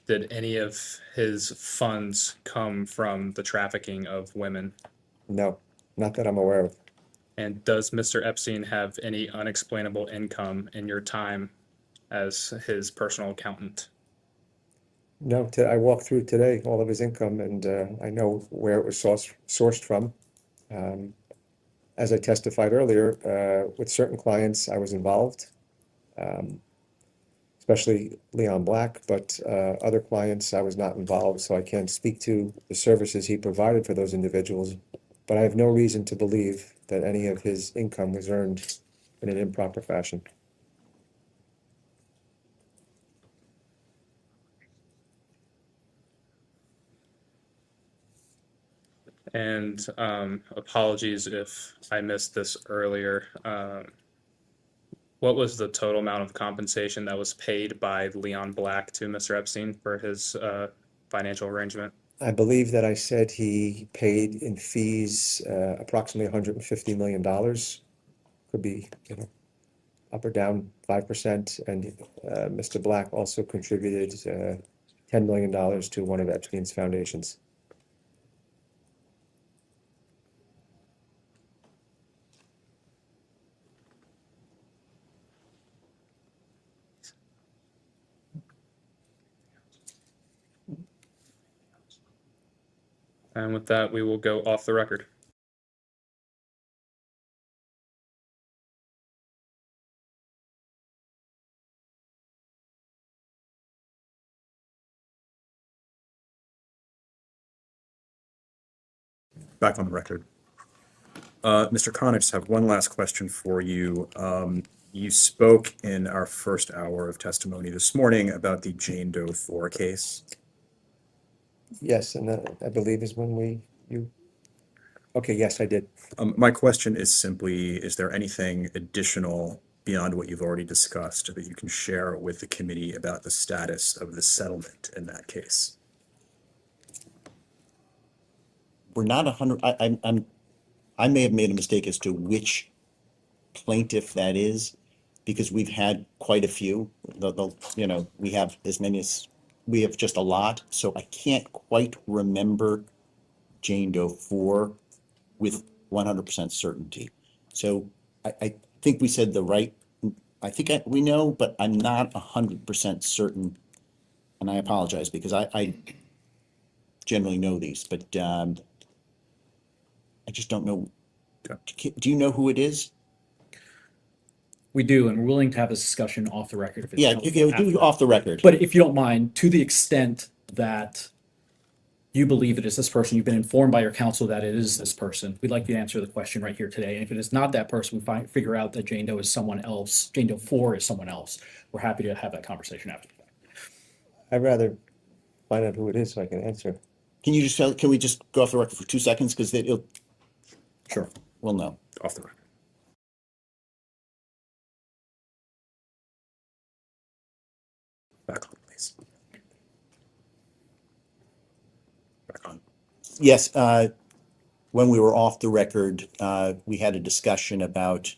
Did any of his funds come from the trafficking of women? No, not that I'm aware of. And does Mr. Epstein have any unexplainable income in your time as his personal accountant? No, I walked through today all of his income, and I know where it was sourced from. As I testified earlier, with certain clients, I was involved, especially Leon Black, but other clients, I was not involved, so I can't speak to the services he provided for those individuals. But I have no reason to believe that any of his income was earned in an improper fashion. And apologies if I missed this earlier. What was the total amount of compensation that was paid by Leon Black to Mr. Epstein for his financial arrangement? I believe that I said he paid in fees approximately $150 million. Could be, up or down 5%. And Mr. Black also contributed $10 million to one of Epstein's foundations. And with that, we will go off the record. Back on the record. Mr. Khan, I just have one last question for you. You spoke in our first hour of testimony this morning about the Jane Doe 4 case. Yes, and that, I believe, is when okay, yes, I did. My question is simply, is there anything additional beyond what you've already discussed that you can share with the committee about the status of the settlement in that case? We're not 100, I may have made a mistake as to which plaintiff that is, because we've had quite a few. We have as many as, we have just a lot, so I can't quite remember Jane Doe 4 with 100% certainty. So I think we said the right, we know, but I'm not 100% certain. And I apologize because I generally know these, but I just don't know. Do you know who it is? We do, and we're willing to have this discussion off the record. If it's Yeah, helpful do after. off the record. But if you don't mind, to the extent that you believe it is this person, you've been informed by your counsel that it is this person, we'd like you to answer the question right here today. And if it is not that person, we figure out that Jane Doe is someone else, Jane Doe 4 is someone else, we're happy to have that conversation after the fact. I'd rather find out who it is so I can answer. Can we just go off the record for 2 seconds? Because it'll, Sure. we'll know. Off the record. Back on, please. Back on. Yes, when we were off the record, we had a discussion about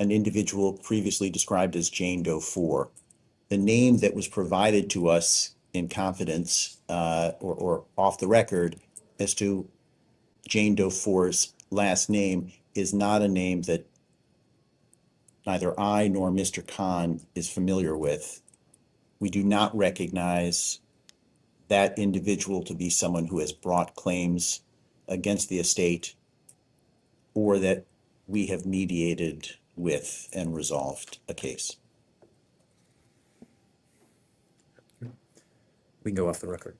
an individual previously described as Jane Doe 4. The name that was provided to us in confidence, or off the record as to Jane Doe 4's last name is not a name that neither I nor Mr. Khan is familiar with. We do not recognize that individual to be someone who has brought claims against the estate or that we have mediated with and resolved a case. We can go off the record.